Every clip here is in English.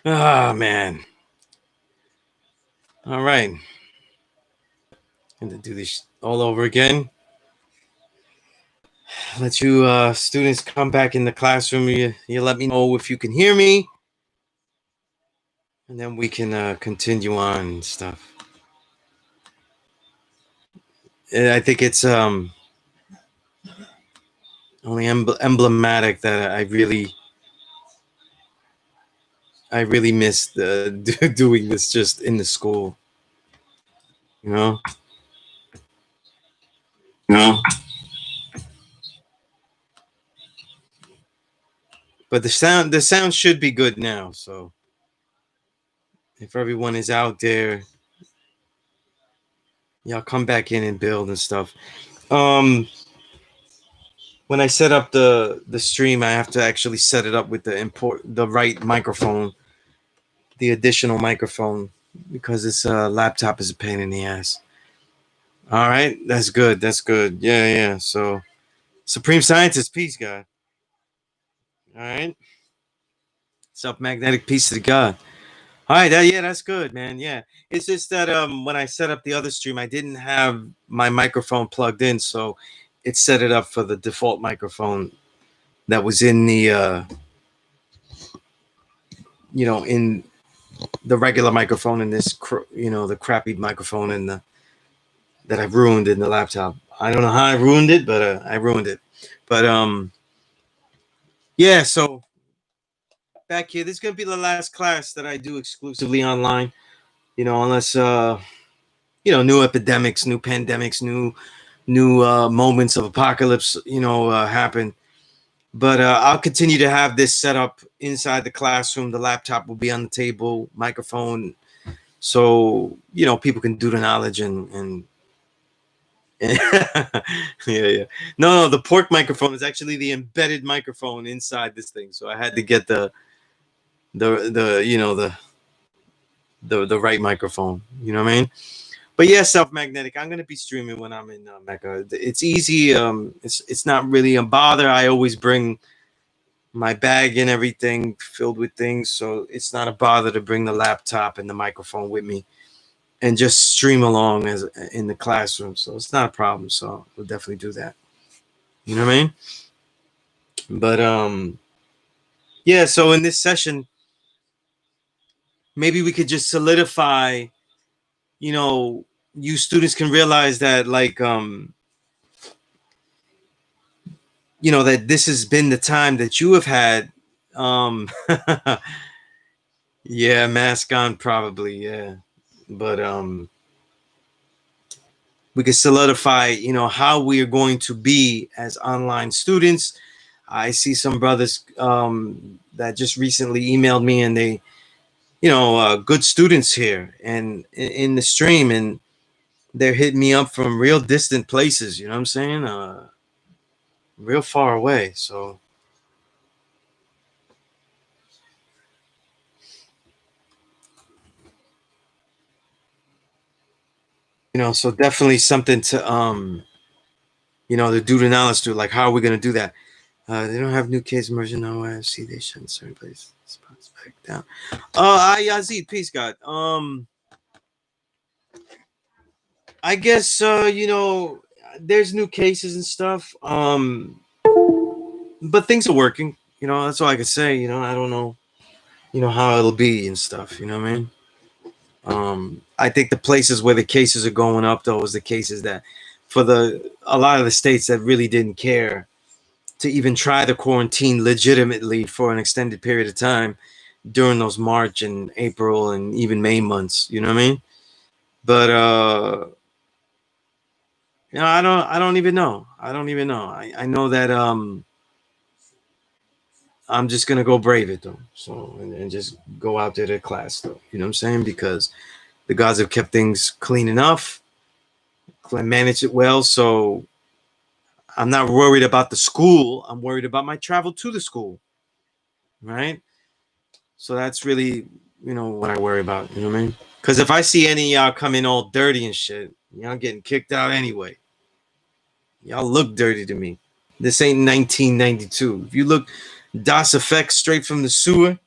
Ah, man. All right. And to do this all over again. Let you students come back in the classroom. You let me know if you can hear me, and then we can continue on and stuff. And I think it's only emblematic that I really missed doing this just in the school. You know. No. But the sound should be good now. So if everyone is out there, y'all come back in and build and stuff. Um, when I set up the stream, I have to actually set it up with the right microphone, the additional microphone, because this laptop is a pain in the ass. All right, that's good. That's good. Yeah, yeah. So, Supreme Scientist, peace, God. All right, self-magnetic peace to the God. All right, yeah, that's good, man. Yeah, it's just that when I set up the other stream, I didn't have my microphone plugged in, so it set it up for the default microphone that was in the in the regular microphone in this the crappy microphone in the that I ruined in the laptop. I don't know how I ruined it, but I ruined it. But yeah. So back here, this is gonna be the last class that I do exclusively online. Unless new epidemics, new pandemics, new moments of apocalypse, happen. But I'll continue to have this set up inside the classroom. The laptop will be on the table, microphone, so people can do the knowledge and yeah, yeah. No, the pork microphone is actually the embedded microphone inside this thing. So I had to get the right microphone. You know what I mean? But yeah, self-magnetic. I'm gonna be streaming when I'm in Mecca. It's easy. It's not really a bother. I always bring my bag and everything filled with things, so it's not a bother to bring the laptop and the microphone with me and just stream along as in the classroom. So it's not a problem. So we'll definitely do that. You know what I mean? But yeah. So in this session, maybe we could just solidify. You know, you students can realize that that this has been the time that you have had. Yeah, mask on probably. Yeah, but we can solidify, how we are going to be as online students. I see some brothers that just recently emailed me, and they, good students here and in the stream, and they're hitting me up from real distant places. You know what I'm saying? Real far away. So so definitely something to do the knowledge to, like, how are we going to do that? They don't have new case immersion now. I see they shut in certain place spots back down. Yazid, peace, God. I guess there's new cases and stuff. But things are working. That's all I can say. I don't know. How it'll be and stuff. You know what I mean? I think the places where the cases are going up, though, is the cases that, for a lot of the states that really didn't care to even try the quarantine legitimately for an extended period of time during those March and April and even May months. You know what I mean? But I don't even know. I don't even know. I know that I'm just gonna go brave it though. So and just go out there to class though. You know what I'm saying? Because the gods have kept things clean enough, managed it well. So I'm not worried about the school. I'm worried about my travel to the school. Right? So that's really, what I worry about. You know what I mean? Because if I see any of y'all come in all dirty and shit, y'all getting kicked out anyway. Y'all look dirty to me. This ain't 1992. If you look Das effect straight from the sewer,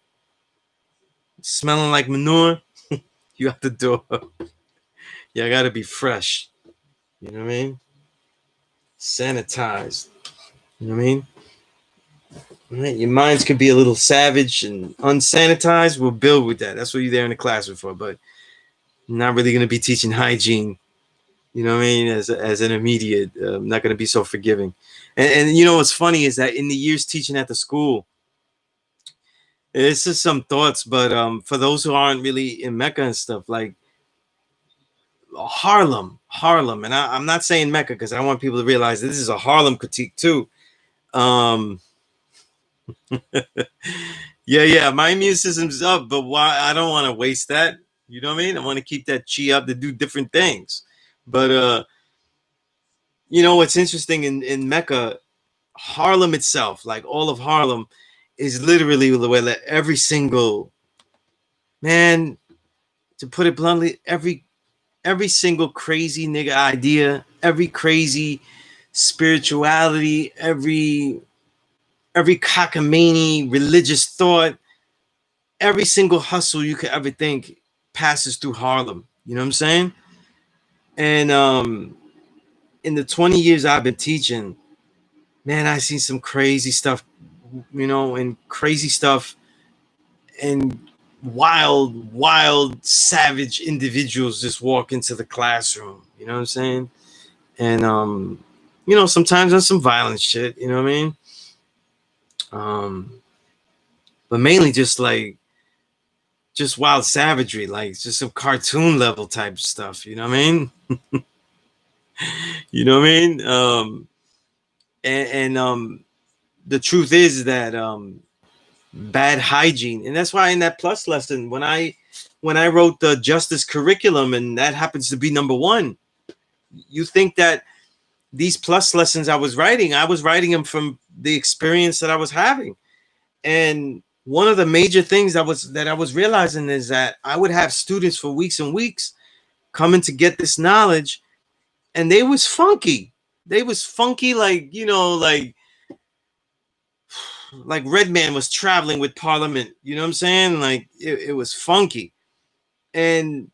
smelling like manure. You out the door. Yeah, I gotta be fresh. You know what I mean? Sanitized. You know what I mean? Right? Your minds could be a little savage and unsanitized. We'll build with that. That's what you're there in the classroom for. But I'm not really going to be teaching hygiene. You know what I mean? As an immediate, I'm not going to be so forgiving. And you know what's funny is that in the years teaching at the school, it's just some thoughts. But for those who aren't really in Mecca and stuff, like Harlem, and I'm not saying Mecca because I want people to realize that this is a Harlem critique too. Um, yeah, my immune system's up, but why? I don't want to waste that. You know what I mean? I want to keep that chi up to do different things. But you know what's interesting in Mecca, Harlem itself, like all of Harlem, is literally the way that every single man, to put it bluntly, every single crazy nigga idea, every crazy spirituality, every cockamamie religious thought, every single hustle you could ever think passes through Harlem. You know what I'm saying? And in the 20 years I've been teaching, man, I seen some crazy stuff, you know, and crazy stuff and wild, savage individuals just walk into the classroom. You know what I'm saying? And you know, sometimes on some violent shit, you know what I mean? But mainly just wild savagery, like just some cartoon level type stuff, you know what I mean? You know what I mean? And the truth is that bad hygiene, and that's why in that plus lesson, when I wrote the justice curriculum, and that happens to be number one, you think that these plus lessons I was writing them from the experience that I was having. And one of the major things that I was realizing is that I would have students for weeks and weeks coming to get this knowledge, and they was funky. They was funky, like, you know, like Redman was traveling with Parliament. You know what I'm saying? Like it was funky. And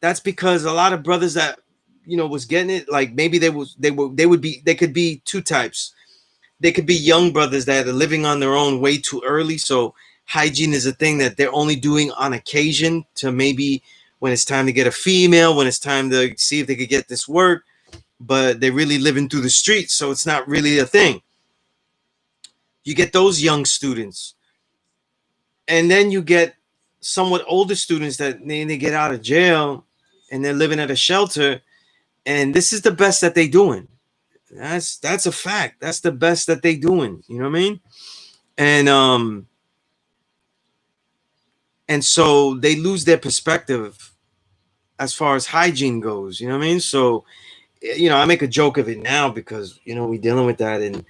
that's because a lot of brothers that, you know, was getting it, like maybe they could be two types. They could be young brothers that are living on their own way too early. So hygiene is a thing that they're only doing on occasion, to maybe when it's time to get a female, when it's time to see if they could get this work, but they're really living through the streets. So it's not really a thing. You get those young students. And then you get somewhat older students that they get out of jail and they're living at a shelter. And this is the best that they doing. That's a fact. That's the best that they doing. You know what I mean? And so they lose their perspective as far as hygiene goes. You know what I mean? So, you know, I make a joke of it now because, you know, we're dealing with that. And,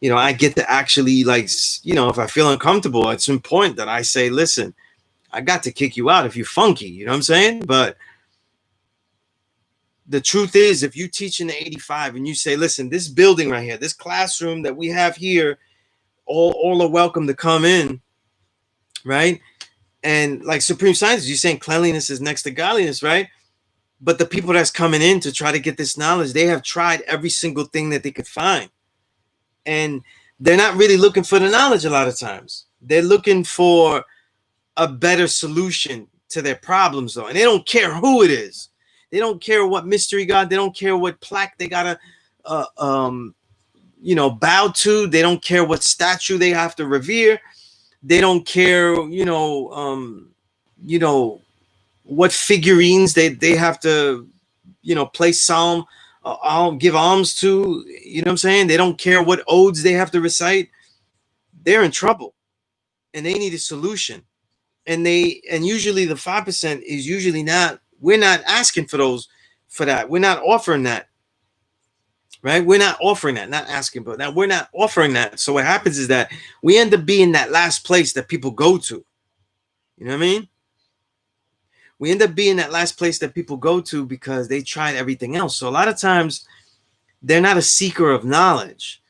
you know, I get to actually, like, you know, if I feel uncomfortable, it's important that I say, listen, I got to kick you out if you're funky. You know what I'm saying? But the truth is, if you teach in the 85 and you say, listen, this building right here, this classroom that we have here, all are welcome to come in, right? And like Supreme Science, you're saying cleanliness is next to godliness, right? But the people that's coming in to try to get this knowledge, they have tried every single thing that they could find. And they're not really looking for the knowledge a lot of times. They're looking for a better solution to their problems, though. And they don't care who it is. They don't care what mystery god. They don't care what plaque they gotta, you know, bow to. They don't care what statue they have to revere. They don't care, you know, what figurines they have to, you know, place give alms to. You know what I'm saying? They don't care what odes they have to recite. They're in trouble, and they need a solution. And usually the 5% is usually not. We're not asking for that. We're not offering that. Right? We're not offering that, not asking, but now we're not offering that. So what happens is that we end up being that last place that people go to. You know what I mean? We end up being that last place that people go to because they tried everything else. So a lot of times they're not a seeker of knowledge.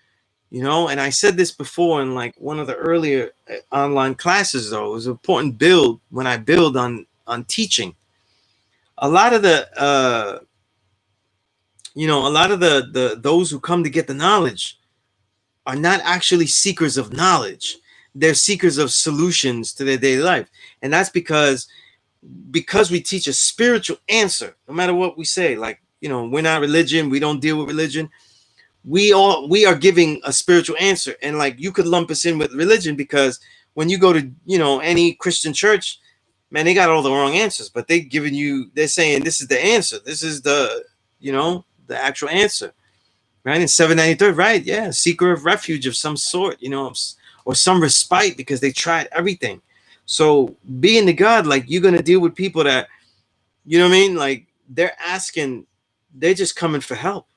You know, and I said this before in like one of the earlier online classes, though, it was an important build when I build on teaching. A lot of the a lot of the those who come to get the knowledge are not actually seekers of knowledge. They're seekers of solutions to their daily life. And that's because we teach a spiritual answer, no matter what we say. Like, we're not religion, we don't deal with religion. We are giving a spiritual answer. And like, you could lump us in with religion, because when you go to, any Christian church, man, they got all the wrong answers, but they're saying this is the answer. This is the actual answer. Right? In 793rd, right? Yeah, seeker of refuge of some sort, or some respite, because they tried everything. So being the God, like, you're gonna deal with people that, you know what I mean? Like, they're just coming for help.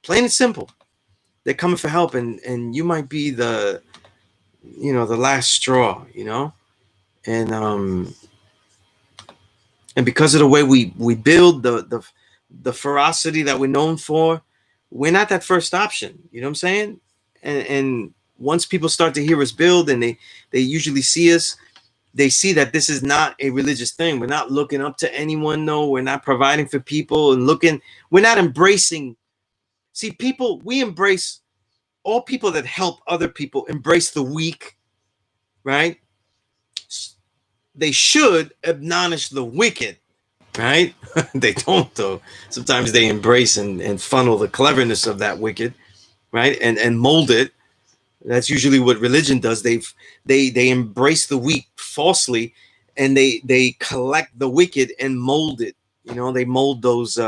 Plain and simple. They're coming for help, and you might be the last straw, and because of the way we build the ferocity that we're known for, we're not that first option. You know what I'm saying? And once people start to hear us build, and they usually see us, they see that this is not a religious thing. We're not looking up to anyone. No, we're not providing for people and we're not embracing. See, we embrace all people that help other people, embrace the weak, right? They should admonish the wicked, right? They don't, though. Sometimes they embrace and funnel the cleverness of that wicked, right? And mold it. That's usually what religion does. They embrace the weak falsely, and they collect the wicked and mold it. They mold those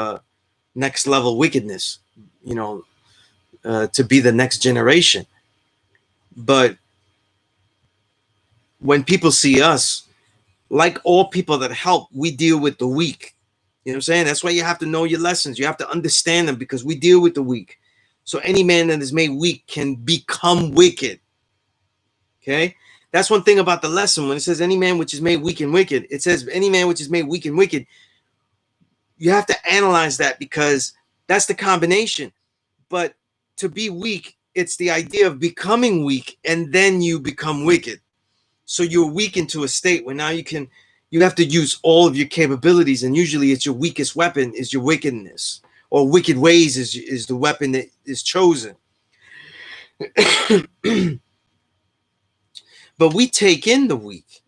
next level wickedness, to be the next generation. But when people see us, like all people that help, we deal with the weak. You know what I'm saying? That's why you have to know your lessons. You have to understand them, because we deal with the weak. So any man that is made weak can become wicked. Okay? That's one thing about the lesson. When it says any man which is made weak and wicked, it says any man which is made weak and wicked. You have to analyze that, because that's the combination. But to be weak, it's the idea of becoming weak, and then you become wicked. So you're weakened to a state where now you have to use all of your capabilities, and usually it's your weakest weapon is your wickedness, or wicked ways is the weapon that is chosen. But we take in the weak.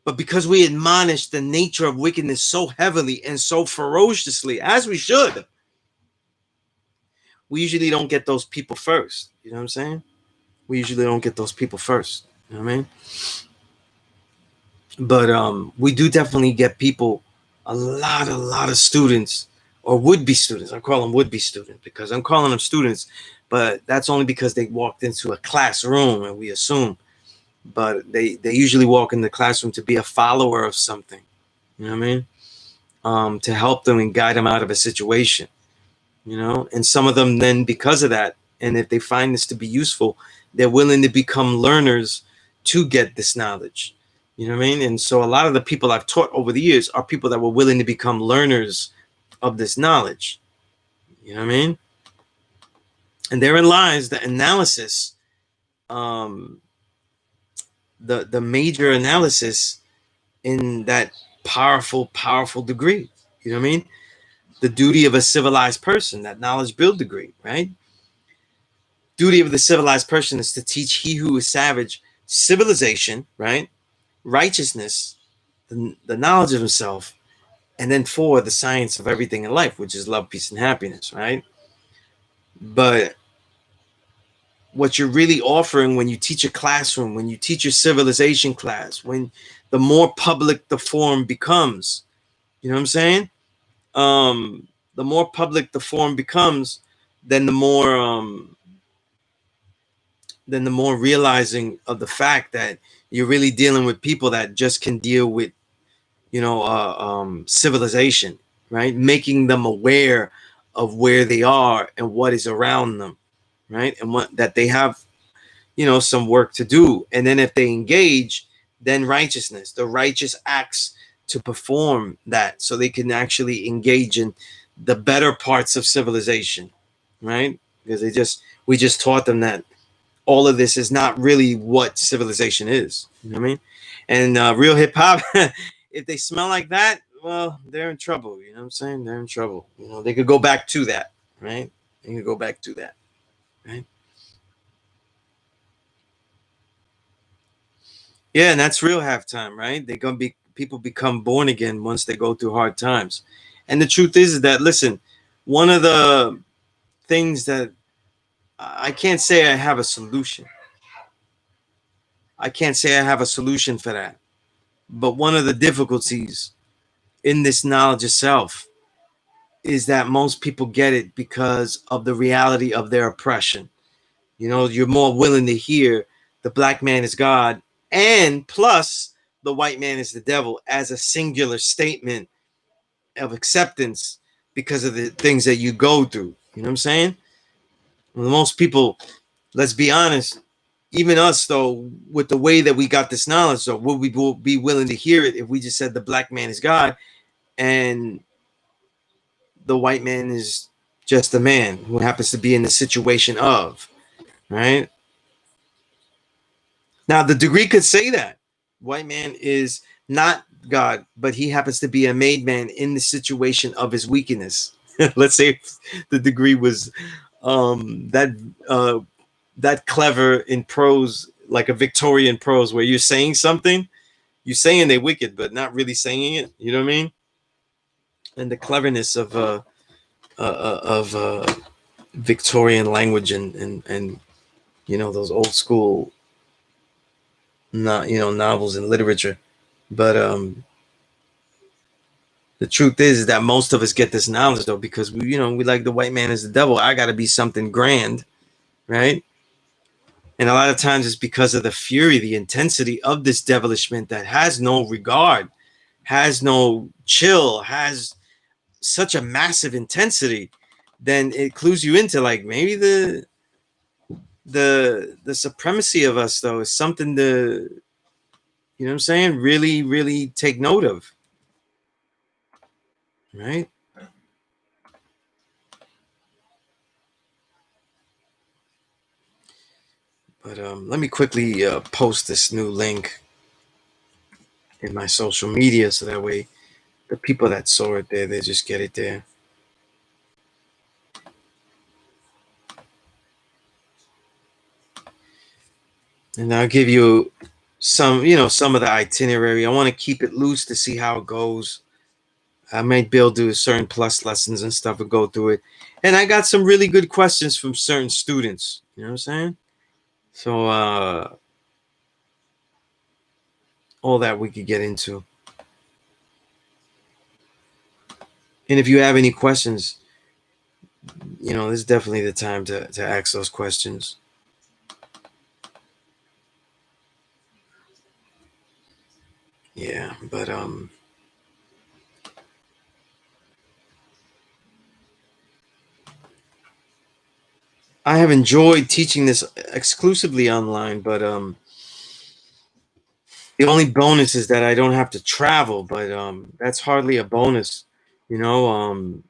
But because we admonish the nature of wickedness so heavily and so ferociously, as we should, we usually don't get those people first. You know what I'm saying? We usually don't get those people first. You know what I mean? But we do definitely get people, a lot of students, or would-be students. I call them would-be students because I'm calling them students, but that's only because they walked into a classroom, and we assume. But they usually walk in the classroom to be a follower of something. You know what I mean? To help them and guide them out of a situation. And some of them then, because of that, and if they find this to be useful, they're willing to become learners to get this knowledge. You know what I mean? And so a lot of the people I've taught over the years are people that were willing to become learners of this knowledge. You know what I mean? And therein lies the analysis, the major analysis in that powerful degree. You know what I mean? The duty of a civilized person, that knowledge build degree, right? Duty of the civilized person is to teach he who is savage civilization, right? Righteousness, the knowledge of himself, and then 4, the science of everything in life, which is love, peace, and happiness, right? But what you're really offering when you teach a classroom, when you teach your civilization class, when the more public the forum becomes, you know what I'm saying? The more public the forum becomes, then the more realizing of the fact that you're really dealing with people that just can deal with, civilization, right? Making them aware of where they are and what is around them, right? And what that they have, some work to do. And then if they engage, then righteousness, the righteous acts to perform that, so they can actually engage in the better parts of civilization, right? Because We just taught them that all of this is not really what civilization is. You know what I mean? And real hip hop, if they smell like that, well, they're in trouble. You know what I'm saying? They're in trouble. You know, they could go back to that, right? They could go back to that, right? Yeah, and that's real halftime, right? They're gonna be people become born again once they go through hard times. And the truth is that listen, one of the things that I can't say I have a solution. I can't say I have a solution for that. But one of the difficulties in this knowledge itself is that most people get it because of the reality of their oppression. You know, you're more willing to hear the black man is God and plus the white man is the devil as a singular statement of acceptance because of the things that you go through. You know what I'm saying? Well, most people, let's be honest, even us though, with the way that we got this knowledge, so would we be willing to hear it if we just said the black man is God and the white man is just a man who happens to be in the situation of, right? Now, the degree could say that white man is not God, but he happens to be a made man in the situation of his weakness. Let's say the degree was that that clever in prose, like a Victorian prose, where you're saying something, you're saying they're wicked, but not really saying it. You know what I mean? And the cleverness of Victorian language and you know those old school not novels and literature. But the truth is that most of us get this knowledge though because we like the white man is the devil. I got to be something grand, right? And a lot of times it's because of the fury, the intensity of this devilishment that has no regard, has no chill, has such a massive intensity. Then it clues you into like maybe the supremacy of us though is something to what I'm saying, really really take note of, right? But let me quickly post this new link in my social media so that way the people that saw it there, they just get it there. And I'll give you some of the itinerary. I want to keep it loose to see how it goes. I might be able to do certain plus lessons and stuff and go through it. And I got some really good questions from certain students. You know what I'm saying? So all that we could get into. And if you have any questions, this is definitely the time to ask those questions. Yeah, but I have enjoyed teaching this exclusively online, but the only bonus is that I don't have to travel, but that's hardly a bonus, you know.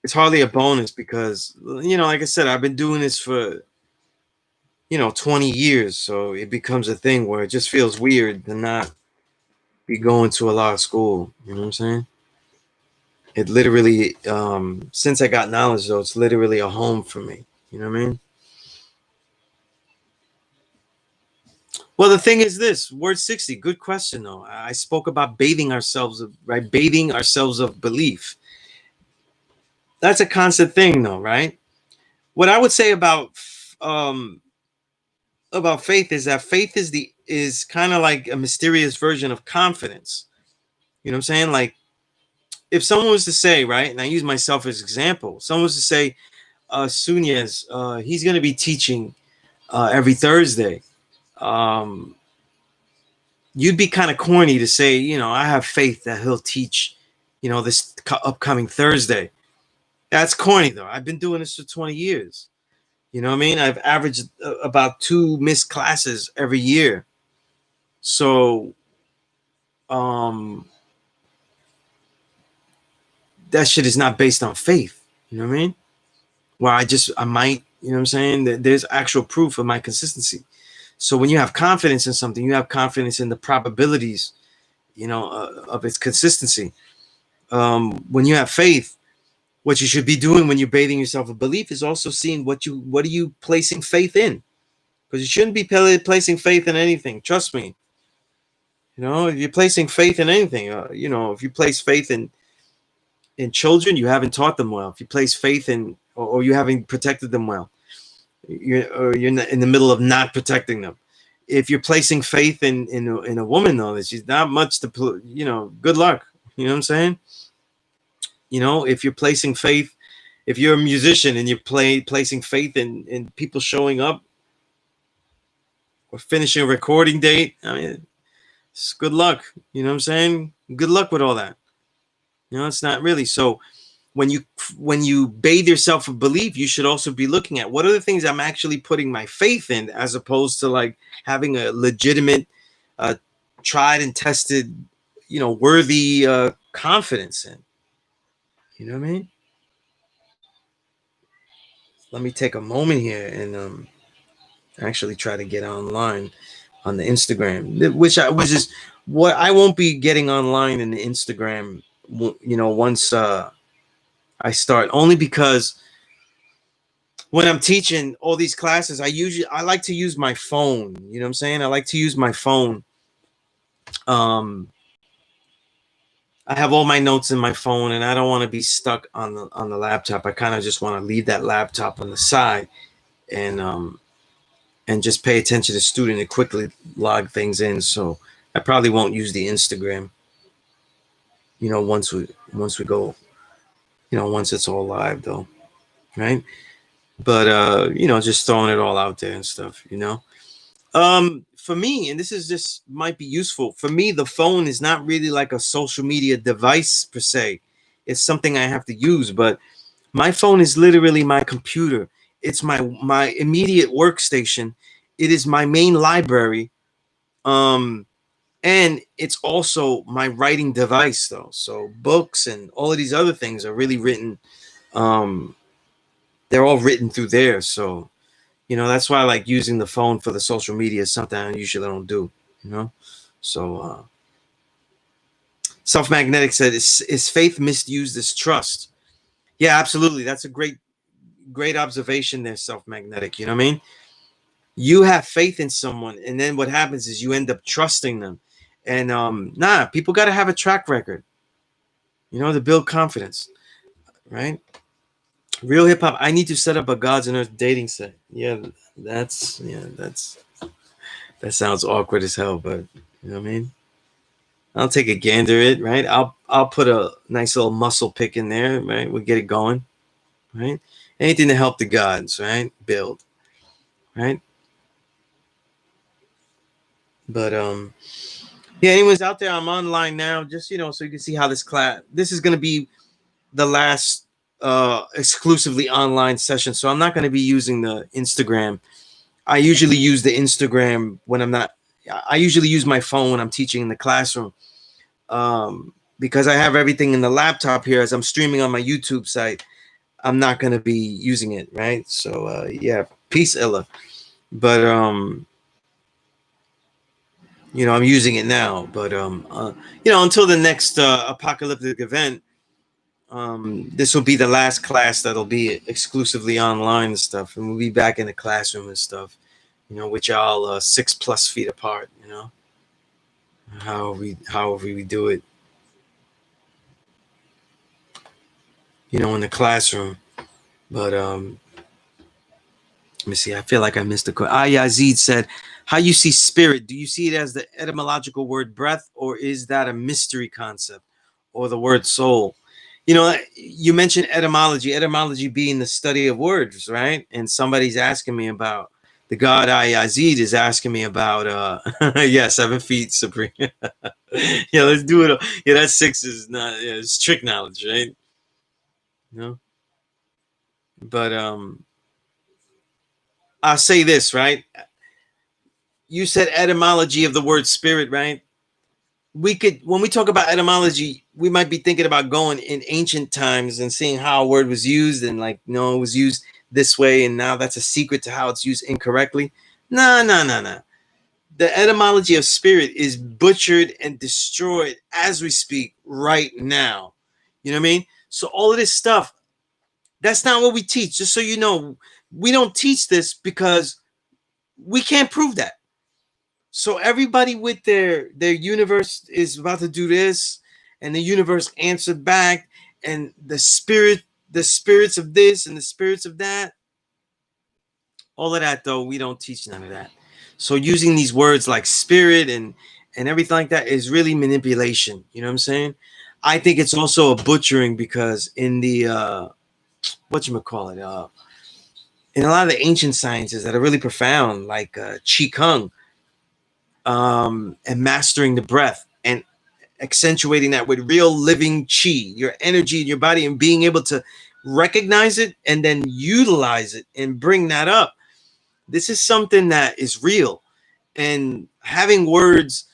It's hardly a bonus because like I said, I've been doing this for 20 years, so it becomes a thing where it just feels weird to not be going to a lot of school. You know what I'm saying? It literally, since I got knowledge though, it's literally a home for me. You know what I mean? Well, the thing is this word 60, good question though. I spoke about bathing ourselves, right? Bathing ourselves of belief. That's a constant thing though, right? What I would say um about faith is that faith is kind of like a mysterious version of confidence. You know what I'm saying? Like if someone was to say, right, and I use myself as example, someone was to say, Sunez, he's going to be teaching every Thursday. Um, you'd be kind of corny to say, I have faith that he'll teach, this upcoming Thursday. That's corny though. I've been doing this for 20 years. You know what I mean? I've averaged about 2 missed classes every year. So that shit is not based on faith. You know what I mean? Where I might, you know what I'm saying? There's actual proof of my consistency. So when you have confidence in something, you have confidence in the probabilities, of its consistency. When you have faith, what you should be doing when you're bathing yourself in belief is also seeing what are you placing faith in, because you shouldn't be placing faith in anything. Trust me. If you're placing faith in anything, if you place faith in children, you haven't taught them well. If you place faith in, or you haven't protected them well, you're in the middle of not protecting them. If you're placing faith in a woman, though, that she's not much to, good luck. You know what I'm saying? If you're placing faith, if you're a musician and you're placing faith in people showing up or finishing a recording date, I mean, it's good luck. You know what I'm saying? Good luck with all that. It's not really. So when you bathe yourself in belief, you should also be looking at what are the things I'm actually putting my faith in, as opposed to like having a legitimate, tried and tested, worthy confidence in. You know what I mean? Let me take a moment here and actually try to get online on the Instagram, which is what I won't be getting online in the Instagram. Once I start, only because when I'm teaching all these classes, I like to use my phone. You know what I'm saying? I like to use my phone. I have all my notes in my phone, and I don't want to be stuck on the laptop. I kind of just want to leave that laptop on the side and just pay attention to the student and quickly log things in. So I probably won't use the Instagram. Once we go, once it's all live though, right? But just throwing it all out there and stuff. For me, and this is just might be useful for me, the phone is not really like a social media device per se. It's something I have to use, but my phone is literally my computer. It's my immediate workstation. It is my main library. And it's also my writing device though. So books and all of these other things are really written. They're all written through there. So that's why I like using the phone for the social media. Is something I usually don't do. So Self-Magnetic said, is faith misused as trust? Yeah, absolutely. That's a great observation there, Self-Magnetic. You know what I mean? You have faith in someone, and then what happens is you end up trusting them. And people got to have a track record, to build confidence, right? Real hip hop. I need to set up a Gods and Earth dating site. That sounds awkward as hell, but you know what I mean? I'll take a gander at it, right? I'll put a nice little muscle pick in there, right? We'll get it going, right? Anything to help the gods, right? Build, right? But yeah, anyone's out there, I'm online now, just so you can see how this is gonna be the last exclusively online session. So I'm not gonna be using the Instagram. I usually use the Instagram when I'm not. I usually use my phone when I'm teaching in the classroom. Because I have everything in the laptop here as I'm streaming on my YouTube site. I'm not going to be using it, right? So yeah, P.E.A.C.E, but I'm using it now, but until the next apocalyptic event, this will be the last class that'll be exclusively online and stuff, and we'll be back in the classroom and stuff, with y'all 6+ feet apart, however we do it, in the classroom. But let me see. I feel like I missed a question. Yazid said, how you see spirit? Do you see it as the etymological word breath, or is that a mystery concept, or the word soul? You mentioned etymology being the study of words, right? And somebody's asking me about the God Yazid is asking me about yeah, 7 feet supreme. Yeah, let's do it. Yeah, that 6 is not, yeah, it's trick knowledge, right? But I'll say this, right? you said etymology of the word spirit, right? We could, when we talk about etymology, we might be thinking about going in ancient times and seeing how a word was used, and like, no, it was used this way, and now that's a secret to how it's used incorrectly. No, no, no, no. The etymology of spirit is butchered and destroyed as we speak right now. You know what I mean? So all of this stuff, that's not what we teach. Just so you know, we don't teach this because we can't prove that. So everybody with their universe is about to do this, and the universe answered back, and the spirits of this and the spirits of that, all of that though, we don't teach none of that. So using these words like spirit and everything like that is really manipulation. You know what I'm saying? I think it's also a butchering because in the whatchamacallit, in a lot of the ancient sciences that are really profound, like Qi Kung, and mastering the breath and accentuating that with real living chi, your energy in your body, and being able to recognize it and then utilize it and bring that up. This is something that is real. And having words,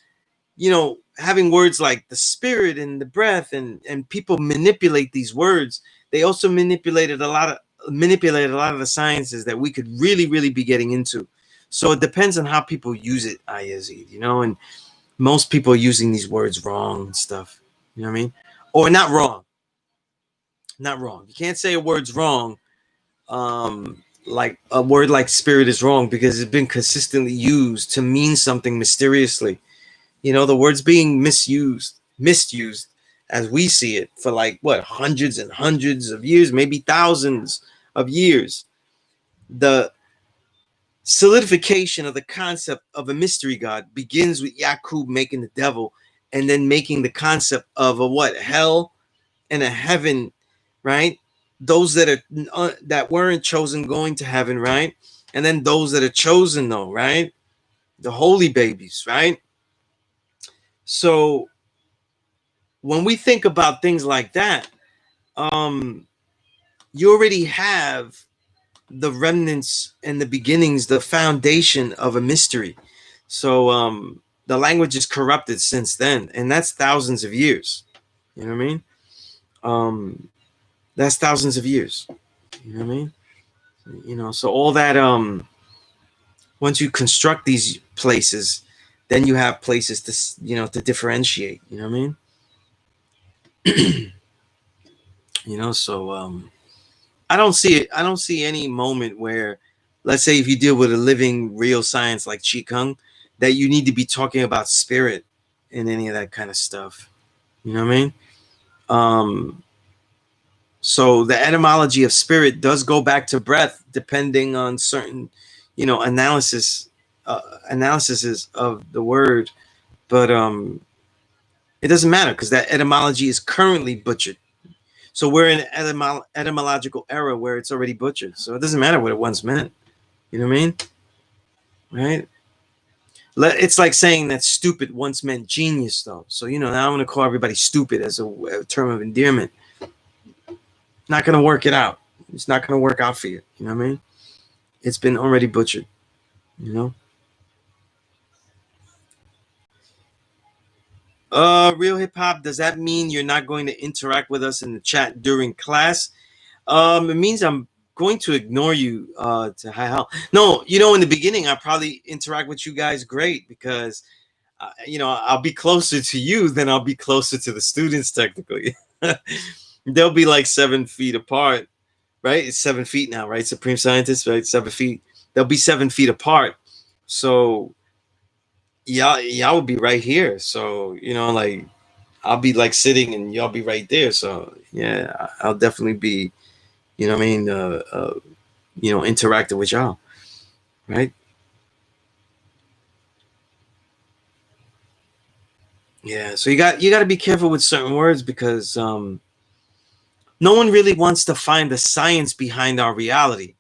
having words like the spirit and the breath, and people manipulate these words. They also manipulated a lot of the sciences that we could really, really be getting into. So it depends on how people use it, Ayazid, and most people are using these words wrong and stuff. You know what I mean? Or not wrong. Not wrong. You can't say a word's wrong. Like a word like spirit is wrong because it's been consistently used to mean something mysteriously. The word's being misused as we see it for like what, hundreds and hundreds of years, maybe thousands of years. The solidification of the concept of a mystery god begins with Yakub making the devil, and then making the concept of a what, hell and a heaven, right? Those that weren't chosen going to heaven, right? And then those that are chosen, though, right? The holy babies, right? So when we think about things like that, you already have the remnants and the beginnings, the foundation of a mystery. So the language is corrupted since then, and that's thousands of years. You know what I mean? That's thousands of years. You know what I mean? So all that, once you construct these places, then you have places to differentiate. You know what I mean? So I don't see it. I don't see any moment where, let's say, if you deal with a living, real science like Qi Kung, that you need to be talking about spirit and any of that kind of stuff. You know what I mean? So the etymology of spirit does go back to breath, depending on certain, analysis of the word, but it doesn't matter because that etymology is currently butchered. So we're in an etymological era where it's already butchered. So it doesn't matter what it once meant. You know what I mean? Right? It's like saying that stupid once meant genius, though. So, now I'm going to call everybody stupid as a term of endearment. Not going to work it out. It's not going to work out for you. You know what I mean? It's been already butchered. Real hip hop, does that mean you're not going to interact with us in the chat during class? It means I'm going to ignore you to high hell. No, in the beginning, I probably interact with you guys great because, I'll be closer to you than I'll be closer to the students technically. They'll be like 7 feet apart, right? It's 7 feet now, right? Supreme Scientist, right? 7 feet. They'll be 7 feet apart. So y'all would be right here. So, like I'll be like sitting and y'all be right there. So yeah, I'll definitely be, you know what I mean, interacting with y'all, right? Yeah, so you got to be careful with certain words because no one really wants to find the science behind our reality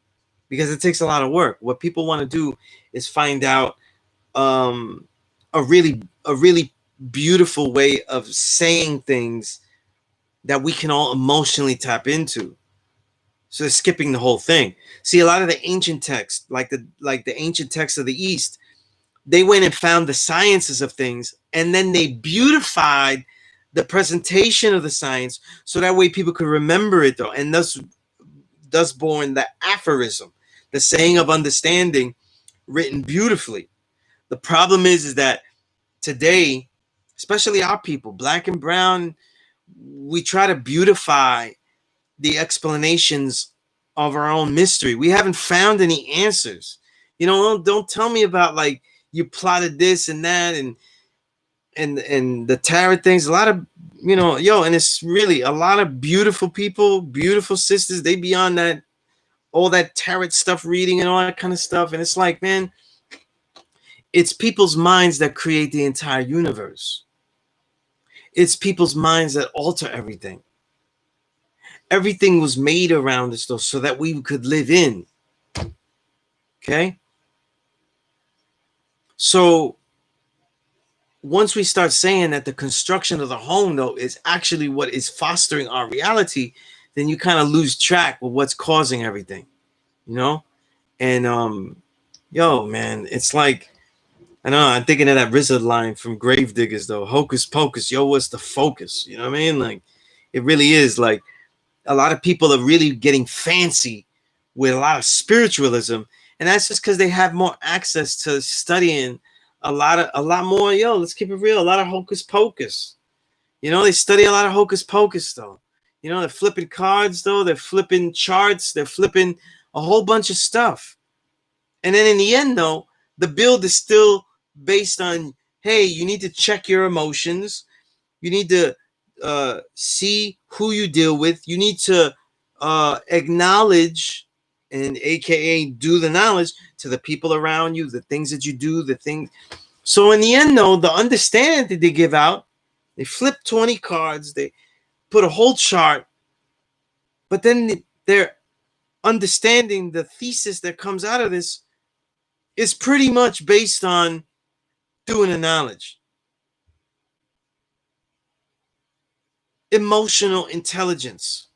because it takes a lot of work. What people want to do is find out a really beautiful way of saying things that we can all emotionally tap into. So they're skipping the whole thing. See, a lot of the ancient texts, like the ancient texts of the East, They went and found the sciences of things, and then they beautified the presentation of the science so that way people could remember it, though, and thus born the aphorism, the saying of understanding, written beautifully. The problem is that today, especially our people, black and brown, we try to beautify the explanations of our own mystery. We haven't found any answers. You know, don't tell me about like you plotted this and that and the tarot things. A lot of, you know, and it's really a lot of beautiful people, beautiful sisters. They be on that all that tarot stuff reading and all that kind of stuff. And it's like, man, it's people's minds that create the entire universe. It's people's minds that alter everything. Everything was made around us, though, so that we could live in. Okay? So once we start saying that the construction of the home, though, is actually what is fostering our reality, then you kind of lose track with what's causing everything, you know? And, man, it's like, I know, I'm thinking of that RZA line from Gravediggers, though. Hocus pocus, yo, what's the focus? You know what I mean? Like, it really is like, a lot of people are really getting fancy with a lot of spiritualism, and that's just because they have more access to studying a lot more. Let's keep it real. A lot of hocus pocus. You know, they study a lot of hocus pocus, though. You know, they're flipping cards, though. They're flipping charts. They're flipping a whole bunch of stuff. And then in the end, though, the build is still based on, hey, you need to check your emotions. You need to see who you deal with. You need to acknowledge and aka do the knowledge to the people around you, the things that you do, the things. So in the end, though, the understanding that they give out, they flip 20 cards, they put a whole chart, but then they're understanding the thesis that comes out of this is pretty much based on doing the knowledge. Emotional intelligence.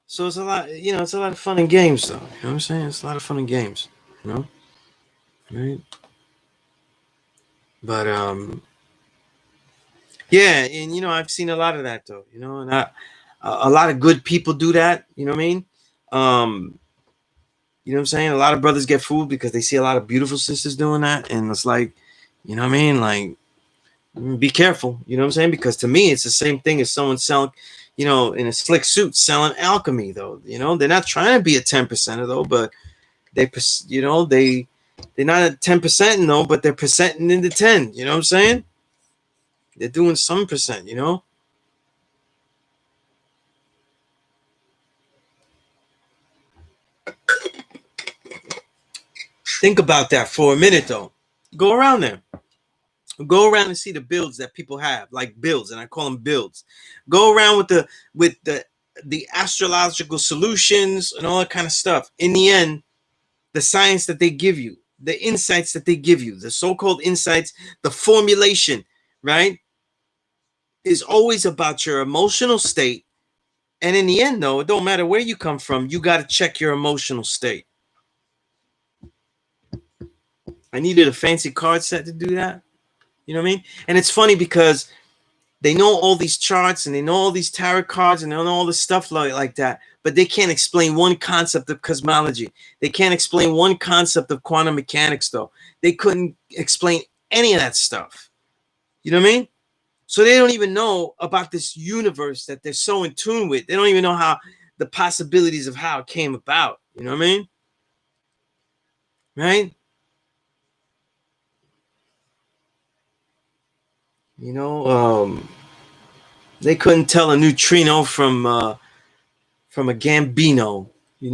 So it's a lot, it's a lot of fun and games, though. You know what I'm saying? It's a lot of fun and games, right? But yeah, and I've seen a lot of that, though. And a lot of good people do that. You know what I mean? You know what I'm saying? A lot of brothers get fooled because they see a lot of beautiful sisters doing that, and it's like, you know what I mean? Like, be careful. You know what I'm saying? Because to me, it's the same thing as someone selling, in a slick suit selling alchemy, though. They're not trying to be a 10%er, though, but they're not at 10%, though, but they're percenting into 10. You know what I'm saying? They're doing some percent, Think about that for a minute, though. Go around there. Go around and see the builds that people have, like builds, and I call them builds. Go around with the astrological solutions and all that kind of stuff. In the end, the science that they give you, the insights that they give you, the so-called insights, the formulation, right, is always about your emotional state. And in the end, though, it don't matter where you come from, you got to check your emotional state. I needed a fancy card set to do that. You know what I mean? And it's funny because they know all these charts and they know all these tarot cards and they know all this stuff like that, but they can't explain one concept of cosmology. They can't explain one concept of quantum mechanics, though. They couldn't explain any of that stuff. You know what I mean? So they don't even know about this universe that they're so in tune with. They don't even know how the possibilities of how it came about. You know what I mean? Right? They couldn't tell a neutrino from a gambino. They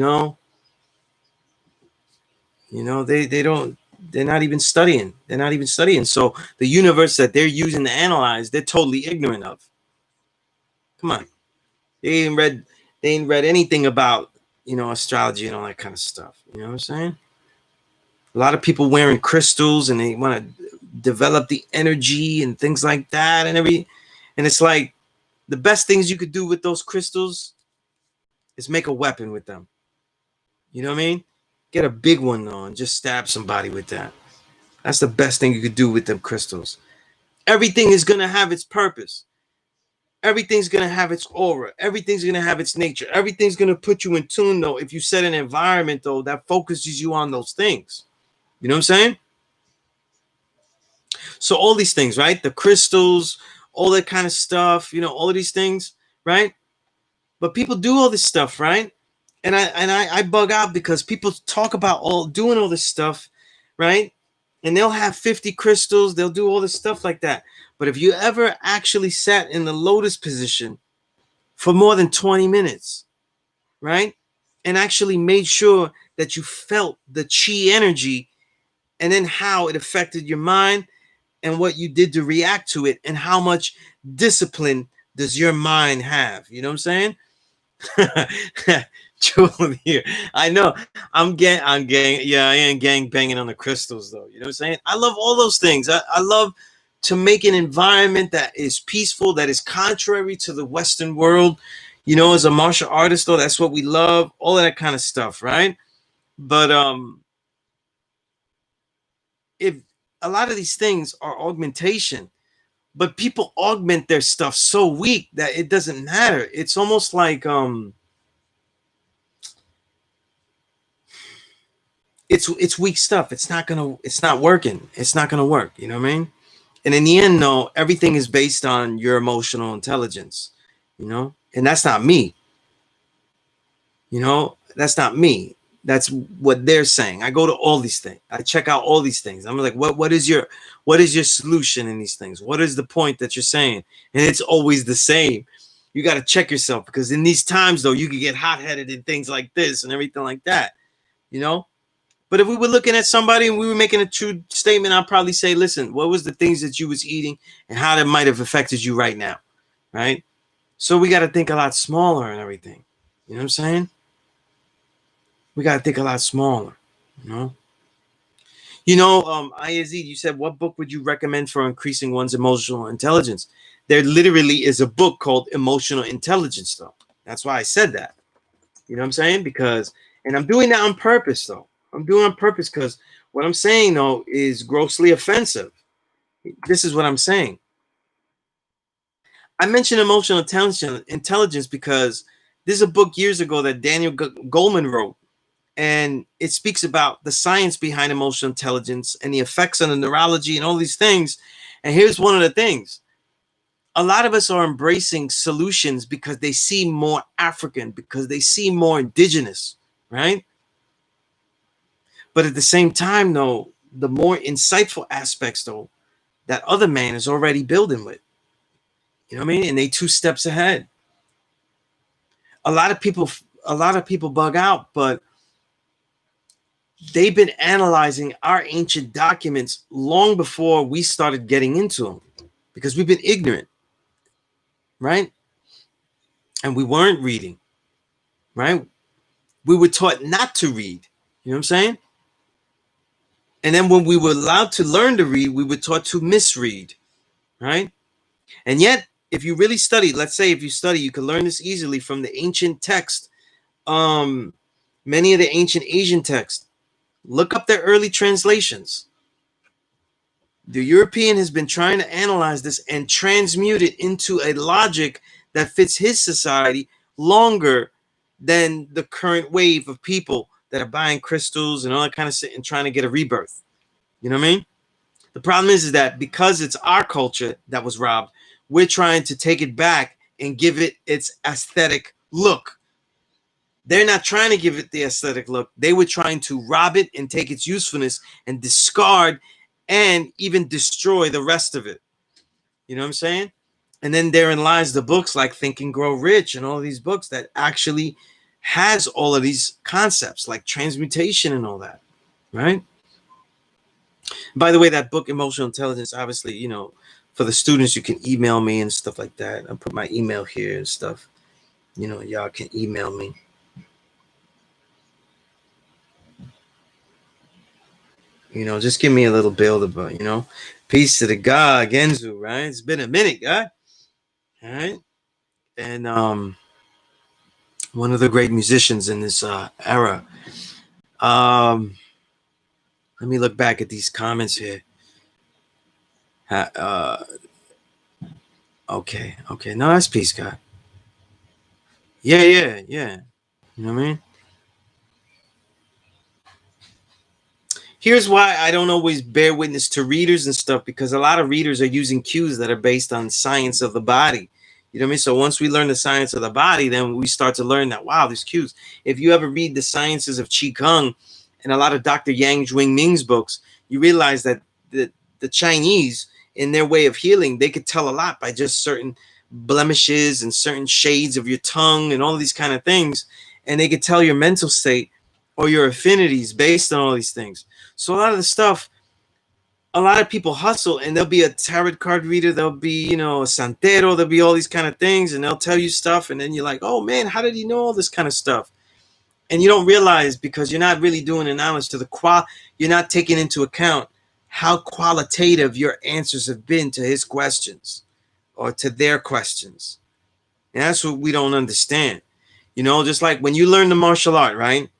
don't. They're not even studying. So the universe that they're using to analyze, they're totally ignorant of. Come on, they ain't read anything about astrology and all that kind of stuff. You know what I'm saying? A lot of people wearing crystals and they want to develop the energy and things like that and it's like the best things you could do with those crystals is make a weapon with them. You know what I mean? Get a big one though, and just stab somebody with that. That's the best thing you could do with them crystals. Everything is gonna have its purpose. Everything's gonna have its aura. Everything's gonna have its nature. Everything's gonna put you in tune though. If you set an environment though that focuses you on those things, you know what I'm saying? So all these things, right? The crystals, all that kind of stuff, you know, all of these things, right? But people do all this stuff, right? And I bug out because people talk about all doing all this stuff, right? And they'll have 50 crystals, they'll do all this stuff like that. But if you ever actually sat in the lotus position for more than 20 minutes, right? And actually made sure that you felt the chi energy and then how it affected your mind and what you did to react to it and how much discipline does your mind have. You know what I'm saying? Julie here. I know yeah, I am gang banging on the crystals though. You know what I'm saying? I love all those things. I love to make an environment that is peaceful, that is contrary to the Western world. You know, as a martial artist though, that's what we love, all of that kind of stuff, right? But if a lot of these things are augmentation, but people augment their stuff so weak that it doesn't matter. It's almost like it's weak stuff. It's not working. It's not gonna work. You know what I mean? And in the end, no, everything is based on your emotional intelligence, you know, and that's not me. You know, that's not me. That's what they're saying. I go to all these things. I check out all these things. I'm like, what is your solution in these things? What is the point that you're saying? And it's always the same. You got to check yourself because in these times though, you can get hot-headed in things like this and everything like that, you know? But if we were looking at somebody and we were making a true statement, I'd probably say, listen, what was the things that you was eating and how that might have affected you right now, right? So we got to think a lot smaller and everything. You know what I'm saying? We got to think a lot smaller, you know? Ayazid, you said, what book would you recommend for increasing one's emotional intelligence? There literally is a book called Emotional Intelligence, though. That's why I said that. You know what I'm saying? Because, and I'm doing that on purpose, though. I'm doing it on purpose because what I'm saying, though, is grossly offensive. This is what I'm saying. I mentioned emotional intelligence because there's a book years ago that Daniel Goleman wrote, and it speaks about the science behind emotional intelligence and the effects on the neurology and all these things. And here's one of the things. A lot of us are embracing solutions because they seem more African, because they seem more indigenous, right? But at the same time, though, the more insightful aspects, though, that other man is already building with. You know what I mean? And they 2 steps ahead. A lot of people bug out, but they've been analyzing our ancient documents long before we started getting into them because we've been ignorant, right? And we weren't reading, right? We were taught not to read. You know what I'm saying? And then when we were allowed to learn to read, we were taught to misread, right? And yet, if you really study, let's say if you study, you can learn this easily from the ancient text. Many of the ancient Asian texts. Look up their early translations. The European has been trying to analyze this and transmute it into a logic that fits his society longer than the current wave of people that are buying crystals and all that kind of shit and trying to get a rebirth. You know what I mean? The problem is that because it's our culture that was robbed, we're trying to take it back and give it its aesthetic look. They're not trying to give it the aesthetic look. They were trying to rob it and take its usefulness and discard and even destroy the rest of it. You know what I'm saying? And then therein lies the books like Think and Grow Rich and all these books that actually has all of these concepts like transmutation and all that, right? By the way, that book, Emotional Intelligence, obviously, for the students, you can email me and stuff like that. I'll put my email here and stuff. Y'all can email me. Just give me a little build about, peace to the God, Genzu, right? It's been a minute, God. All right. And one of the great musicians in this era. Let me look back at these comments here. Okay. No, that's peace, God. Yeah. You know what I mean? Here's why I don't always bear witness to readers and stuff, because a lot of readers are using cues that are based on science of the body. You know what I mean? So once we learn the science of the body, then we start to learn that, wow, there's cues. If you ever read the sciences of Qigong and a lot of Dr. Yang Jwing Ming's books, you realize that the Chinese, in their way of healing, they could tell a lot by just certain blemishes and certain shades of your tongue and all these kind of things. And they could tell your mental state or your affinities based on all these things. So a lot of the stuff, a lot of people hustle, and there'll be a tarot card reader, there'll be, a santero, there'll be all these kind of things, and they'll tell you stuff, and then you're like, oh man, how did he know all this kind of stuff? And you don't realize, because you're not really doing the knowledge to you're not taking into account how qualitative your answers have been to his questions or to their questions. And that's what we don't understand. Just like when you learn the martial art, right?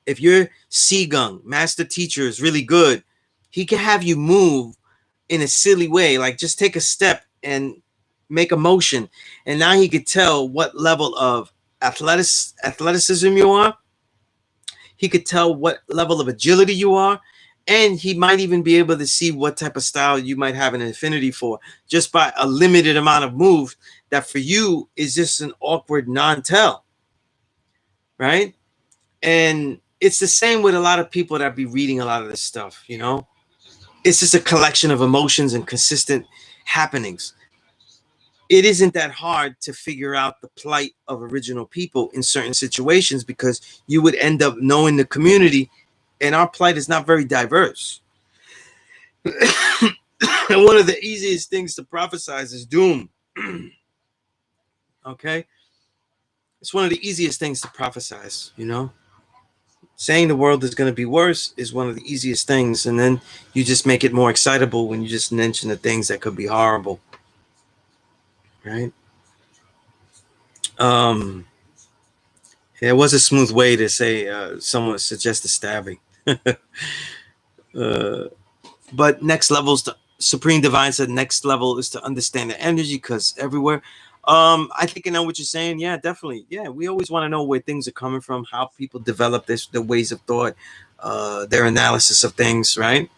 If your Sigung master teacher is really good, he can have you move in a silly way, like just take a step and make a motion, and now he could tell what level of athleticism you are. He could tell what level of agility you are, and he might even be able to see what type of style you might have an affinity for, just by a limited amount of move that for you is just an awkward non-tell, right? And it's the same with a lot of people that be reading a lot of this stuff, It's just a collection of emotions and consistent happenings. It isn't that hard to figure out the plight of original people in certain situations, because you would end up knowing the community, and our plight is not very diverse. And one of the easiest things to prophesize is doom. Okay? It's one of the easiest things to prophesize, Saying the world is going to be worse is one of the easiest things, and then you just make it more excitable when you just mention the things that could be horrible, right? It was a smooth way to say someone suggested stabbing. But next level is Supreme Divine said next level is to understand the energy, because everywhere. I think I know what you're saying. Yeah, definitely. Yeah, we always want to know where things are coming from, how people develop their ways of thought, their analysis of things, right?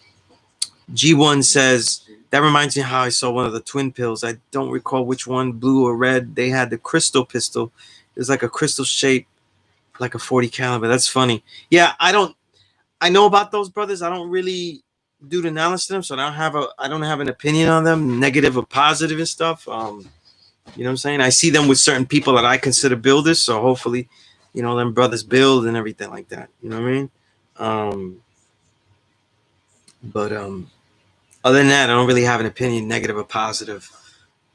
G1 says, that reminds me how I saw one of the twin pills. I don't recall which one, blue or red. They had the crystal pistol. It was like a crystal shape, like a 40 caliber. That's funny. Yeah, I know about those brothers. I don't really do the analysis of them, so I don't have an opinion on them, negative or positive and stuff. You know what I'm saying? I see them with certain people that I consider builders, so hopefully, them brothers build and everything like that. You know what I mean? But other than that, I don't really have an opinion, negative or positive.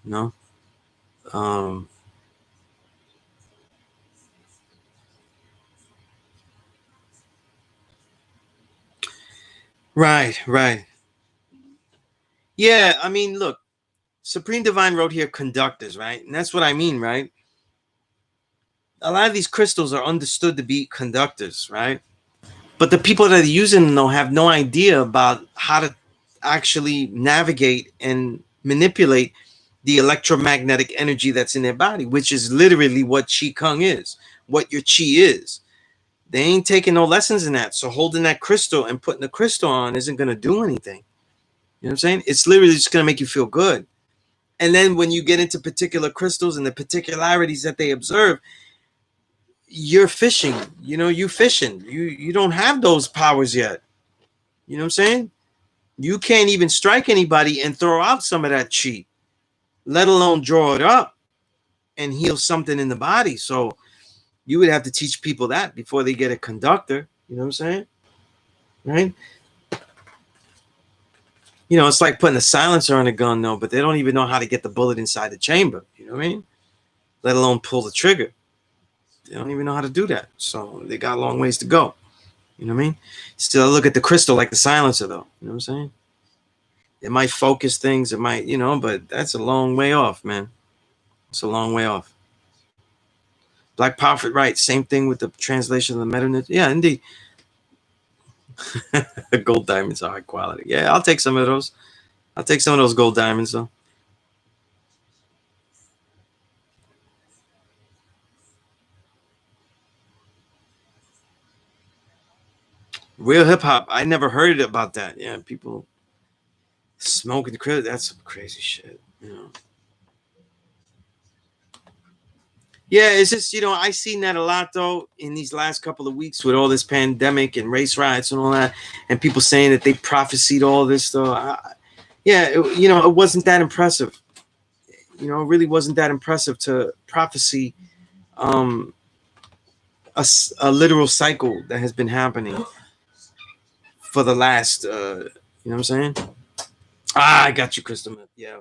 You know? Right. Yeah, I mean, look, Supreme Divine wrote here conductors, right? And that's what I mean, right? A lot of these crystals are understood to be conductors, right? But the people that are using them, though, have no idea about how to actually navigate and manipulate the electromagnetic energy that's in their body, which is literally what Qi Kung is, what your Qi is. They ain't taking no lessons in that. So holding that crystal and putting the crystal on isn't going to do anything. You know what I'm saying? It's literally just going to make you feel good. And then when you get into particular crystals and the particularities that they observe, you're fishing. You fishing. You don't have those powers yet. You know what I'm saying? You can't even strike anybody and throw out some of that chi, let alone draw it up and heal something in the body. So you would have to teach people that before they get a conductor. You know what I'm saying? Right? It's like putting a silencer on a gun, though, but they don't even know how to get the bullet inside the chamber. You know what I mean? Let alone pull the trigger. They don't even know how to do that. So they got a long ways to go. You know what I mean? Still look at the crystal like the silencer, though. You know what I'm saying? It might focus things. It might, but that's a long way off, man. It's a long way off. Black Prophet, right? Same thing with the translation of the meta. Yeah, indeed. Gold diamonds are high quality. Yeah, I'll take some of those. I'll take some of those gold diamonds though. Real hip hop. I never heard about that. Yeah, people smoking crazy. That's some crazy shit. You know. Yeah, it's just I seen that a lot though in these last couple of weeks with all this pandemic and race riots and all that, and people saying that they prophesied all this though. Yeah, it wasn't that impressive. It really wasn't that impressive to prophecy um, a literal cycle that has been happening for the last. You know what I'm saying? I got you, Crystal. Yeah,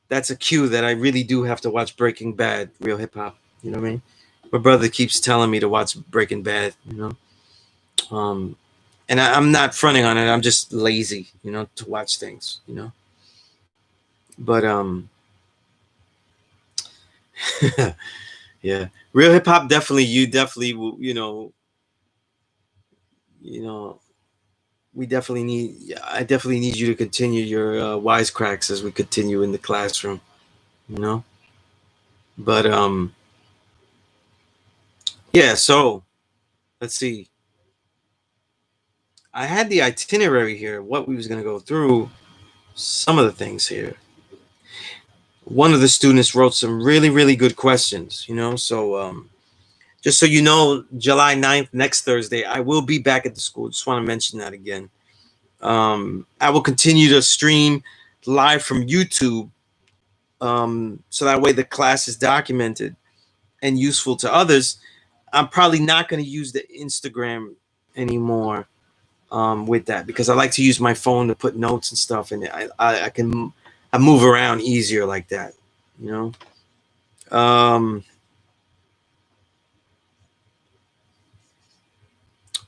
that's a cue that I really do have to watch Breaking Bad, real hip hop. You know what I mean? My brother keeps telling me to watch Breaking Bad. Um, and I'm not fronting on it. I'm just lazy, to watch things. But yeah, real hip hop definitely. You definitely, you know, we definitely need. Yeah, I definitely need you to continue your wisecracks as we continue in the classroom. You know, but yeah. So let's see. I had the itinerary here, what we was gonna go through. Some of the things here. One of the students wrote some really, really good questions. So just so you know, July 9th, next Thursday, I will be back at the school. Just want to mention that again. I will continue to stream live from YouTube, so that way the class is documented and useful to others. I'm probably not going to use the Instagram anymore with that because I like to use my phone to put notes and stuff, and I move around easier like that. You know.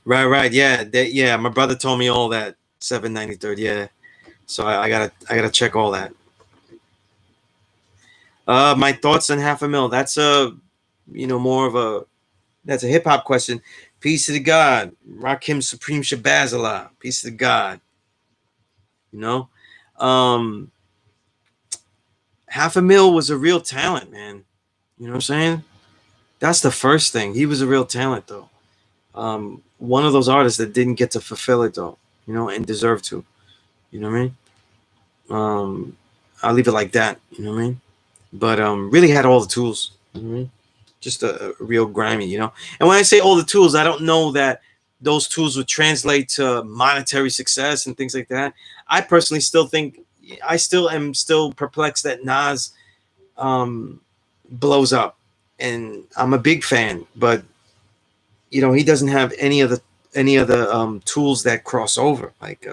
Right. Yeah, yeah. My brother told me all that. 793rd. Yeah. So I gotta check all that. My thoughts on half a mil. That's more of a that's a hip hop question. Peace to the God. Rakim Supreme Shabazz Allah. Peace to the God. You know, um, half a mil was a real talent, man. You know what I'm saying? That's the first thing. He was a real talent, though. One of those artists that didn't get to fulfill it, though. And deserve to. You know what I mean? I'll leave it like that. You know what I mean? But really had all the tools. You know what I mean? Just a real grimy. And when I say all the tools, I don't know that those tools would translate to monetary success and things like that. I personally still think I still am still perplexed that Nas blows up, and I'm a big fan, but he doesn't have any of the tools that cross over, like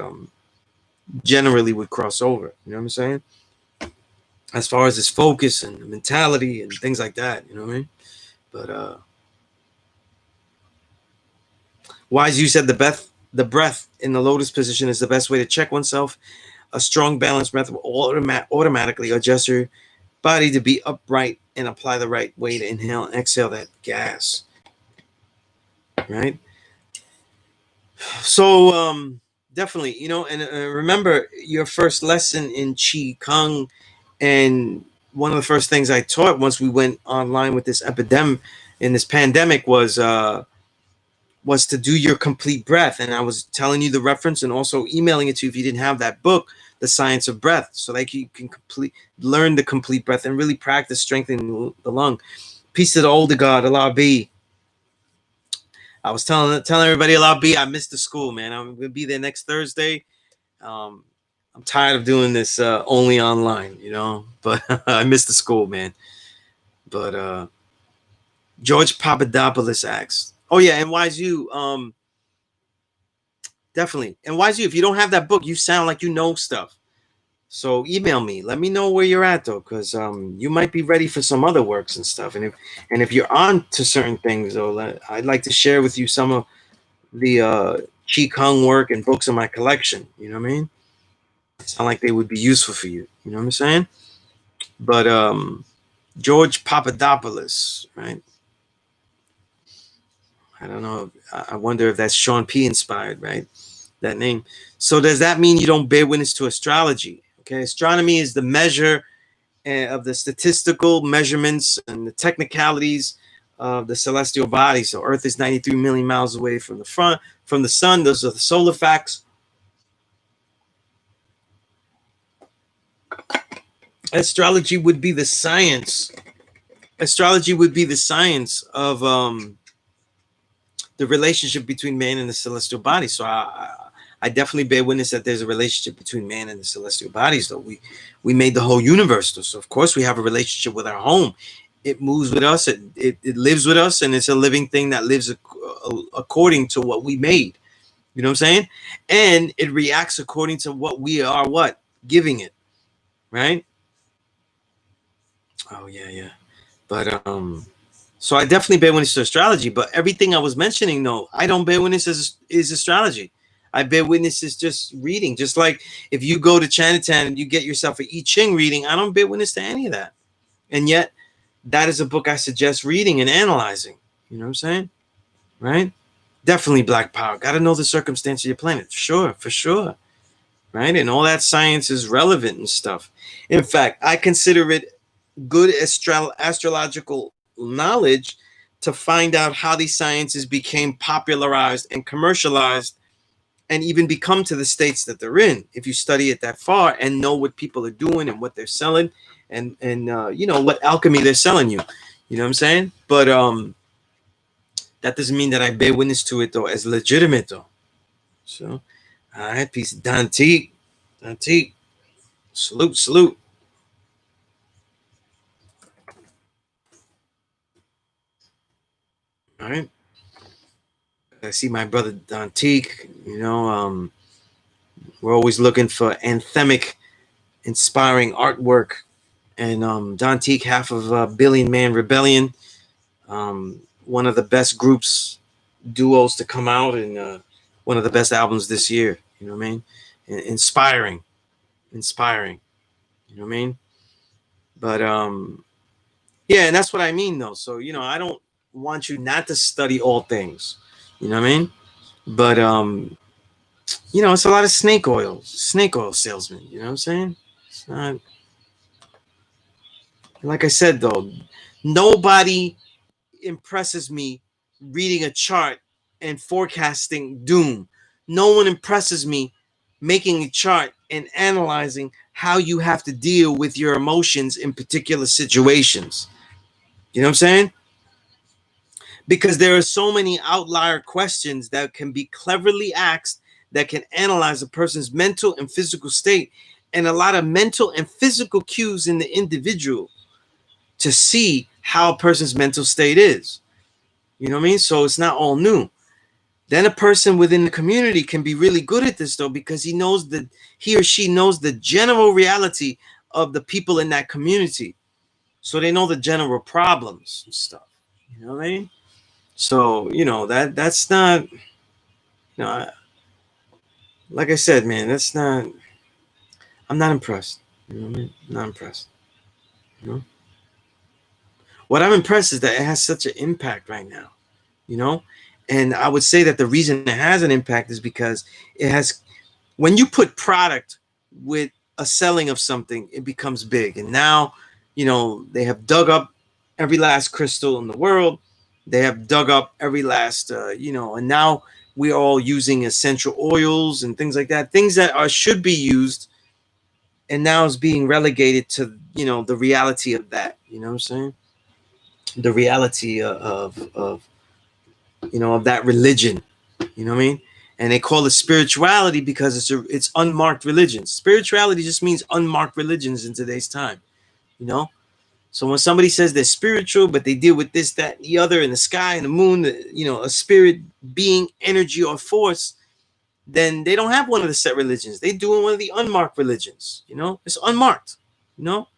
generally would cross over. You know what I'm saying? As far as his focus and mentality and things like that. You know what I mean? But Wise, you said the breath in the lotus position is the best way to check oneself. A strong balance breath will automatically adjust your body to be upright and apply the right way to inhale and exhale that gas. Right? So definitely, and remember your first lesson in Qi Kung, and one of the first things I taught once we went online with this epidemic in this pandemic was to do your complete breath. And I was telling you the reference and also emailing it to you if you didn't have that book, The Science of Breath, so that you can learn the complete breath and really practice strengthening the lung. Peace to the older God, Allah be. I was telling everybody, Allah be, I missed the school, man. I'm going to be there next Thursday. Um, I'm tired of doing this only online, but I missed the school, man. But George Papadopoulos asks, oh yeah, and why's you? Definitely. And why's you? If you don't have that book, you sound like you know stuff. So email me. Let me know where you're at though, because you might be ready for some other works and stuff. And if you're on to certain things though, I'd like to share with you some of the Chi Kung work and books in my collection. You know what I mean? Sound like they would be useful for you. You know what I'm saying? But George Papadopoulos, right? I don't know. I wonder if that's Sean P. inspired, right? That name. So does that mean you don't bear witness to astrology? Okay, astronomy is the measure of the statistical measurements and the technicalities of the celestial body. So Earth is 93 million miles away from the sun. Those are the solar facts. Astrology would be the science. Astrology would be the science of the relationship between man and the celestial body. So I definitely bear witness that there's a relationship between man and the celestial bodies. Though we made the whole universe, though. So of course we have a relationship with our home. It moves with us. It lives with us, and it's a living thing that lives according to what we made. You know what I'm saying? And it reacts according to what we are giving it, right? Oh yeah, yeah. But so I definitely bear witness to astrology. But everything I was mentioning, though, I don't bear witness is astrology. I bear witness is just reading. Just like if you go to Chinatown and you get yourself an I Ching reading, I don't bear witness to any of that. And yet, that is a book I suggest reading and analyzing. You know what I'm saying? Right? Definitely Black Power. Got to know the circumstance of your planet. Sure, for sure. Right? And all that science is relevant and stuff. In fact, I consider it good astrological knowledge to find out how these sciences became popularized and commercialized and even become to the states that they're in. If you study it that far and know what people are doing and what they're selling and you know what alchemy they're selling you. You know what I'm saying? But that doesn't mean that I bear witness to it though as legitimate though. So all right, peace. Dantique. Salute, salute. All right. I see my brother Dantique. You know, we're always looking for anthemic, inspiring artwork. And Dantique, half of Billion Man Rebellion, one of the best groups, duos to come out, and one of the best albums this year. You know what I mean? Inspiring. You know what I mean? But yeah, and that's what I mean though. So you know, I don't want you not to study all things. You know what I mean? But you know, it's a lot of snake oil salesmen. You know what I'm saying? It's not, like I said though, nobody impresses me reading a chart and forecasting doom. No one impresses me making a chart and analyzing how you have to deal with your emotions in particular situations. You know what I'm saying? Because there are so many outlier questions that can be cleverly asked that can analyze a person's mental and physical state, and a lot of mental and physical cues in the individual to see how a person's mental state is. You know what I mean? So it's not all new. Then a person within the community can be really good at this though, because he or she knows the general reality of the people in that community. So they know the general problems and stuff. You know what I mean? So, you know, that's not, you know, like I said, man, that's not, I'm not impressed. You know what I mean? I'm not impressed. You know? What I'm impressed is that it has such an impact right now, you know? And I would say that the reason it has an impact is because it has, when you put product with a selling of something, it becomes big. And now, you know, they have dug up every last crystal in the world. They have dug up every last, you know, and now we're all using essential oils and things like that, things that should be used, and now is being relegated to, you know, the reality of that. You know what I'm saying? The reality of you know, of that religion. You know what I mean? And they call it spirituality because it's unmarked religions. Spirituality just means unmarked religions in today's time. You know? So when somebody says they're spiritual, but they deal with this, that, and the other, in the sky and the moon, you know, a spirit, being, energy, or force, then they don't have one of the set religions. They do one of the unmarked religions. You know, it's unmarked. You know,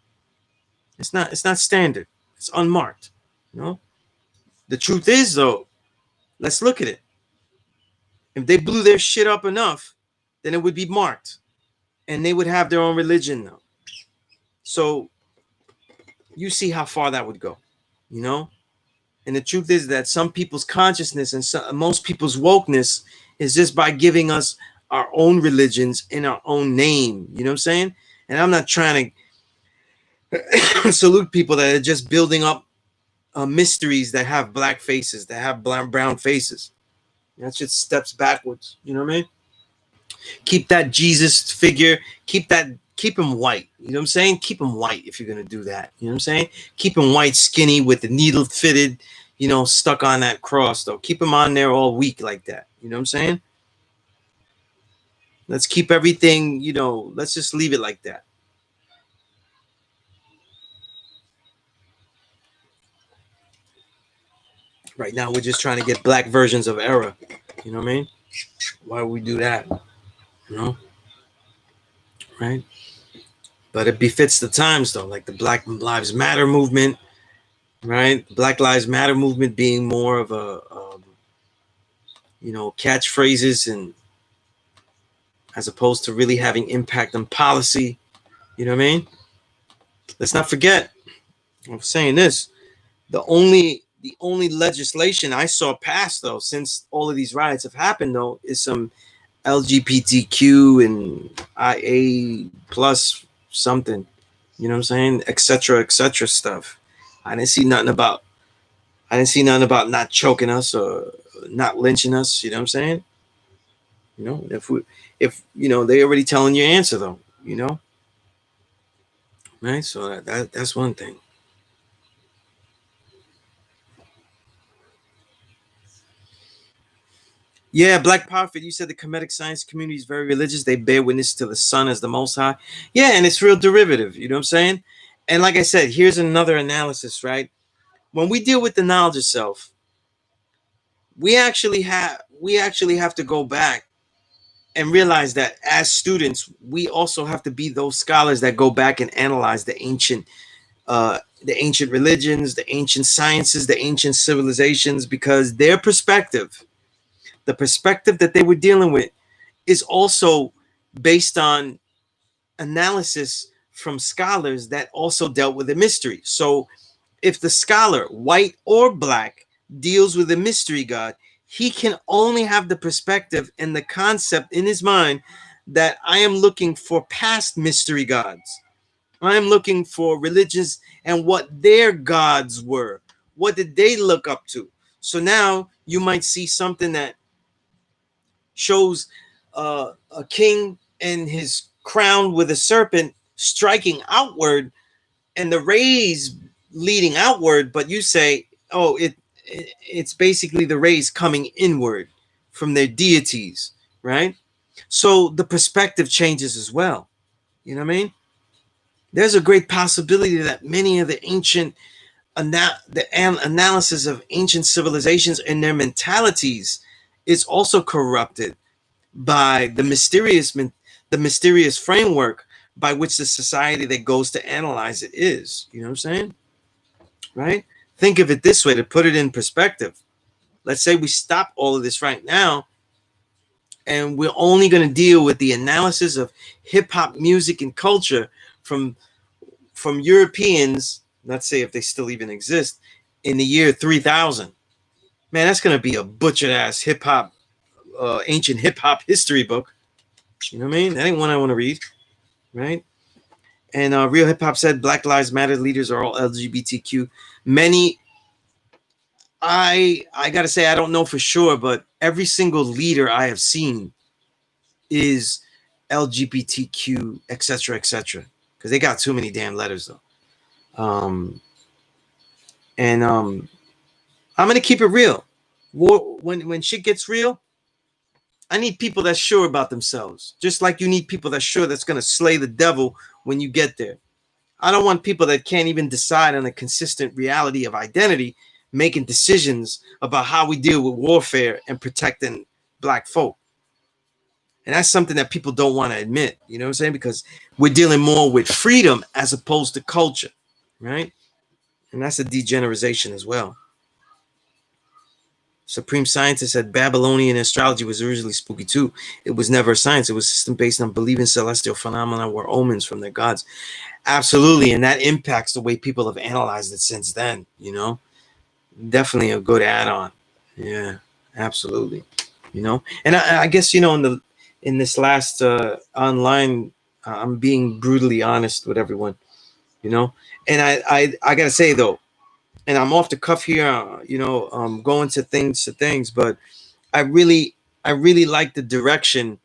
it's not standard. It's unmarked. You know, the truth is though, let's look at it. If they blew their shit up enough, then it would be marked, and they would have their own religion though. So you see how far that would go. You know, And the truth is that some people's consciousness and most people's wokeness is just by giving us our own religions in our own name. You know what I'm saying? And I'm not trying to salute people that are just building up mysteries that have black faces, that have brown faces. That just steps backwards. You know what I mean? Keep that Jesus figure. Keep him white. You know what I'm saying? Keep him white if you're gonna do that. You know what I'm saying? Keep him white, skinny, with the needle fitted, stuck on that cross though. Keep him on there all week like that. You know what I'm saying? Let's keep everything, let's just leave it like that. Right now we're just trying to get black versions of error. You know what I mean? Why would we do that? Right? But it befits the times though, like the Black Lives Matter movement, right? Black Lives Matter movement being more of a catchphrases, and as opposed to really having impact on policy. You know what I mean? Let's not forget, I'm saying this, the only legislation I saw passed though since all of these riots have happened though is some LGBTQ and IA plus something, you know what I'm saying, etc stuff. I didn't see nothing about not choking us or not lynching us. You know what I'm saying? If they already telling your answer though, right? So that's one thing. Yeah, Black Prophet, you said the Kemetic science community is very religious. They bear witness to the sun as the Most High. Yeah, and it's real derivative. You know what I'm saying? And like I said, here's another analysis, right? When we deal with the knowledge of self, we actually have to go back and realize that as students, we also have to be those scholars that go back and analyze the ancient religions, the ancient sciences, the ancient civilizations, because their perspective, the perspective that they were dealing with, is also based on analysis from scholars that also dealt with a mystery. So if the scholar, white or black, deals with a mystery god, he can only have the perspective and the concept in his mind that I am looking for past mystery gods. I am looking for religions and what their gods were. What did they look up to? So now you might see something that shows a king and his crown with a serpent striking outward and the rays leading outward, but you say, oh, it's basically the rays coming inward from their deities, right? So the perspective changes as well. You know what I mean? There's a great possibility that many of the ancient analysis of ancient civilizations and their mentalities is also corrupted by the mysterious framework by which the society that goes to analyze it is. You know what I'm saying? Right? Think of it this way, to put it in perspective. Let's say we stop all of this right now and we're only going to deal with the analysis of hip hop music and culture from Europeans, let's say if they still even exist, in the year 3000. Man, that's going to be a butchered ass hip hop, ancient hip hop history book. You know what I mean? That ain't one I want to read, right? And Real Hip Hop said Black Lives Matter leaders are all LGBTQ. Many, I gotta say, I don't know for sure, but every single leader I have seen is LGBTQ, etc., because they got too many damn letters though. I'm gonna keep it real. When shit gets real, I need people that's sure about themselves, just like you need people that's sure that's gonna slay the devil when you get there. I don't want people that can't even decide on a consistent reality of identity, making decisions about how we deal with warfare and protecting black folk. And that's something that people don't want to admit, you know what I'm saying? Because we're dealing more with freedom as opposed to culture, right? And that's a degeneration as well. Supreme Scientist said Babylonian astrology was originally spooky too. It was never a science. It was a system based on believing celestial phenomena were omens from their gods. Absolutely. And that impacts the way people have analyzed it since then, definitely a good add-on. Yeah, absolutely. You know, and I guess you know in this last online, I'm being brutally honest with everyone. You know, and I gotta say though, and I'm off the cuff here. You know, going to things, but I really I really like the direction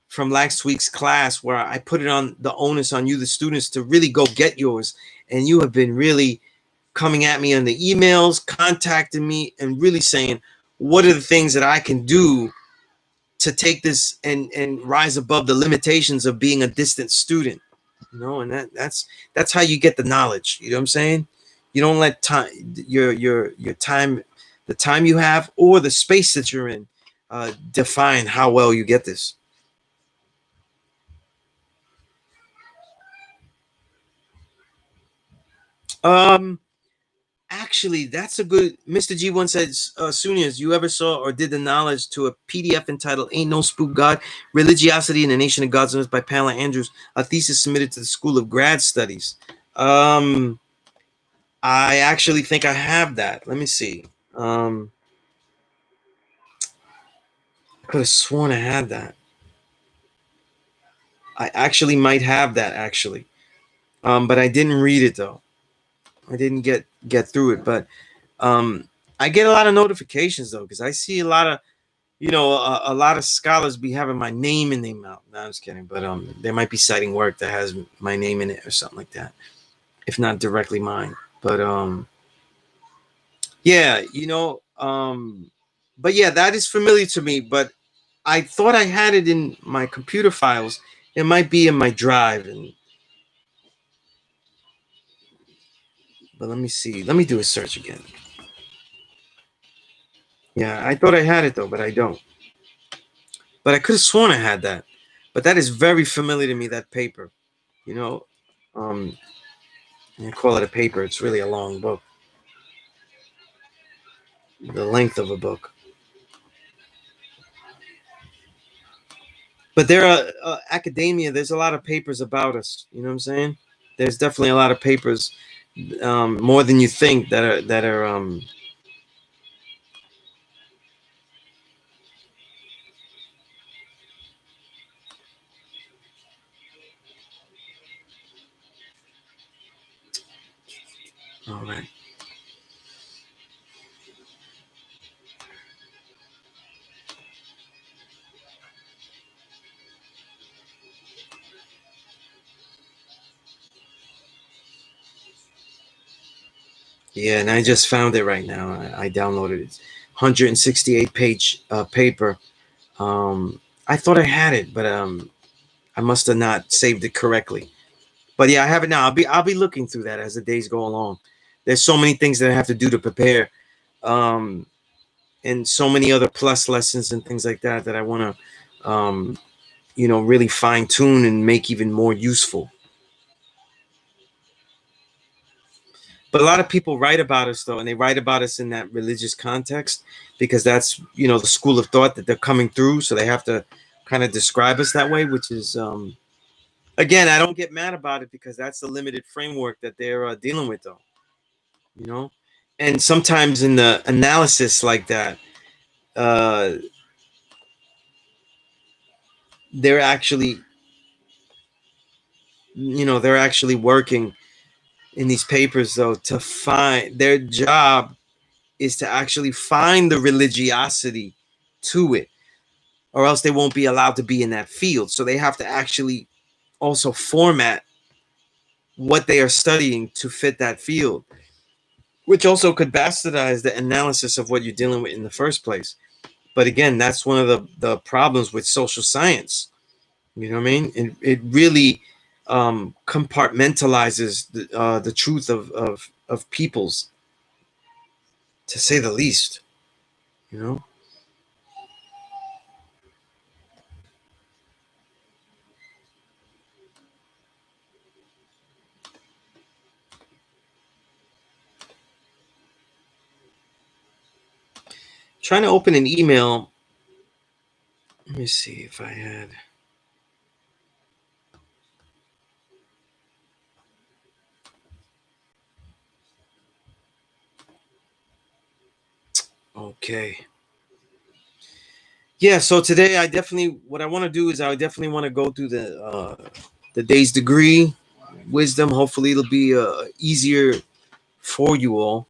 from last week's class where I put it on the onus on you, the students, to really go get yours, and you have been really coming at me on the emails, contacting me, and really saying, what are the things that I can do to take this and rise above the limitations of being a distant student? You know, and that's how you get the knowledge. You know what I'm saying? You don't let time your time, the time you have or the space that you're in, define how well you get this. Um, Actually, that's a good. Mr. G once said, Sunez, you ever saw or did the knowledge to a PDF entitled Ain't No Spook God, Religiosity in the Nation of Gods by Pamela Andrews, a thesis submitted to the School of Grad Studies? Um, I actually think I have that. Let me see. Um, I could have sworn I had that. I actually might have that actually. But I didn't read it though. I didn't get through it, but um, I get a lot of notifications though because I see a lot of a lot of scholars be having my name in their mouth. No, I'm just kidding, but they might be citing work that has my name in it or something like that, if not directly mine. But yeah, but yeah, that is familiar to me. But I thought I had it in my computer files. It might be in my drive, but let me see. Let me do a search again. Yeah, I thought I had it though, but I don't. But I could have sworn I had that. But that is very familiar to me. That paper, you know, um, you call it a paper. It's really a long book, the length of a book. But there are academia. There's a lot of papers about us. You know what I'm saying? There's definitely a lot of papers, more than you think, that are. All right. Yeah, and I just found it right now. I downloaded it. 168 page paper. I thought I had it, but I must have not saved it correctly. But yeah, I have it now. I'll be looking through that as the days go along. There's so many things that I have to do to prepare, um, and so many other plus lessons and things like that that I want to, really fine tune and make even more useful. But a lot of people write about us though, and they write about us in that religious context because that's the school of thought that they're coming through. So they have to kind of describe us that way, which is again, I don't get mad about it because that's the limited framework that they're dealing with though. You know, and sometimes in the analysis like that, uh, they're actually they're actually working in these papers though to find their job is to actually find the religiosity to it, or else they won't be allowed to be in that field. So they have to actually also format what they are studying to fit that field, which also could bastardize the analysis of what you're dealing with in the first place. But again, that's one of the problems with social science. You know what I mean? It really compartmentalizes the truth of peoples, to say the least. You know, trying to open an email. Let me see if I had. Okay. Yeah, so today what I want to do is I definitely want to go through the day's degree, wisdom. Hopefully it'll be easier for you all.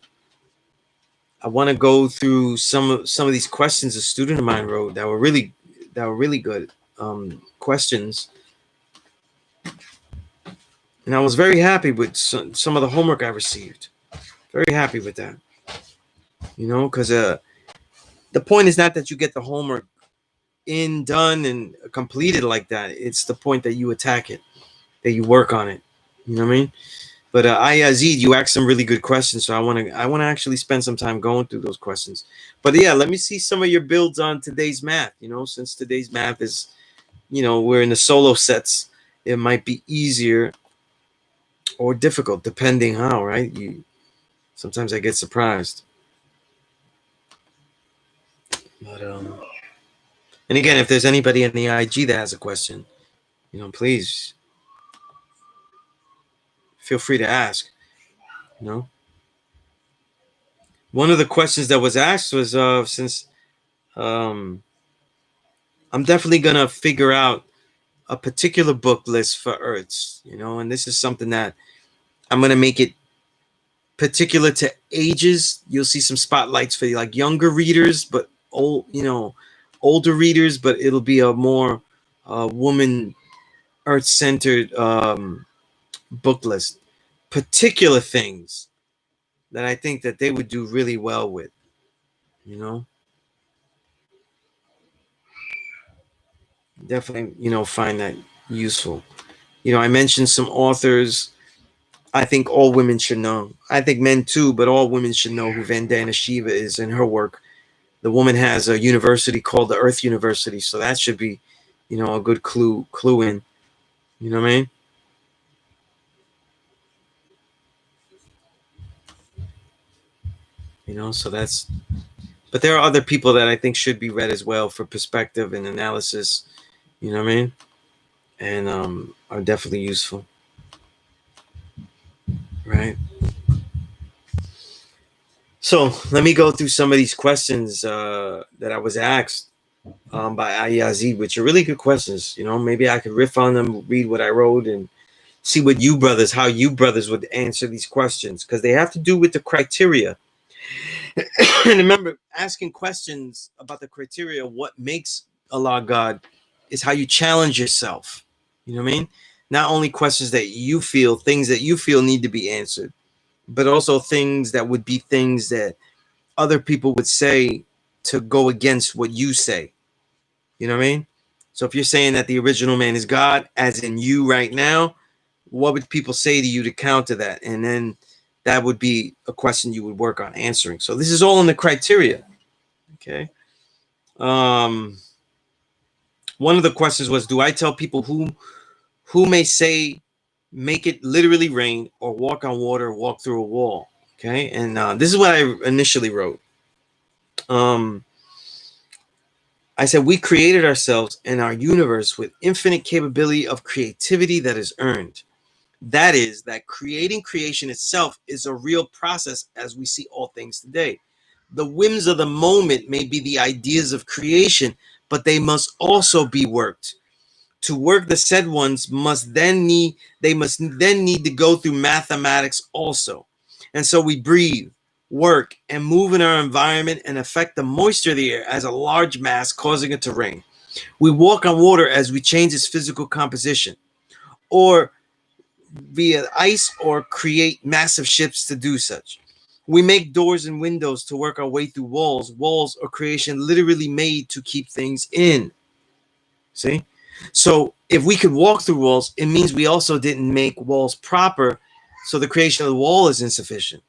I want to go through some of these questions a student of mine wrote that were really good questions, and I was very happy with some of the homework I received. Very happy with that, because the point is not that you get the homework done and completed like that. It's the point that you attack it, that you work on it. You know what I mean? But Ayazid, you asked some really good questions, so I want to actually spend some time going through those questions. But yeah, let me see some of your builds on today's math. Since today's math is, we're in the solo sets, it might be easier or difficult depending how. Right? Sometimes I get surprised. But and again, if there's anybody in the IG that has a question, please feel free to ask. One of the questions that was asked was since I'm definitely gonna figure out a particular book list for Earths, and this is something that I'm gonna make it particular to ages. You'll see some spotlights for like younger readers, but older readers, but it'll be a more woman Earth-centered book list. Particular things that I think that they would do really well with, definitely, find that useful. I mentioned some authors I think all women should know. I think men too, but all women should know who Vandana Shiva is and her work. The woman has a university called the Earth University, so that should be, a good clue in. You know what I mean? So that's. But there are other people that I think should be read as well for perspective and analysis. You know what I mean? And are definitely useful. Right. So let me go through some of these questions that I was asked by Ayazid, which are really good questions. Maybe I could riff on them, read what I wrote, and see how you brothers would answer these questions, because they have to do with the criteria. And remember, asking questions about the criteria, what makes Allah God, is how you challenge yourself. You know what I mean? Not only questions things that you feel need to be answered, but also things that would be things that other people would say to go against what you say. You know what I mean? So if you're saying that the original man is God, as in you right now, what would people say to you to counter that? And then that would be a question you would work on answering. So this is all in the criteria. Okay. One of the questions was, do I tell people who may say make it literally rain or walk on water or walk through a wall? Okay. And this is what I initially wrote. I said, we created ourselves and our universe with infinite capability of creativity that is earned. That is, that creating creation itself is a real process as we see all things today. The whims of the moment may be the ideas of creation, but they must also be worked. To work the said ones must then need to go through mathematics also. And so we breathe, work, and move in our environment and affect the moisture of the air as a large mass, causing it to rain. We walk on water as we change its physical composition, or via ice, or create massive ships to do such. We make doors and windows to work our way through walls. Walls are creation literally made to keep things in. See? So if we could walk through walls, it means we also didn't make walls proper. So the creation of the wall is insufficient,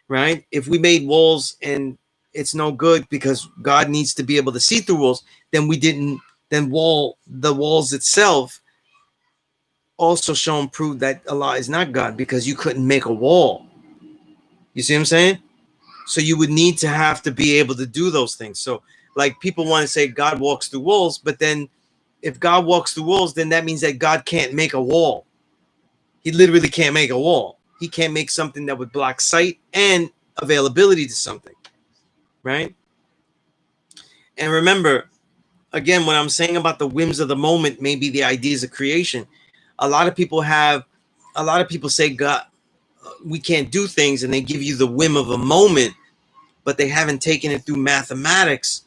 right? If we made walls and it's no good because God needs to be able to see through walls, then the walls itself also show and prove that Allah is not God, because you couldn't make a wall. You see what I'm saying? So you would need to have to be able to do those things. So like people want to say God walks through walls, but then if God walks through walls, then that means that God can't make a wall. He literally can't make a wall. He can't make something that would block sight and availability to something, right? And remember, again, what I'm saying about the whims of the moment, maybe the ideas of creation. A lot of people say, God, we can't do things, and they give you the whim of a moment, but they haven't taken it through mathematics,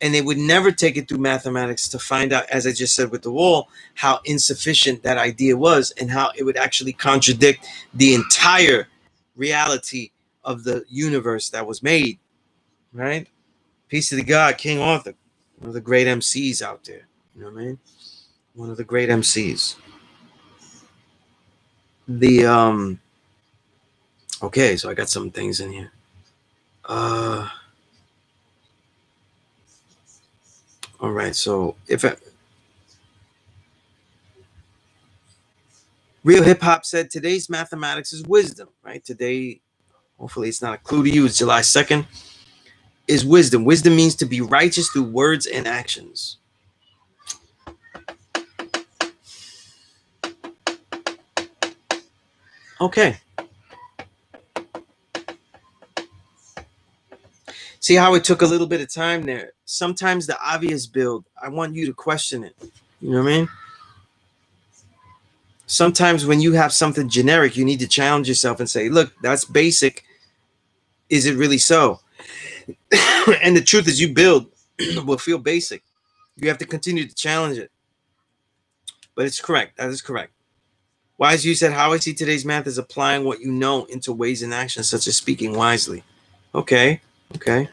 and they would never take it through mathematics to find out, as I just said with the wall, how insufficient that idea was and how it would actually contradict the entire reality of the universe that was made, right? Peace to the God, King Arthur, one of the great MCs out there. You know what I mean? One of the great MCs. Okay, so I got some things in here. All right, so Real Hip Hop said today's mathematics is wisdom, right? Today, hopefully it's not a clue to you, it's July 2nd, is wisdom. Wisdom means to be righteous through words and actions. Okay. See how it took a little bit of time there? Sometimes the obvious build, I want you to question it. You know what I mean? Sometimes when you have something generic, you need to challenge yourself and say, look, that's basic. Is it really so? And the truth is, you build will feel basic. You have to continue to challenge it. But it's correct. That is correct. Wise you said, how I see today's math is applying what you know into ways and actions, such as speaking wisely. Okay. Okay.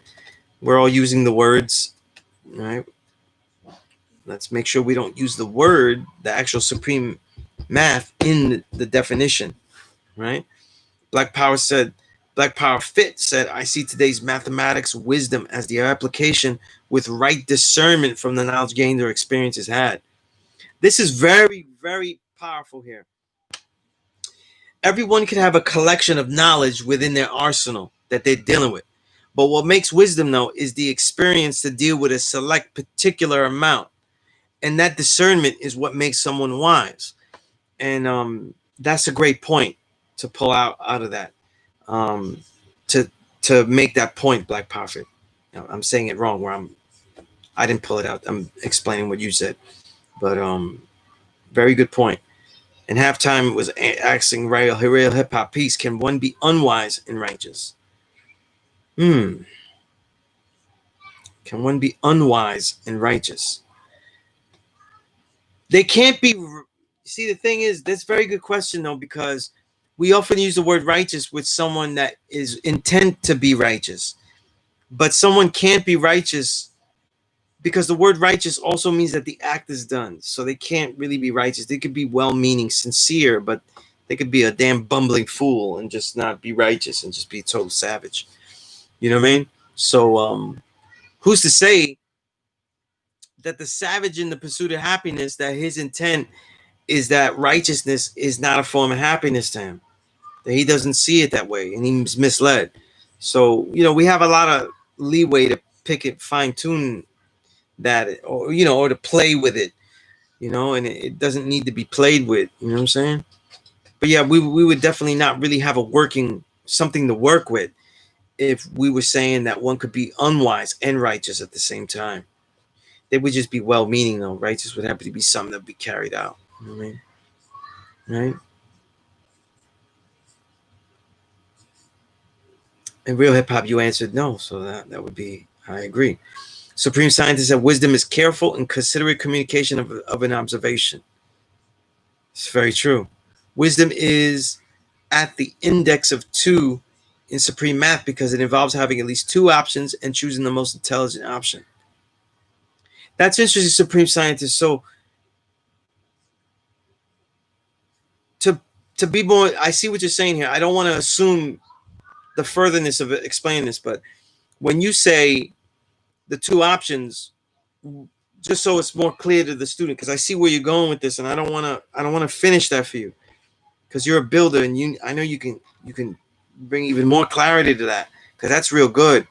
We're all using the words, right? Let's make sure we don't use the word, the actual supreme math, in the definition, right? Black Power Fit said, I see today's mathematics wisdom as the application with right discernment from the knowledge gained or experiences had. This is very, very powerful here. Everyone can have a collection of knowledge within their arsenal that they're dealing with. But what makes wisdom, though, is the experience to deal with a select particular amount. And that discernment is what makes someone wise. And that's a great point to pull out of that. To make that point, Black Prophet. I'm saying it wrong. I didn't pull it out. I'm explaining what you said, but very good point. And halftime was asking real hip hop piece. Can one be unwise and righteous? Can one be unwise and righteous? They can't be. See, the thing is, that's a very good question though, because we often use the word righteous with someone that is intent to be righteous, but someone can't be righteous because the word righteous also means that the act is done. So they can't really be righteous. They could be well-meaning, sincere, but they could be a damn bumbling fool and just not be righteous and just be a total savage. You know what I mean? So who's to say that the savage in the pursuit of happiness, that his intent is that righteousness is not a form of happiness to him, that he doesn't see it that way and he's misled. So, we have a lot of leeway to pick it, fine tune that, or to play with it, and it doesn't need to be played with, you know what I'm saying? But yeah, we would definitely not really have something to work with if we were saying that one could be unwise and righteous at the same time. They would just be well-meaning though. Righteous would have to be something that would be carried out. You know what I mean? Right? In real hip-hop, you answered no, so that would be, I agree. Supreme Scientist said wisdom is careful and considerate communication of an observation. It's very true. Wisdom is at the index of 2 in supreme math because it involves having at least 2 options and choosing the most intelligent option. That's interesting, Supreme Scientist. So to be more, I see what you're saying here. I don't want to assume the furtherness of it, explaining this, but when you say the 2 options, just so it's more clear to the student, because I see where you're going with this, and I don't want to finish that for you, because you're a builder, and I know you can bring even more clarity to that, because that's real good.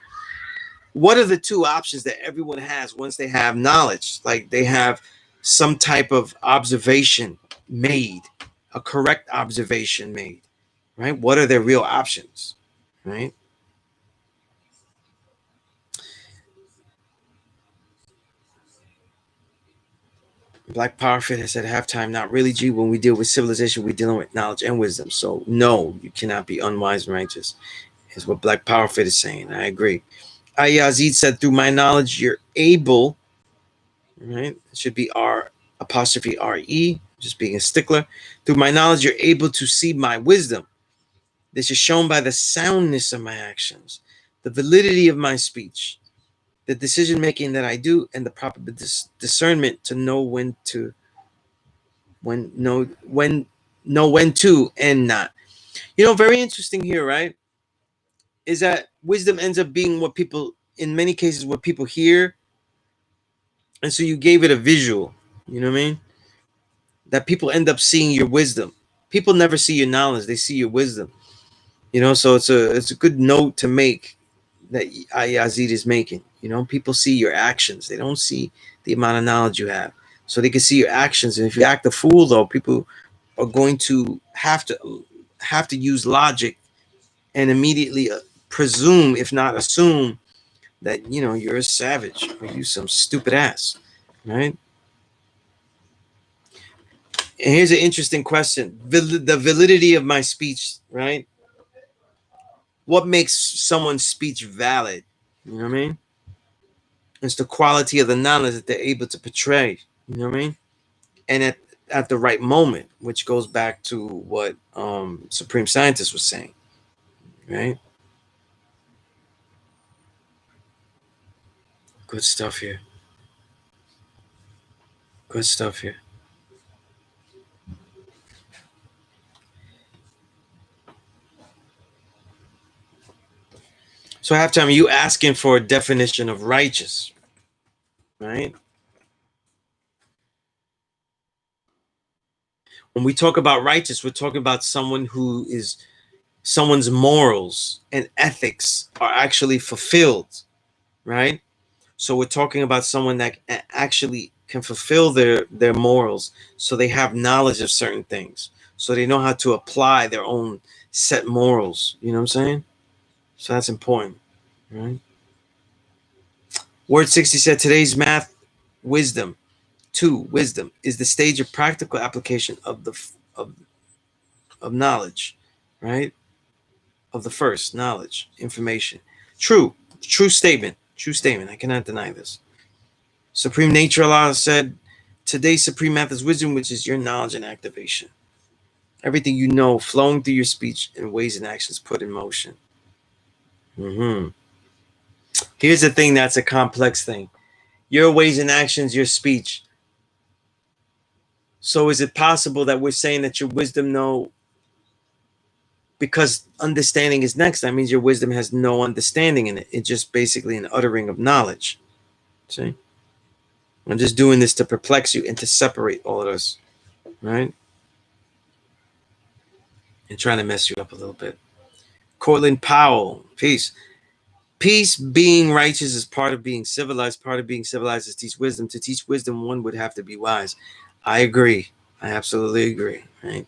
What are the 2 options that everyone has once they have knowledge? Like they have some type of observation made, a correct observation made, right? What are their real options, right? Black Power Fit has said halftime, not really, G. When we deal with civilization, we're dealing with knowledge and wisdom. So, no, you cannot be unwise and righteous, is what Black Power Fit is saying. I agree. Ayazid said, through my knowledge, you're able, right? It should be R apostrophe R-E, just being a stickler. Through my knowledge, you're able to see my wisdom. This is shown by the soundness of my actions, the validity of my speech, the decision making that I do, and the proper discernment to know when to and not. You know, very interesting here, right? Is that wisdom ends up being what people, in many cases, what people hear, and so you gave it a visual. You know what I mean? That people end up seeing your wisdom. People never see your knowledge; they see your wisdom. You know, so it's a good note to make that Ayazid is making. You know, people see your actions; they don't see the amount of knowledge you have. So they can see your actions, and if you act a fool, though, people are going to have to use logic and immediately presume, if not assume, that you know you're a savage or you some stupid ass, right? And here's an interesting question: the validity of my speech, right? What makes someone's speech valid? You know what I mean? It's the quality of the knowledge that they're able to portray. You know what I mean? And at the right moment, which goes back to what Supreme Scientist was saying, right? Good stuff here. Good stuff here. So halftime, you asking for a definition of righteous, right? When we talk about righteous, we're talking about someone who is someone's morals and ethics are actually fulfilled, right? So we're talking about someone that actually can fulfill their morals, so they have knowledge of certain things, so they know how to apply their own set morals. You know what I'm saying? So that's important, right? Word 60 said today's math wisdom. Two, wisdom is the stage of practical application of of knowledge, right? Of the first knowledge, information. True statement. True statement. I cannot deny this. Supreme Nature Allah said, today's supreme math is wisdom, which is your knowledge and activation. Everything you know flowing through your speech and ways and actions put in motion. Mm-hmm. Here's the thing that's a complex thing. Your ways and actions, your speech. So is it possible that we're saying that your wisdom know, because understanding is next, that means your wisdom has no understanding in it. It's just basically an uttering of knowledge. See? I'm just doing this to perplex you and to separate all of us, right? And trying to mess you up a little bit. Cortland Powell, peace. Peace, being righteous is part of being civilized. Part of being civilized is teach wisdom. To teach wisdom, one would have to be wise. I agree. I absolutely agree, right?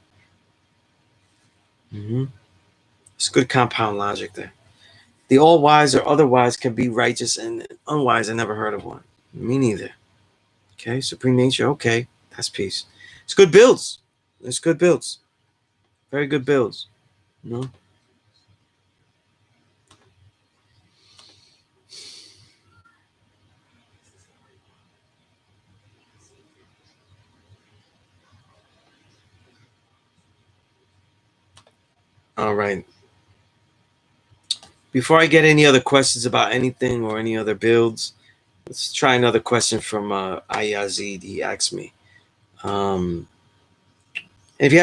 Mm-hmm. It's good compound logic there. The all wise or otherwise can be righteous and unwise. I never heard of one. Me neither. Okay, supreme nature. Okay, that's peace. It's good builds. It's good builds. Very good builds. You know? All right. Before I get any other questions about anything or any other builds, let's try another question from Ayazid. He asked me. If you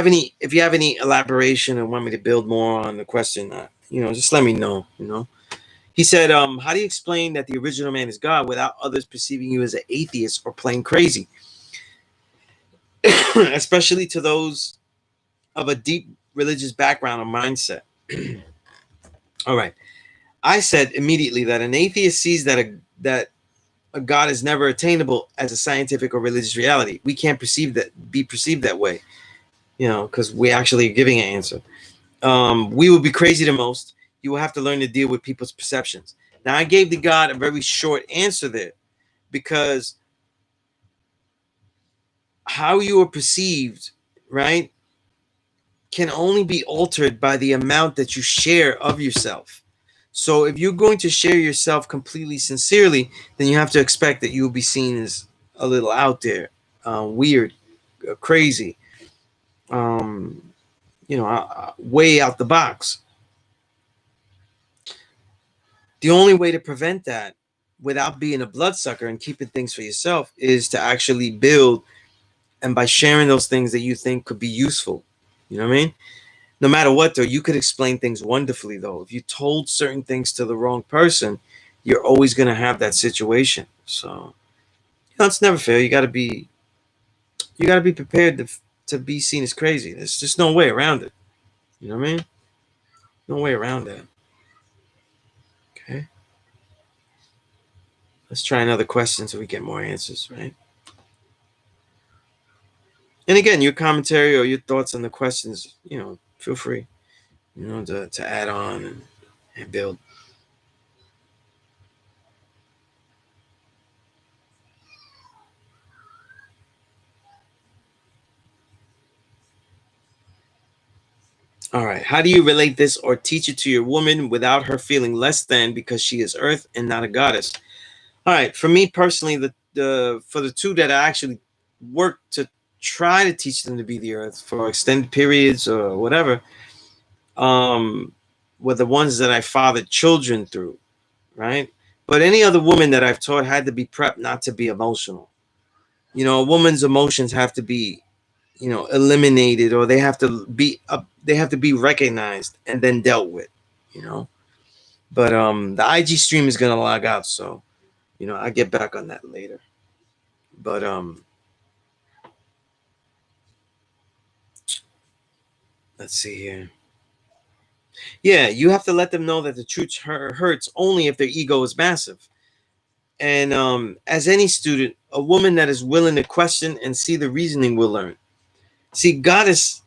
have any elaboration and want me to build more on the question, just let me know. He said, how do you explain that the original man is God without others perceiving you as an atheist or plain crazy, especially to those of a deep religious background or mindset? All right. I said immediately that an atheist sees that a God is never attainable as a scientific or religious reality. We can't be perceived that way, because we actually are giving an answer. We will be crazy the most. You will have to learn to deal with people's perceptions. Now, I gave the God a very short answer there, because how you are perceived, right, can only be altered by the amount that you share of yourself. So if you're going to share yourself completely sincerely, then you have to expect that you will be seen as a little out there, weird, crazy, um, way out the box. The only way to prevent that without being a bloodsucker and keeping things for yourself is to actually build, and by sharing those things that you think could be useful. You know what I mean? No matter what, though, you could explain things wonderfully, though. If you told certain things to the wrong person, you're always going to have that situation. So, it's never fair. You got to be prepared to be seen as crazy. There's just no way around it. You know what I mean? No way around that. Okay. Let's try another question so we get more answers, right? And again, your commentary or your thoughts on the questions, feel free, to add on and build. All right. How do you relate this or teach it to your woman without her feeling less than because she is earth and not a goddess? All right. For me personally, the for the two that I actually work to try to teach them to be the earth for extended periods or whatever, um, were the ones that I fathered children through, right? But any other woman that I've taught had to be prepped not to be emotional. A woman's emotions have to be, eliminated, or they have to be recognized and then dealt with, you know. But the IG stream is gonna log out, so I get back on that later. But let's see here. Yeah, you have to let them know that the truth hurts only if their ego is massive. And as any student, a woman that is willing to question and see the reasoning will learn. See, goddess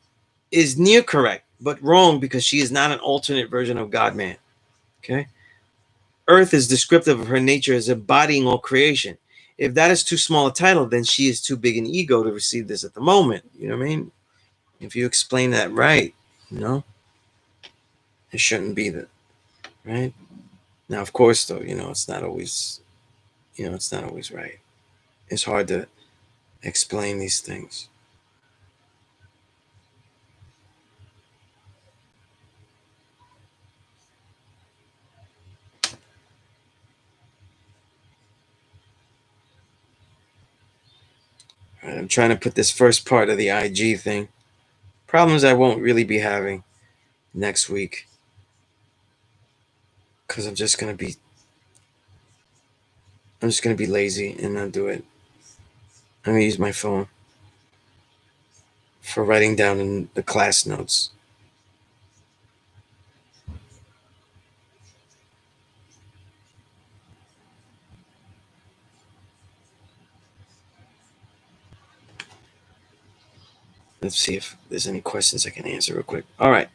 is near correct, but wrong because she is not an alternate version of God man. Okay? Earth is descriptive of her nature as embodying all creation. If that is too small a title, then she is too big an ego to receive this at the moment. You know what I mean? If you explain that right, it shouldn't be that, right? Now, of course, though, it's not always right. It's hard to explain these things. All right, I'm trying to put this first part of the IG thing. Problems I won't really be having next week because I'm just gonna be lazy and not do it. I'm gonna use my phone for writing down in the class notes. Let's see if there's any questions I can answer real quick. All right.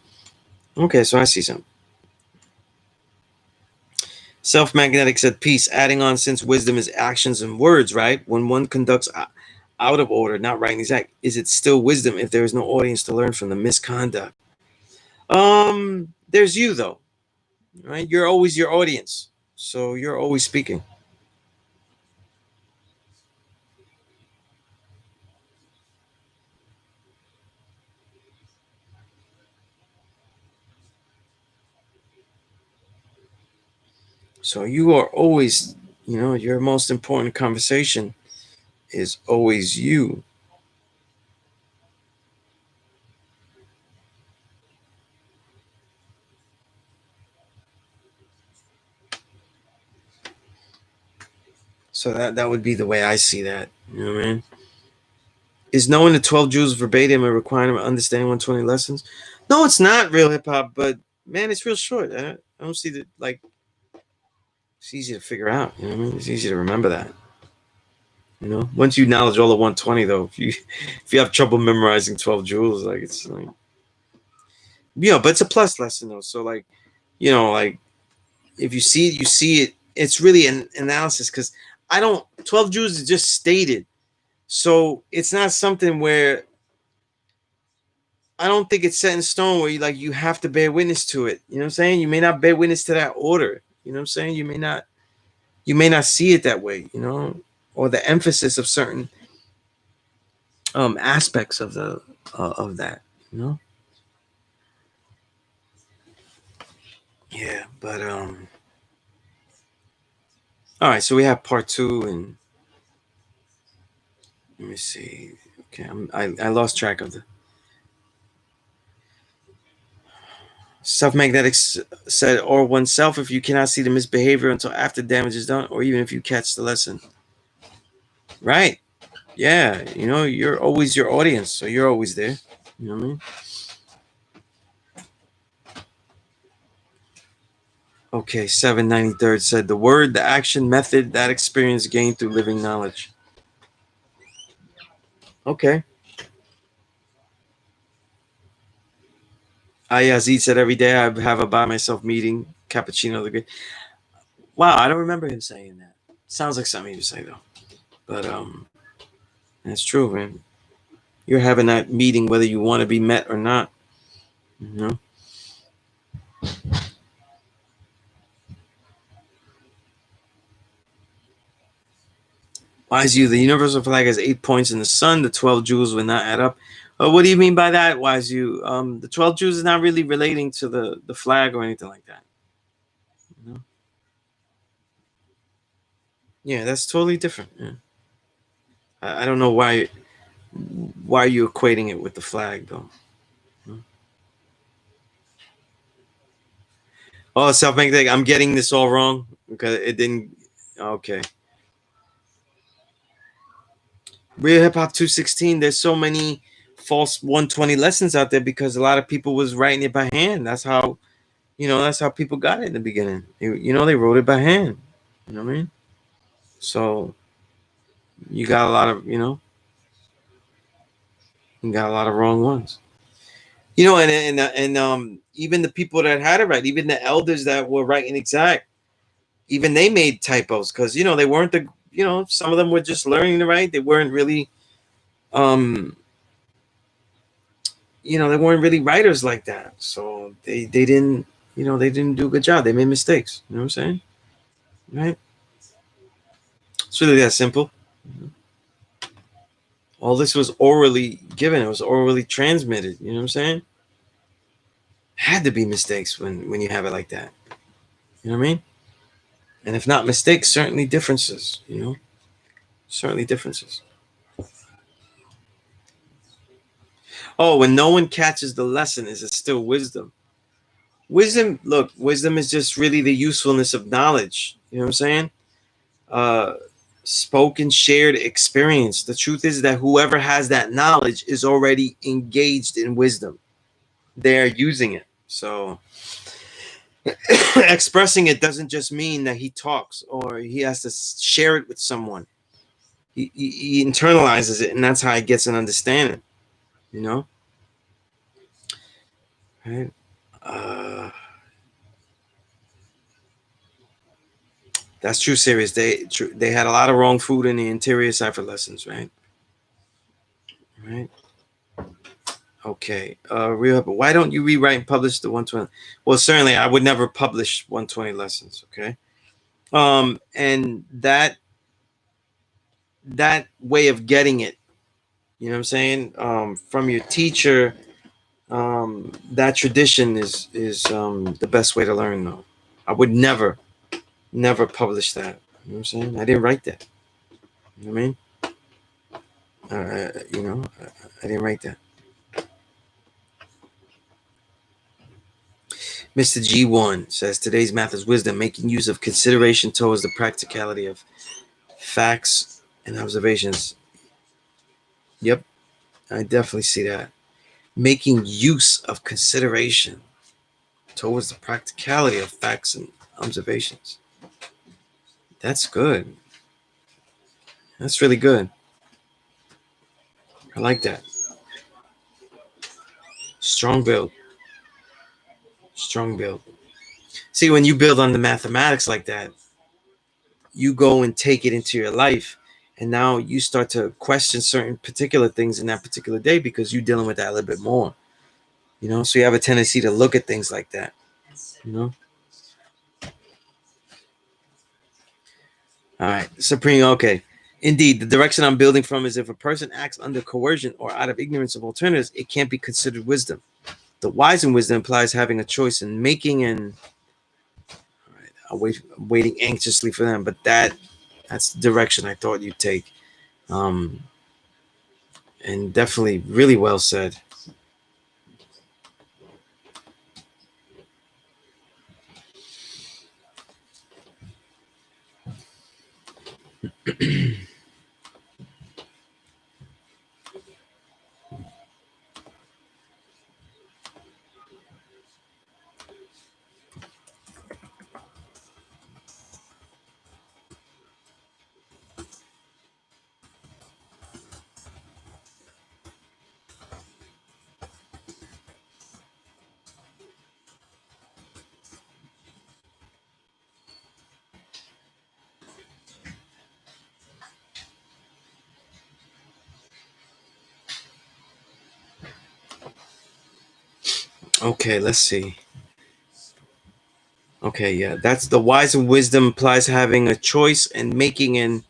Okay, so I see some. Self-magnetic said, peace, adding on, since wisdom is actions and words, right? When one conducts out of order, not right and exact, is it still wisdom if there is no audience to learn from the misconduct? There's you, though, right? You're always your audience, so you're always speaking. So you are always, your most important conversation is always you. So that would be the way I see that. You know what I mean? Is knowing the 12 Jews verbatim a requirement of understanding 120 lessons? No, it's not real hip hop, but man, it's real short. I don't see that, like, it's easy to figure out. You know what I mean? It's easy to remember that. Once you acknowledge all the 120, though, if you have trouble memorizing 12 jewels, like, it's like, but it's a plus lesson, though. So, like, like, if you see it, you see it. It's really an analysis because 12 jewels is just stated. So it's not something where, I don't think it's set in stone where you have to bear witness to it. You know what I'm saying? You may not bear witness to that order. You know what I'm saying? You may not see it that way, or the emphasis of certain aspects of the of that, Yeah, but all right, so we have part 2, and let me see. Okay, I lost track of the self-magnetics said, or oneself if you cannot see the misbehavior until after damage is done, or even if you catch the lesson. Right. Yeah, you're always your audience, so you're always there. You know what I mean? Okay, 793rd said the word, the action, method, that experience gained through living knowledge. Okay. Yazid said every day I have a by myself meeting, cappuccino the good. Wow, I don't remember him saying that. Sounds like something you say though. But that's true, man. You're having that meeting whether you want to be met or not. You know? Wise you, the universal flag has 8 points in the sun. The 12 jewels will not add up. What do you mean by that, Wise you? The 12 jewels is not really relating to the flag or anything like that. You know? Yeah, that's totally different. Yeah. I don't know why you're equating it with the flag though. Oh, self-magnetic. I'm getting this all wrong because it didn't. Okay. Real Hip Hop 216. There's so many false 120 lessons out there because a lot of people was writing it by hand. That's how people got it in the beginning. They wrote it by hand. You know what I mean? So you got a lot of, you got a lot of wrong ones. And even the people that had it right, even the elders that were writing exact, even they made typos because they weren't some of them were just learning to write. They weren't really um they weren't really writers like that. So they didn't they didn't do a good job. They made mistakes. You know what I'm saying? Right? It's really that simple. All this was orally given. It was orally transmitted. You know what I'm saying? Had to be mistakes when you have it like that. You know what I mean? And if not mistakes, certainly differences. Certainly differences. Oh, when no one catches the lesson, is it still wisdom? Wisdom is just really the usefulness of knowledge. You know what I'm saying? Uh, Spoken, shared experience. The truth is that whoever has that knowledge is already engaged in wisdom. They're using it. So expressing it doesn't just mean that he talks or he has to share it with someone. He internalizes it, and that's how he gets an understanding. You know? Right? That's true, serious. They had a lot of wrong food in the interior cipher lessons, right? Right. Okay. Real. But why don't you rewrite and publish the 120? Well, certainly, I would never publish 120 lessons. Okay. And that way of getting it, you know what I'm saying, from your teacher, that tradition is the best way to learn. Though, I would never publish that. You know what I'm saying? I didn't write that. You know what I mean? I didn't write that. Mr. G1 says today's math is wisdom, making use of consideration towards the practicality of facts and observations. Yep, I definitely see that. Making use of consideration towards the practicality of facts and observations. That's good. That's really good. I like that. Strong build. Strong build. See, when you build on the mathematics like that, you go and take it into your life And now you start to question certain particular things in that particular day because you're dealing with that a little bit more. You know, so you have a tendency to look at things like that. You know. All right, Supreme. Okay. Indeed, the direction I'm building from is if a person acts under coercion or out of ignorance of alternatives, it can't be considered wisdom. The wise in wisdom implies having a choice in making and all right, waiting anxiously for them, but that's the direction I thought you'd take. Um, and definitely really well said. Okay, let's see. Okay, yeah, that's the wise and wisdom implies having a choice and making an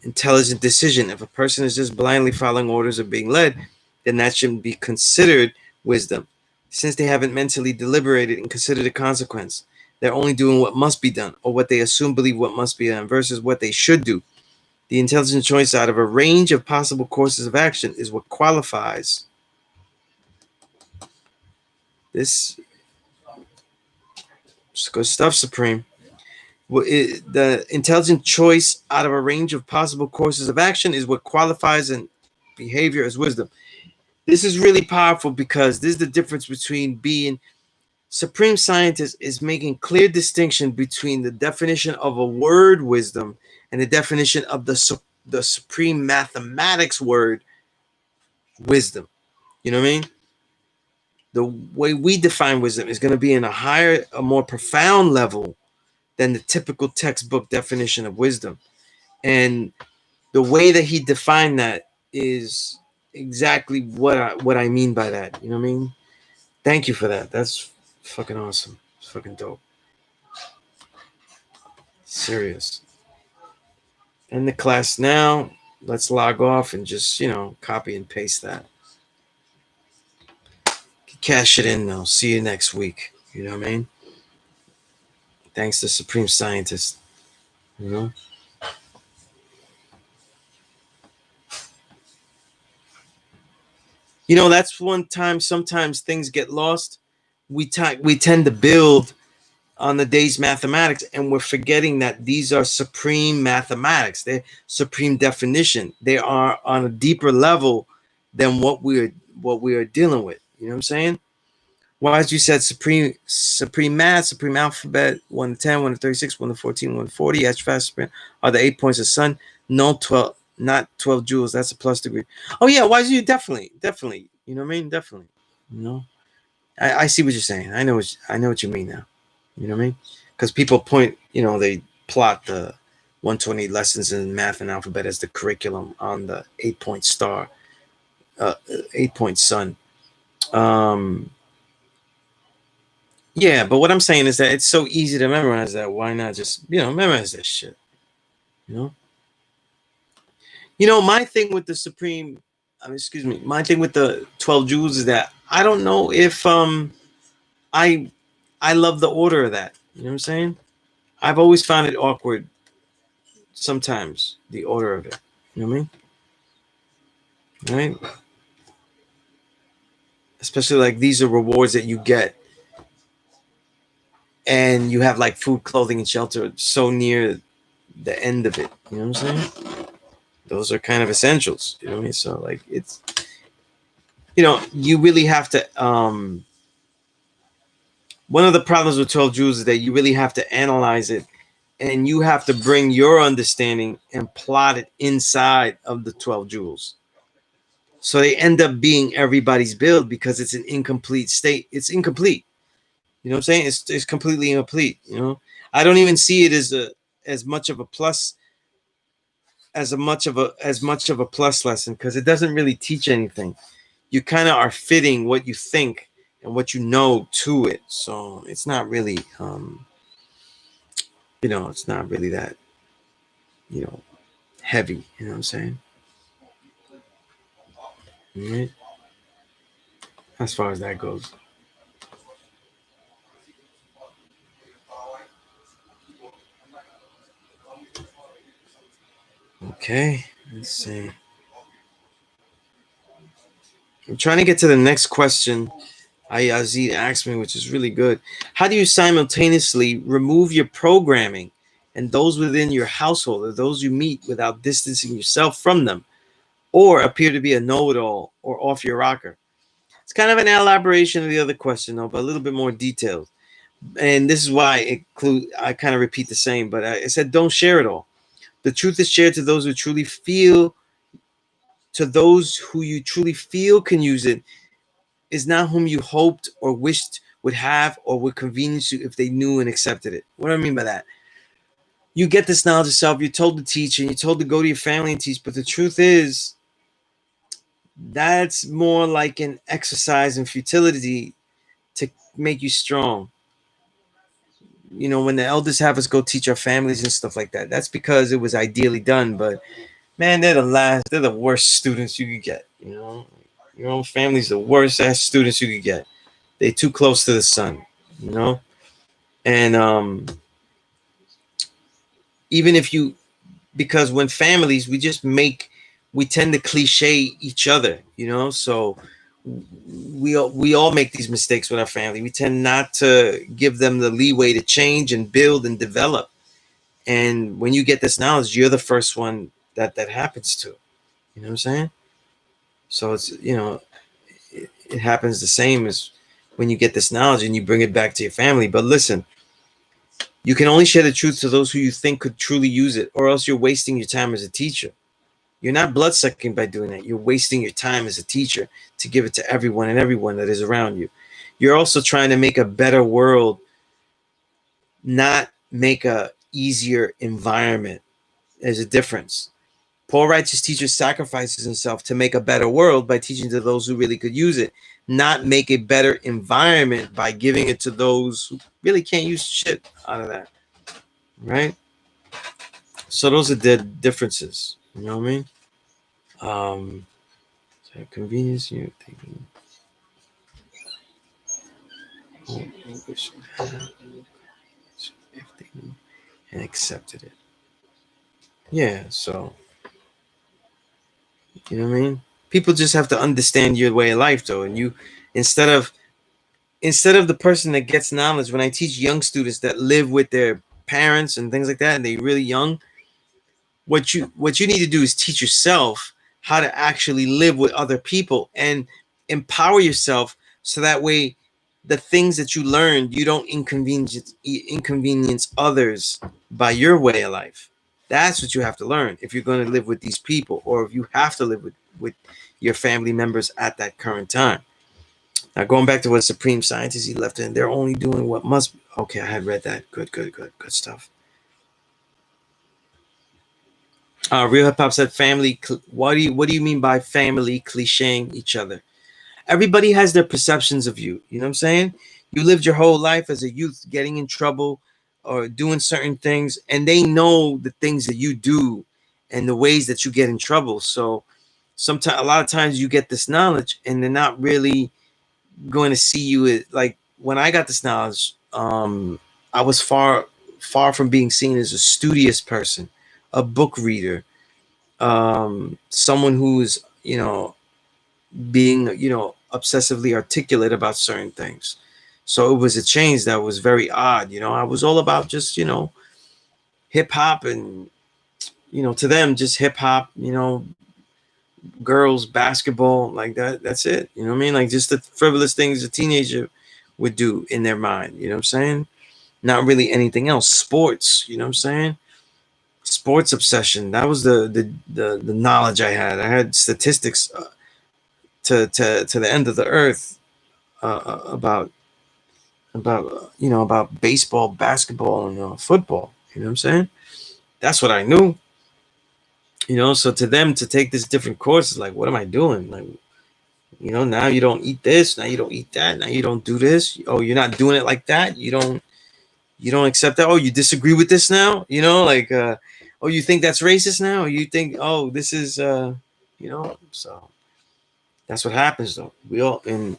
intelligent decision. If a person is just blindly following orders or being led, then that shouldn't be considered wisdom, since they haven't mentally deliberated and considered the consequence. They're only doing what must be done, or what they assume believe what must be done, versus what they should do. The intelligent choice out of a range of possible courses of action is what qualifies this. Good stuff, Supreme. The intelligent choice out of a range of possible courses of action is what qualifies an behavior as wisdom. This is really powerful because this is the difference between being supreme scientist is making clear distinction between the definition of a word wisdom and the definition of the supreme mathematics word wisdom. You know what I mean? The way we define wisdom is going to be in a higher, a more profound level than the typical textbook definition of wisdom. And the way that he defined that is exactly what I mean by that. You know what I mean? Thank you for that. That's fucking awesome. It's fucking dope. Serious. End the class now. Let's log off and just, copy and paste that. Cash it in though. See you next week. You know what I mean? Thanks to Supreme Scientist. You know? That's one time sometimes things get lost. We tend to build on the day's mathematics, and we're forgetting that these are supreme mathematics. They're supreme definition. They are on a deeper level than what we are dealing with. You know what I'm saying? Why, as you said, supreme math, supreme alphabet, 1 to 10, 1 to 36, 1 to 14, 1 to 40, H fast are the 8 points of sun. No 12, not 12 joules. That's a plus degree. Oh yeah, why is you definitely. You know what I mean? Definitely. You know, I see what you're saying. I know what you mean now. You know what I mean? Because people they plot the 120 lessons in math and alphabet as the curriculum on the 8-point star, 8-point sun. Yeah, but what I'm saying is that it's so easy to memorize that. Why not just, memorize that shit? My thing with the supreme, my thing with the 12 joules is that I don't know if I love the order of that. You know what I'm saying? I've always found it awkward sometimes, the order of it. You know what I mean? Right? Especially like these are rewards that you get. And you have like food, clothing, and shelter so near the end of it. You know what I'm saying? Those are kind of essentials. You know what I mean? So like it's, you really have to, one of the problems with 12 joules is that you really have to analyze it, and you have to bring your understanding and plot it inside of the 12 joules. So they end up being everybody's build because it's an incomplete state. It's incomplete. You know what I'm saying? It's completely incomplete. I don't even see it as much of a plus as much of a plus lesson, because it doesn't really teach anything. You kind of are fitting what you think and what you know to it. So it's not really it's not really that, you know, heavy, you know what I'm saying? Right? As far as that goes. Okay, let's see. I'm trying to get to the next question Ayazid asked me, which is really good. How do you simultaneously remove your programming and those within your household or those you meet without distancing yourself from them, or appear to be a know-it-all or off your rocker? It's kind of an elaboration of the other question, though, but a little bit more detailed. And this is why I kind of repeat the same, but I said don't share it all. The truth is shared to those who truly feel, to those who you truly feel can use it, is not whom you hoped or wished would have or would convenience you if they knew and accepted it. What do I mean by that? You get this knowledge yourself, you're told to teach, and you're told to go to your family and teach, but the truth is, that's more like an exercise in futility to make you strong. You know, when the elders have us go teach our families and stuff like that, that's because it was ideally done. But man, they're the worst students you could get. You know, your own family's the worst ass students you could get. They too close to the sun. You know, and even if you, because when families, we tend to cliche each other. You know, so we all make these mistakes with our family. We tend not to give them the leeway to change and build and develop. And when you get this knowledge, you're the first one that happens to. You know what I'm saying? So it's, it happens the same as when you get this knowledge and you bring it back to your family. But listen, you can only share the truth to those who you think could truly use it, or else you're wasting your time as a teacher. You're not bloodsucking by doing that. You're wasting your time as a teacher to give it to everyone and everyone that is around you. You're also trying to make a better world, not make a easier environment. There's a difference. Paul writes his teacher sacrifices himself to make a better world by teaching to those who really could use it, not make a better environment by giving it to those who really can't use shit out of that. Right? So those are the differences. You know what I mean? So convenience, you're thinking, oh, if they knew and accepted it. Yeah, so you know what I mean? People just have to understand your way of life though. And you, instead of the person that gets knowledge, when I teach young students that live with their parents and things like that, and they're really young, what you need to do is teach yourself how to actually live with other people and empower yourself, so that way the things that you learn, you don't inconvenience others by your way of life. That's what you have to learn if you're going to live with these people, or if you have to live with your family members at that current time. Now, going back to what supreme scientists he left in, they're only doing what must be. Okay, I had read that. Good stuff. Real Hip Hop said, "Family. What do you mean by family clicheing each other? Everybody has their perceptions of you. You know what I'm saying? You lived your whole life as a youth, getting in trouble or doing certain things, and they know the things that you do and the ways that you get in trouble. So, sometimes, a lot of times, you get this knowledge, and they're not really going to see you as, like when I got this knowledge, I was far from being seen as a studious person, a book reader, someone who's being obsessively articulate about certain things. So it was a change that was very odd. I was all about just hip hop, and to them just hip hop, girls, basketball, like that. That's it. You know what I mean? Like just the frivolous things a teenager would do in their mind. You know what I'm saying? Not really anything else. Sports. You know what I'm saying? Sports obsession. That was the knowledge I had. I had statistics to the end of the earth, about baseball, basketball, and football. You know what I'm saying? That's what I knew. You know, so to them to take this different course is like, what am I doing? Like, you know, now you don't eat this, now you don't eat that, now you don't do this. Oh, you're not doing it like that. You don't accept that. Oh, you disagree with this now. You know, like, oh, you think that's racist now? Or you think, oh, this is, you know. So that's what happens, though. We all, and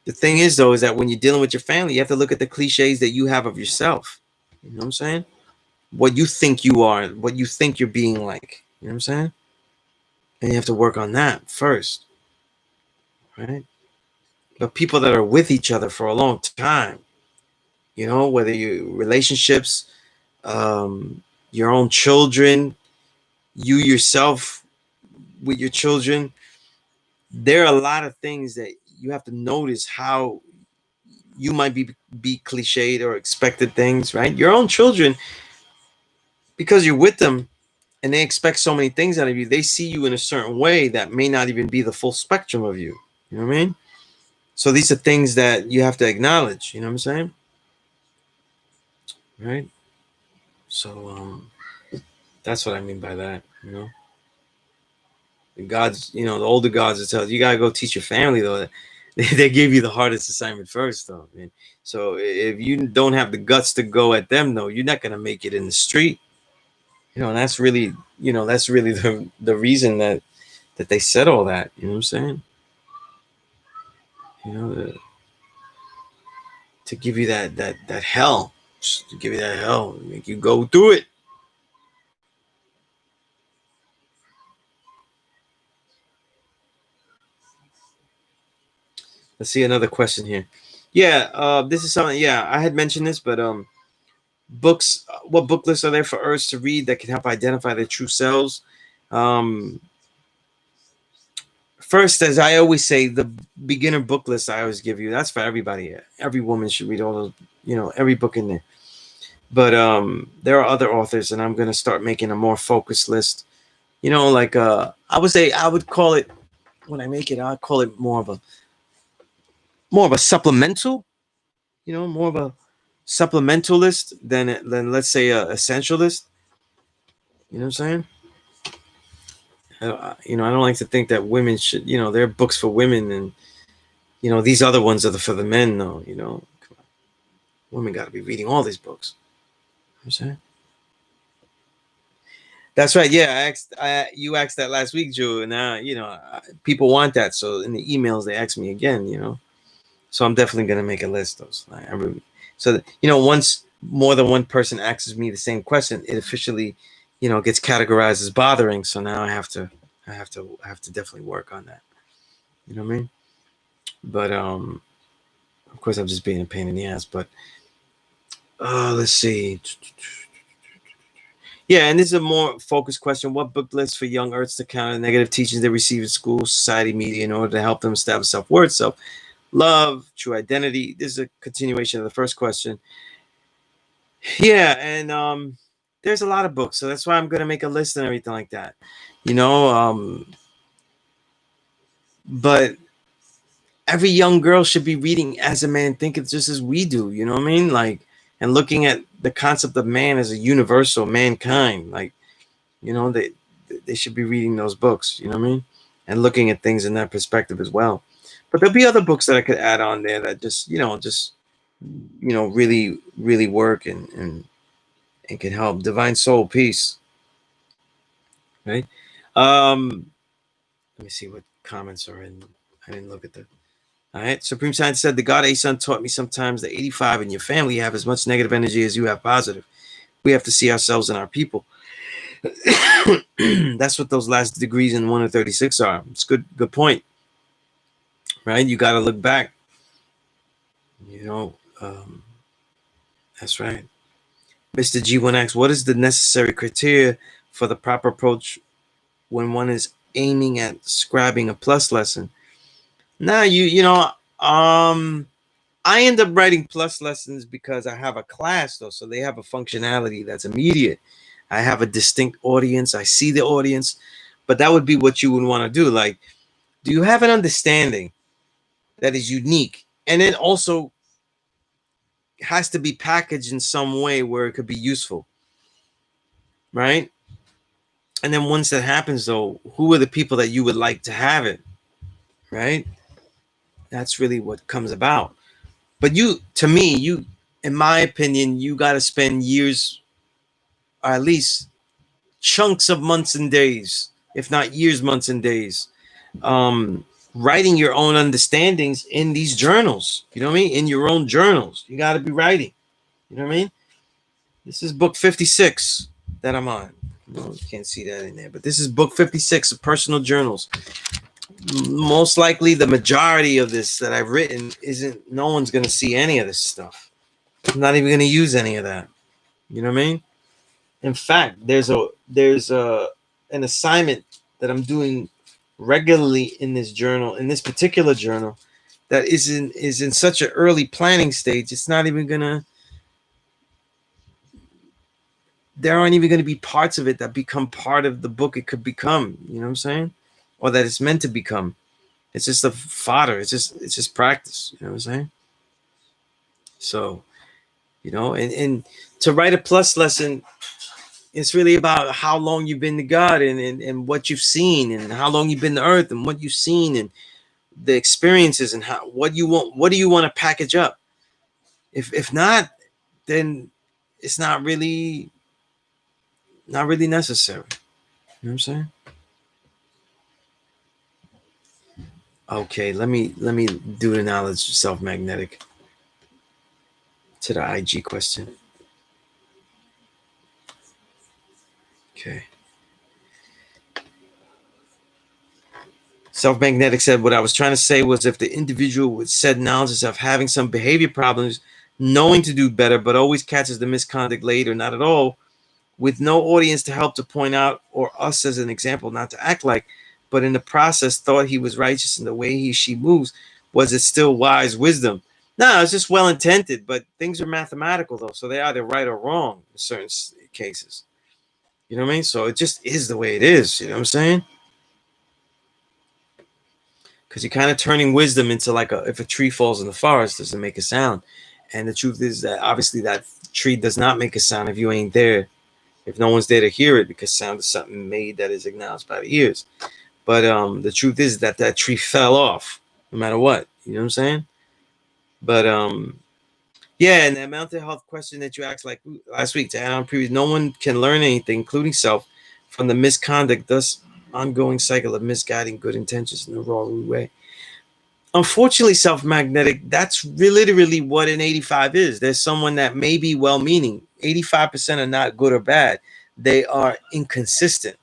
the thing is, though, is that when you're dealing with your family, you have to look at the cliches that you have of yourself. You know what I'm saying? What you think you are, what you think you're being like. You know what I'm saying? And you have to work on that first, right? But people that are with each other for a long time, you know, whether you relationships, your own children, you yourself with your children, there are a lot of things that you have to notice how you might be cliched or expected things, right? Your own children, because you're with them and they expect so many things out of you, they see you in a certain way that may not even be the full spectrum of you. You know what I mean? So these are things that you have to acknowledge. You know what I'm saying? Right? So that's what I mean by that. You know, the gods, you know, the older gods will tell you, you gotta go teach your family though. They give you the hardest assignment first though. Man. So if you don't have the guts to go at them though, you're not gonna make it in the street. You know, and that's really, you know, that's really the reason that they said all that. You know what I'm saying? You know, to give you that hell, to give you that hell, make you go through it. Let's see another question here. Yeah, this is something. Yeah, I had mentioned this, but books. What book lists are there for Earths to read that can help identify their true selves? Um, First, as I always say, the beginner book list I always give you. That's for everybody. Every woman should read all those. You know, every book in there. But there are other authors, and I'm gonna start making a more focused list. You know, like I would say, I would call it when I make it. I'd call it more of a supplemental. You know, more of a supplementalist than let's say a essentialist. You know what I'm saying? You know, I don't like to think that women should. You know, there are books for women, and you know these other ones are for the men. Though, you know, women got to be reading all these books. You know what I'm saying? That's right. Yeah, you asked that last week, Joe. And now you know people want that. So in the emails they ask me again. You know, so I'm definitely gonna make a list of those. So that, you know, once more than one person asks me the same question, it officially, you know, gets categorized as bothering. So now I have to definitely work on that. You know what I mean? But of course, I'm just being a pain in the ass. But let's see. Yeah, and this is a more focused question. What book lists for young Earths to counter negative teachings they receive in school, society, media in order to help them establish self worth, self love, true identity? This is a continuation of the first question. Yeah, and there's a lot of books, so that's why I'm gonna make a list and everything like that. You know, but every young girl should be reading As a Man Thinketh just as we do, you know what I mean? Like, and looking at the concept of man as a universal mankind. Like, you know, they should be reading those books, you know what I mean? And looking at things in that perspective as well. But there'll be other books that I could add on there that just really, really work and can help. Divine Soul Peace, right? Let me see what comments are in. I didn't look at the. All right. Supreme Science said the God A Son taught me sometimes that 85 in your family have as much negative energy as you have positive. We have to see ourselves and our people. That's what those last degrees in 1 and 36 are. It's good point. Right? You got to look back. You know, that's right. Mr. G1 asks, what is the necessary criteria for the proper approach when one is aiming at scribing a plus lesson? Now, I end up writing plus lessons because I have a class though, so they have a functionality that's immediate. I have a distinct audience. I see the audience, but that would be what you would want to do. Like, do you have an understanding that is unique, and then also has to be packaged in some way where it could be useful, right? And then once that happens, though, who are the people that you would like to have it, right? That's really what comes about. But you, to me, you, in my opinion, you got to spend years, or at least chunks of months and days, if not years, months and days, writing your own understandings in these journals. You know what I mean? In your own journals. You got to be writing. You know what I mean? This is book 56 that I'm on. No, you can't see that in there, but this is book 56 of personal journals. Most likely the majority of this that I've written isn't, no one's going to see any of this stuff. I'm not even going to use any of that. You know what I mean? In fact, there's an assignment that I'm doing regularly in this journal, in this particular journal, that is in such an early planning stage. It's not even gonna. There aren't even going to be parts of it that become part of the book it could become. You know what I'm saying? Or that it's meant to become. It's just a fodder. It's just practice. You know what I'm saying? So, you know, and to write a plus lesson, it's really about how long you've been to God, and what you've seen, and how long you've been to earth, and what you've seen, and the experiences, and how, what do you want to package up? If not, then it's not really necessary. You know what I'm saying? Okay, let me do the knowledge self-magnetic to the IG question. Okay. Self-magnetic said, what I was trying to say was, if the individual with said knowledge of having some behavior problems, knowing to do better, but always catches the misconduct late or not at all, with no audience to help to point out, or us as an example not to act like, but in the process thought he was righteous in the way she moves, was it still wise wisdom? No, it's just well intended, but things are mathematical though, so they're either right or wrong in certain cases. You know what I mean? So it just is the way it is. You know what I'm saying? Because you're kind of turning wisdom into like if a tree falls in the forest, does it make a sound? And the truth is that obviously that tree does not make a sound if you ain't there, if no one's there to hear it, because sound is something made that is acknowledged by the ears. But the truth is that tree fell off no matter what. You know what I'm saying? But yeah, and that mental health question that you asked like last week, to add on previous, no one can learn anything, including self, from the misconduct, thus ongoing cycle of misguiding good intentions in the wrong way. Unfortunately, self-magnetic, that's literally what an 85 is. There's someone that may be well-meaning. 85% are not good or bad. They are inconsistent.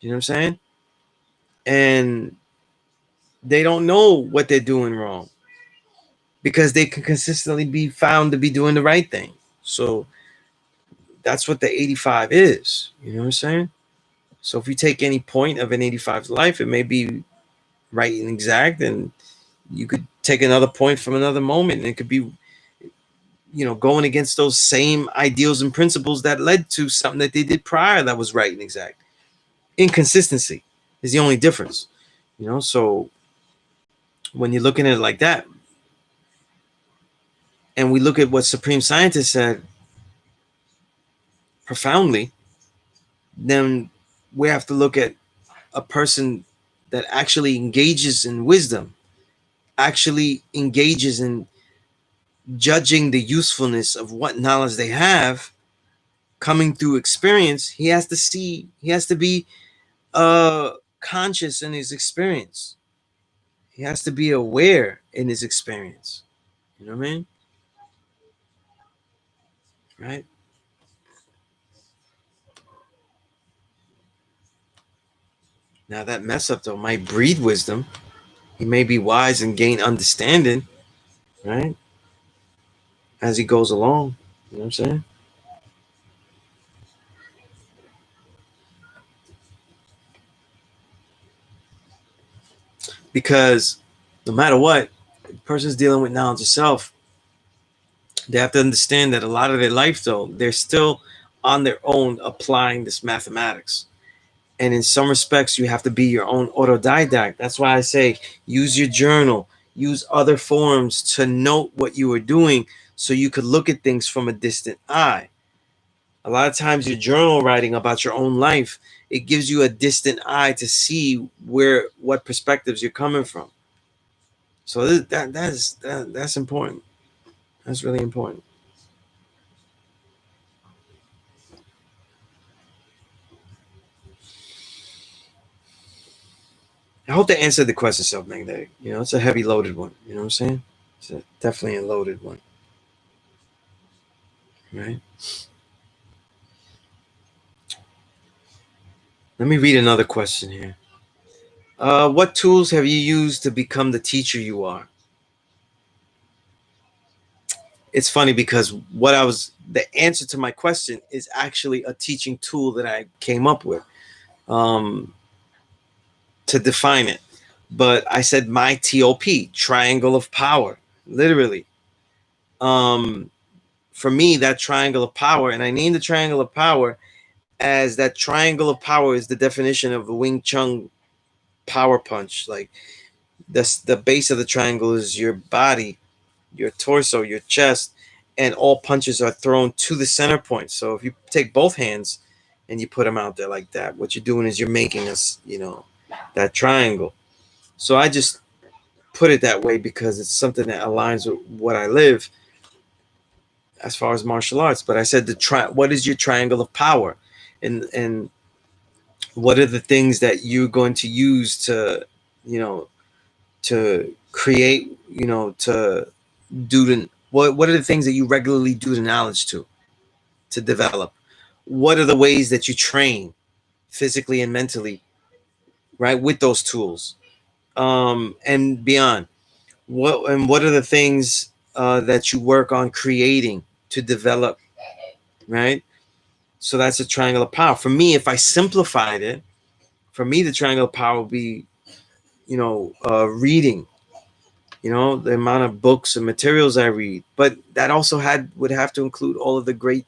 You know what I'm saying? And they don't know what they're doing wrong, because they can consistently be found to be doing the right thing. So that's what the 85 is. You know what I'm saying? So if you take any point of an 85's life, it may be right and exact, and you could take another point from another moment, and it could be, you know, going against those same ideals and principles that led to something that they did prior that was right and exact. Inconsistency is the only difference. You know, so when you're looking at it like that, and we look at what Supreme Scientist said profoundly, then we have to look at a person that actually engages in wisdom, actually engages in judging the usefulness of what knowledge they have coming through experience. He has to be conscious in his experience. He has to be aware in his experience. You know what I mean? Right? Now that mess up though might breed wisdom. He may be wise and gain understanding, right? As he goes along. You know what I'm saying? Because no matter what, the person's dealing with knowledge of self, they have to understand that a lot of their life though, they're still on their own applying this mathematics. And in some respects, you have to be your own autodidact. That's why I say use your journal, use other forms to note what you are doing, so you could look at things from a distant eye. A lot of times your journal writing about your own life, it gives you a distant eye to see what perspectives you're coming from. So that's important. That's really important. I hope that answered the question, self-magnetic. It's a heavy loaded one. You know what I'm saying? It's definitely a loaded one, right? Let me read another question here. What tools have you used to become the teacher you are? It's funny because the answer to my question is actually a teaching tool that I came up with um, to define it. But I said my TOP, triangle of power, literally. Um, for me, that triangle of power, and I named the triangle of power as that triangle of power is the definition of the Wing Chun power punch. Like the base of the triangle is your body, your torso, your chest, and all punches are thrown to the center point. So if you take both hands and you put them out there like that, what you're doing is you're making us, that triangle. So I just put it that way because it's something that aligns with what I live as far as martial arts. But I said what is your triangle of power, and what are the things that you're going to use to, to create, to do the what are the things that you regularly do the knowledge to develop? What are the ways that you train physically and mentally, right, with those tools, and beyond? What are the things that you work on creating to develop, right? So that's a triangle of power. For me, if I simplified it, for me, the triangle of power would be, reading, the amount of books and materials I read. But that also would have to include all of the great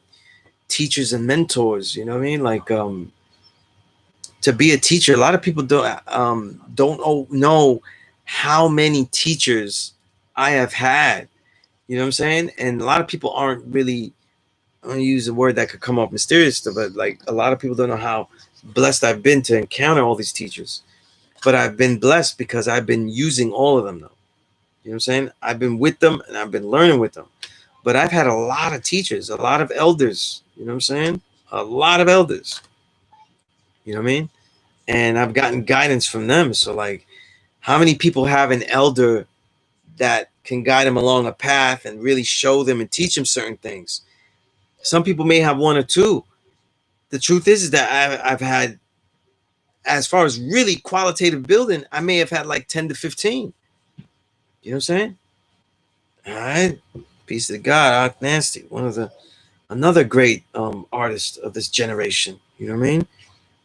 teachers and mentors. You know what I mean? Like to be a teacher, a lot of people don't know how many teachers I have had. You know what I'm saying? And a lot of people aren't really. I'm gonna use a word that could come off mysterious, but like a lot of people don't know how blessed I've been to encounter all these teachers. But I've been blessed because I've been using all of them though. You know what I'm saying? I've been with them and I've been learning with them. But I've had a lot of teachers, a lot of elders. You know what I'm saying? A lot of elders. You know what I mean? And I've gotten guidance from them. So like, how many people have an elder that can guide them along a path and really show them and teach them certain things? Some people may have one or two. The truth is that I've had, as far as really qualitative building, I may have had like 10 to 15. You know what I'm saying? All right. Peace of God, Art Nasty, another great artist of this generation. You know what I mean?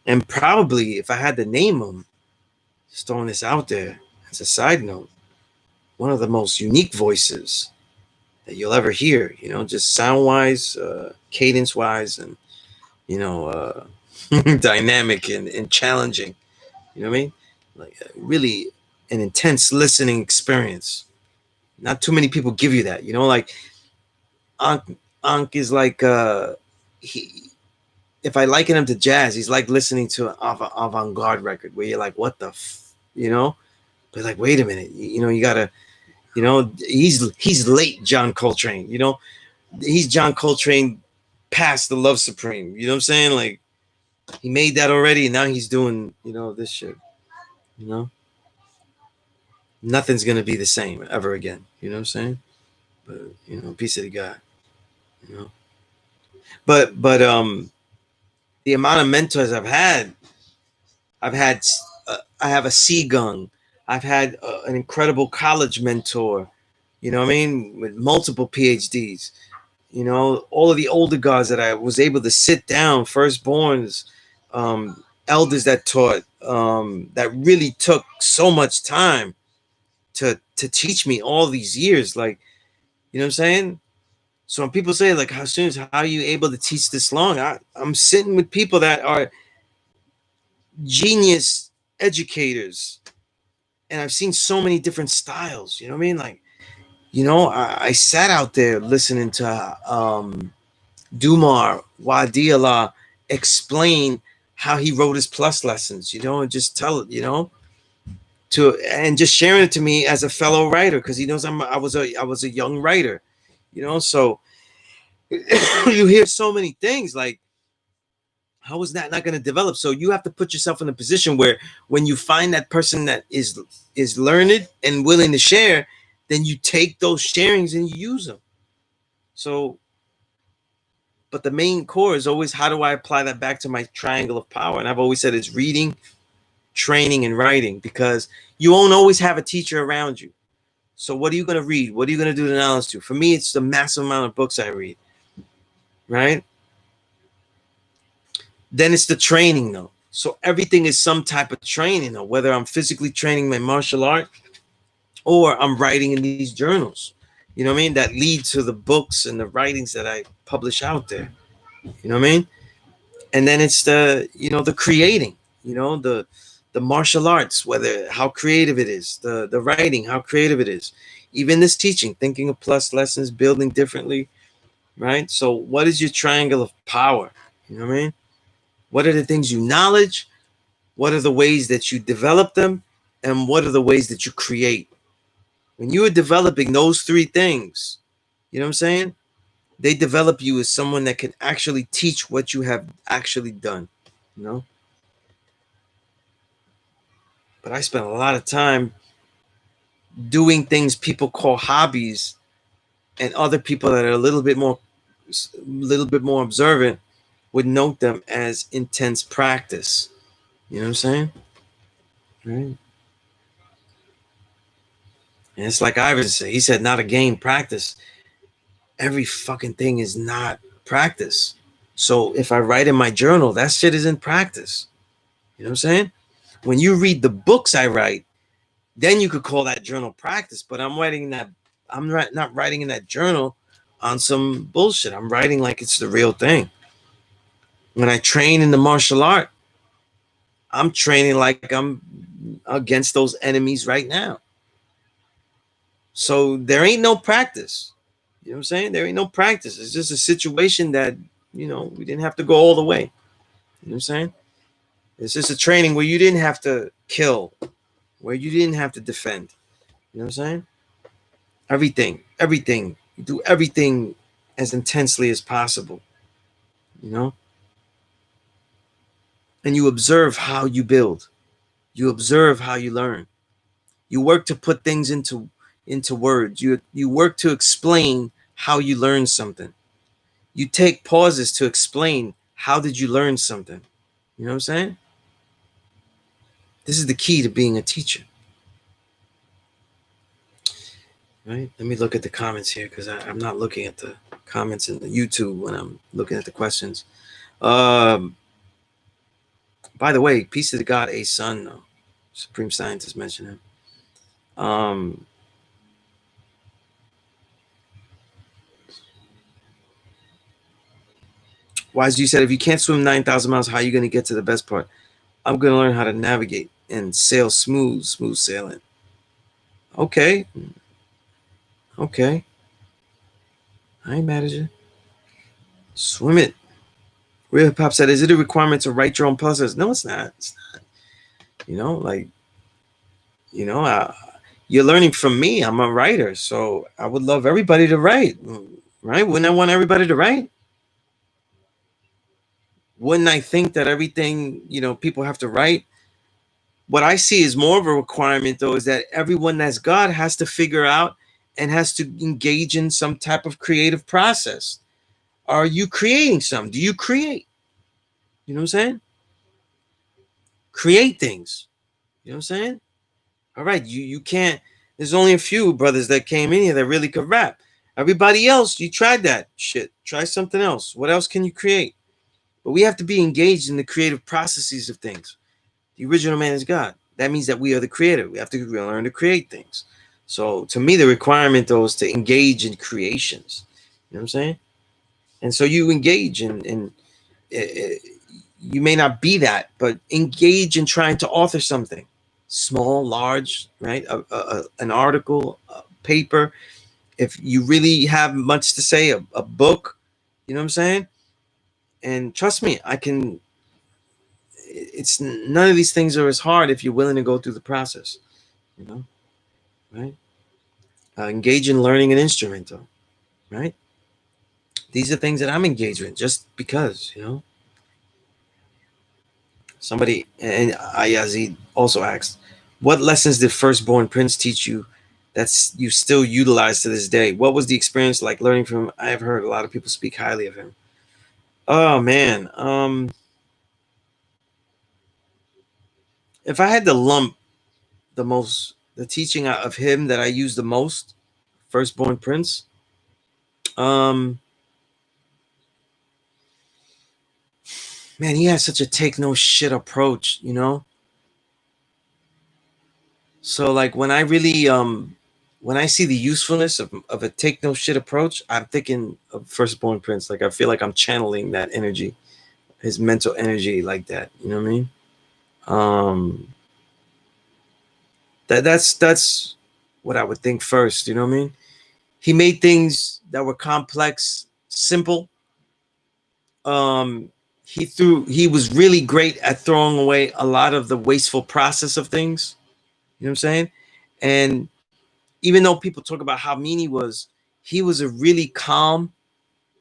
And probably if I had to name him, just throwing this out there as a side note, one of the most unique voices that you'll ever hear, just sound wise, cadence wise, and, dynamic and challenging. You know what I mean? Like really an intense listening experience. Not too many people give you that. Like Ankh is like he. If I liken him to jazz, he's like listening to an avant-garde record where you're like, what the, But like, wait a minute, you gotta, he's late John Coltrane. He's John Coltrane past the Love Supreme. You know what I'm saying? Like he made that already, and now he's doing, this shit. You know, nothing's gonna be the same ever again. You know what I'm saying? But peace of the God. You know, but the amount of mentors I've had, I have a C gung. I've had an incredible college mentor. You know what I mean? With multiple PhDs. All of the older guys that I was able to sit down, firstborns, elders that taught, that really took so much time to teach me all these years. Like, you know what I'm saying? So when people say like, how are you able to teach this long? I'm sitting with people that are genius educators, and I've seen so many different styles. You know what I mean? Like, I sat out there listening to Dumar Wadi Allah explain how he wrote his plus lessons, and just tell it, and just sharing it to me as a fellow writer, because he knows I was a young writer, so you hear so many things like, how is that not going to develop? So you have to put yourself in a position where when you find that person that is learned and willing to share, then you take those sharings and you use them. So, but the main core is always, how do I apply that back to my triangle of power? And I've always said it's reading, training, and writing, because you won't always have a teacher around you. So what are you going to read? What are you going to do the knowledge to? For me, it's the massive amount of books I read, right? Then it's the training, though. So everything is some type of training, though, whether I'm physically training my martial art or I'm writing in these journals, you know what I mean, that lead to the books and the writings that I publish out there, you know what I mean? And then it's the creating, the martial arts, whether how creative it is, the writing, how creative it is, even this teaching, thinking of plus lessons, building differently, right? So what is your triangle of power? You know what I mean? What are the things you knowledge? What are the ways that you develop them? And what are the ways that you create? When you are developing those three things, you know what I'm saying? They develop you as someone that can actually teach what you have actually done, you know? But I spent a lot of time doing things people call hobbies, and other people that are a little bit more observant would note them as intense practice. You know what I'm saying? Right. And it's like Iverson said. He said, not a game, practice. Every fucking thing is not practice. So if I write in my journal, that shit is in practice. You know what I'm saying? When you read the books I write, then you could call that journal practice. But I'm not writing in that journal on some bullshit. I'm writing like it's the real thing. When I train in the martial art, I'm training like I'm against those enemies right now. So there ain't no practice. You know what I'm saying? There ain't no practice. It's just a situation that, we didn't have to go all the way. You know what I'm saying? It's just a training where you didn't have to kill, where you didn't have to defend. You know what I'm saying? Everything. You do everything as intensely as possible. You know? And you observe how you build. You observe how you learn. You work to put things into words. You work to explain how you learn something. You take pauses to explain how did you learn something. You know what I'm saying? This is the key to being a teacher. Right? Let me look at the comments here, because I'm not looking at the comments in the YouTube when I'm looking at the questions. By the way, peace to the God, a son, though. Supreme Scientist mentioned him. Wise, you said, if you can't swim 9,000 miles, how are you going to get to the best part? I'm going to learn how to navigate and sail smooth sailing. Okay. I ain't mad at you. Swim it. Real Hip Hop said, is it a requirement to write your own puzzles? No, it's not. You're learning from me. I'm a writer, so I would love everybody to write, right? Wouldn't I want everybody to write? Wouldn't I think that everything, people have to write? What I see is more of a requirement, though, is that everyone that's God has to figure out and has to engage in some type of creative process. Are you creating something? Do you create? You know what I'm saying? Create things. You know what I'm saying? All right, you can't. There's only a few brothers that came in here that really could rap. Everybody else, you tried that shit. Try something else. What else can you create? But we have to be engaged in the creative processes of things. The original man is God. That means that we are the creator. We have to learn to create things. So to me, the requirement, though, is to engage in creations. You know what I'm saying? And so you engage in you may not be that, but engage in trying to author something. Small, large, right? An article, a paper. If you really have much to say, a book, You know what I'm saying? And trust me, I can. It's none of these things are as hard if you're willing to go through the process. You know, right? Engage in learning an instrument, though, right? These are things that I'm engaged in just because, you know. Somebody and Ayazid also asked, "What lessons did Firstborn Prince teach you that's you still utilize to this day? What was the experience like learning from him? I have heard a lot of people speak highly of him." Oh man, if I had to lump the teaching of him that I use the most, Firstborn Prince, um, man, he has such a take no shit approach, you know. So like when I see the usefulness of a take no shit approach, I'm thinking of Firstborn Prince. Like I feel like I'm channeling that energy, his mental energy like that. You know what I mean? Um that's what I would think first, you know what I mean? He made things that were complex simple. Um he was really great at throwing away a lot of the wasteful process of things. You know what I'm saying? And even though people talk about how mean he was a really calm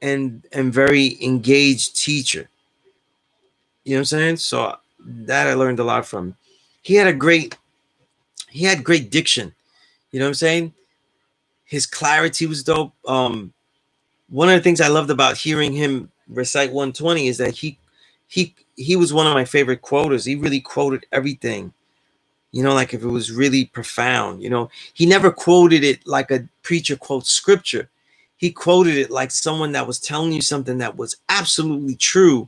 and very engaged teacher. You know what I'm saying? So that I learned a lot from. He had a great he had great diction. You know what I'm saying? His clarity was dope. One of the things I loved about hearing him recite 120 is that he was one of my favorite quoters. He really quoted everything. You know, like if it was really profound, you know, he never quoted it like a preacher quotes scripture. He quoted it like someone that was telling you something that was absolutely true,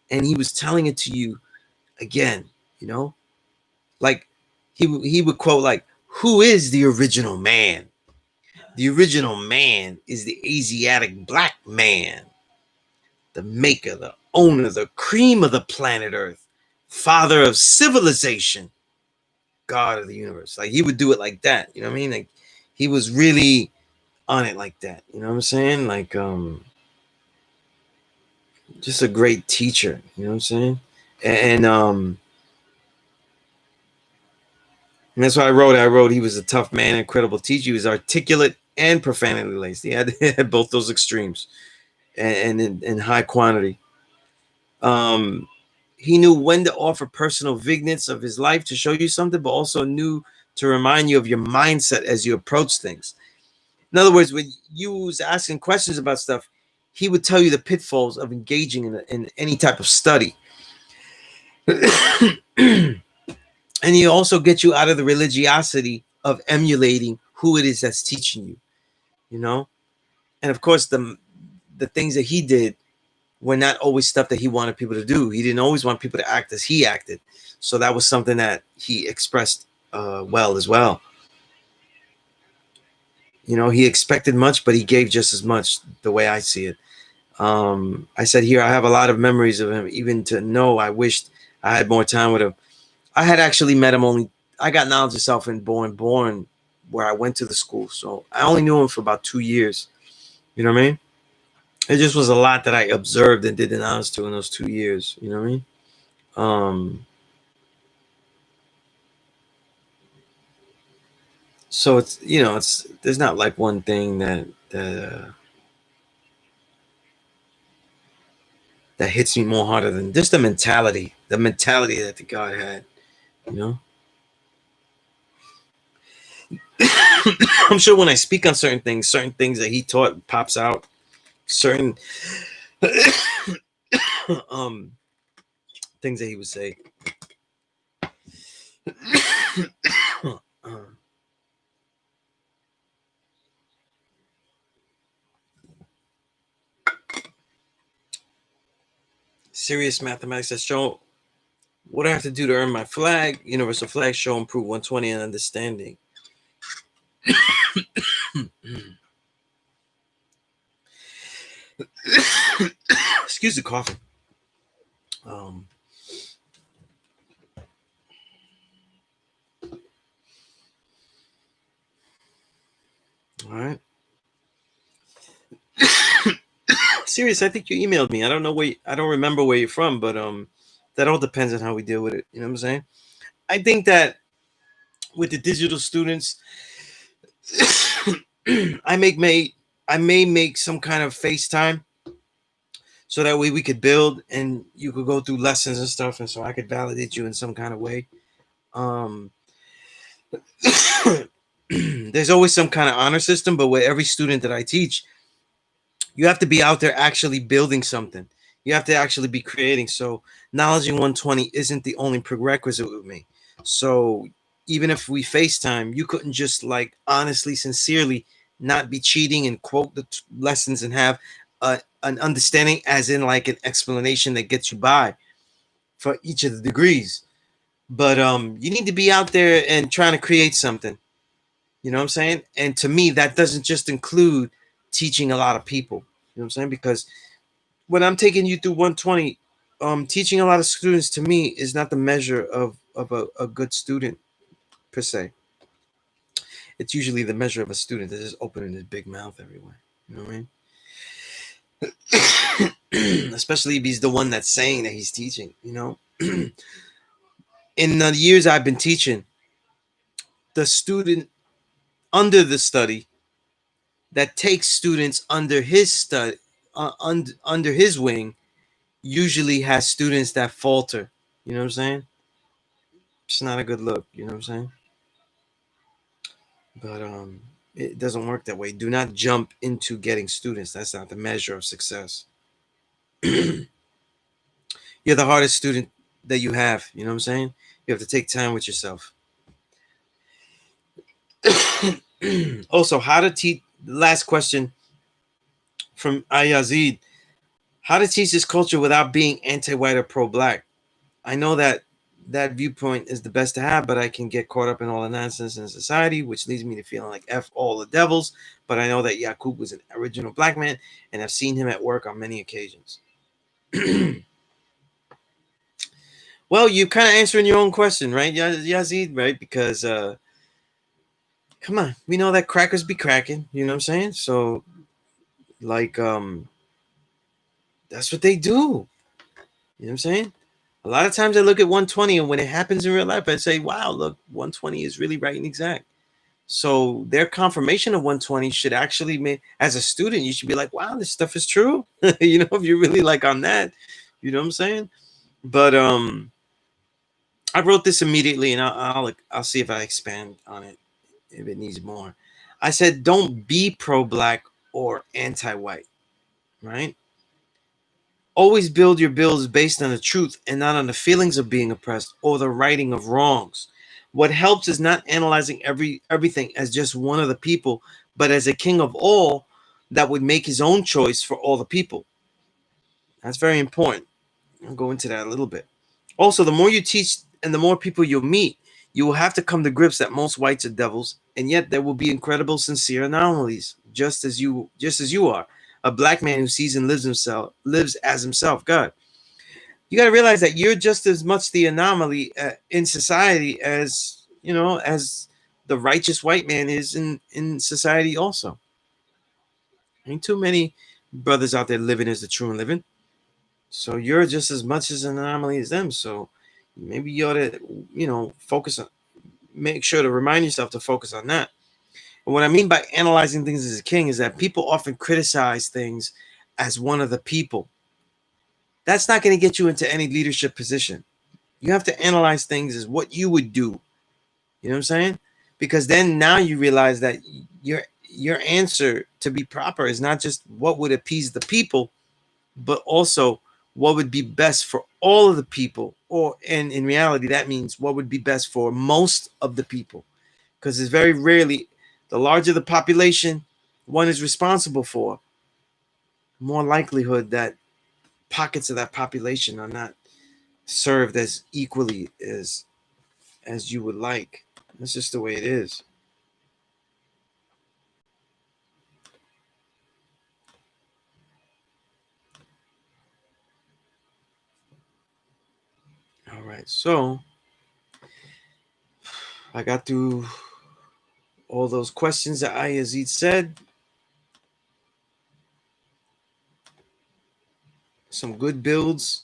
and he was telling it to you again, you know? Like he would quote like, "Who is the original man? The original man is the Asiatic black man, the maker, the owner, the cream of the planet Earth, father of civilization, God of the universe." Like he would do it like that. You know what I mean? Like he was really on it like that. You know what I'm saying? Like just a great teacher. You know what I'm saying? And that's why I wrote. I wrote he was a tough man, incredible teacher. He was articulate and profanity laced. He had, he had both those extremes, and in high quantity. Um, he knew when to offer personal vignettes of his life to show you something, but also knew to remind you of your mindset as you approach things. In other words, when you was asking questions about stuff, he would tell you the pitfalls of engaging in any type of study. And he also get you out of the religiosity of emulating who it is that's teaching you, you know? And of course, the things that he did were not always stuff that he wanted people to do. He didn't always want people to act as he acted. So that was something that he expressed well as well. You know, he expected much, but he gave just as much, the way I see it. I said here, I have a lot of memories of him, even to know I wished I had more time with him. I had actually met him only, I got knowledge of self in born where I went to the school. So I only knew him for about 2 years. You know what I mean? It just was a lot that I observed and did an honest to in those 2 years. You know what I mean? Um, so it's, you know, it's, there's not like one thing that hits me more harder than just the mentality that the God had, you know? I'm sure when I speak on certain things that he taught pops out. Certain um things that he would say. um, Serious mathematics that show what I have to do to earn my flag. Universal flag show improve 120 and understanding. Excuse the coughing. Um, all right. Serious, I think you emailed me. I don't know I don't remember where you're from, but that all depends on how we deal with it. You know what I'm saying? I think that with the digital students, I make may I may make some kind of FaceTime so that way we could build and you could go through lessons and stuff, and so I could validate you in some kind of way. Um, there's always some kind of honor system, but with every student that I teach, you have to be out there actually building something. You have to actually be creating. So knowledge in 120 isn't the only prerequisite with me. So even if we FaceTime, you couldn't just like honestly, sincerely not be cheating and quote the lessons and have an understanding, as in like an explanation that gets you by for each of the degrees. But you need to be out there and trying to create something. You know what I'm saying? And to me, that doesn't just include teaching a lot of people. You know what I'm saying? Because when I'm taking you through 120, teaching a lot of students to me is not the measure of a good student per se. It's usually the measure of a student that is opening his big mouth everywhere. You know what I mean? Especially if he's the one that's saying that he's teaching, you know? In the years I've been teaching, the student under the study that takes students under his study, under his wing, usually has students that falter. You know what I'm saying? It's not a good look. You know what I'm saying? But it doesn't work that way. Do not jump into getting students. That's not the measure of success. You're the hardest student that you have. You know what I'm saying? You have to take time with yourself. Also, how to teach. Last question from Ayazid: how to teach this culture without being anti-white or pro-black? I know that that viewpoint is the best to have, but I can get caught up in all the nonsense in society, which leads me to feeling like F all the devils. But I know that Yakub was an original black man, and I've seen him at work on many occasions. Well, you kind of answering your own question, right, Yazid, right? Because come on, we know that crackers be cracking, you know what I'm saying? So like that's what they do. You know what I'm saying? A lot of times I look at 120, and when it happens in real life, I say, wow, look, 120 is really right and exact. So their confirmation of 120 should actually make, as a student, you should be like, wow, this stuff is true. You know, if you're really like on that, you know what I'm saying? But I wrote this immediately, and I'll see if I expand on it if it needs more. I said, don't be pro-black or anti-white, right? Always build your bills based on the truth and not on the feelings of being oppressed or the righting of wrongs. What helps is not analyzing everything as just one of the people, but as a king of all that would make his own choice for all the people. That's very important. I'll go into that a little bit. Also, the more you teach and the more people you'll meet, you will have to come to grips that most whites are devils, and yet there will be incredible, sincere anomalies, just as you are. A black man who sees and lives as himself. God, you got to realize that you're just as much the anomaly in society as as the righteous white man is in society. Also, ain't too many brothers out there living as the true and living. So you're just as much as an anomaly as them. So maybe you ought to, focus on, make sure to remind yourself to focus on that. And what I mean by analyzing things as a king is that people often criticize things as one of the people. That's not going to get you into any leadership position. You have to analyze things as what you would do. You know what I'm saying? Because then now you realize that your answer to be proper is not just what would appease the people, but also what would be best for all of the people, and in reality that means what would be best for most of the people, because it's very rarely the larger the population one is responsible for, more likelihood that pockets of that population are not served as equally as you would like. That's just the way it is. All right, so I got through all those questions that Ayazid said. some good builds.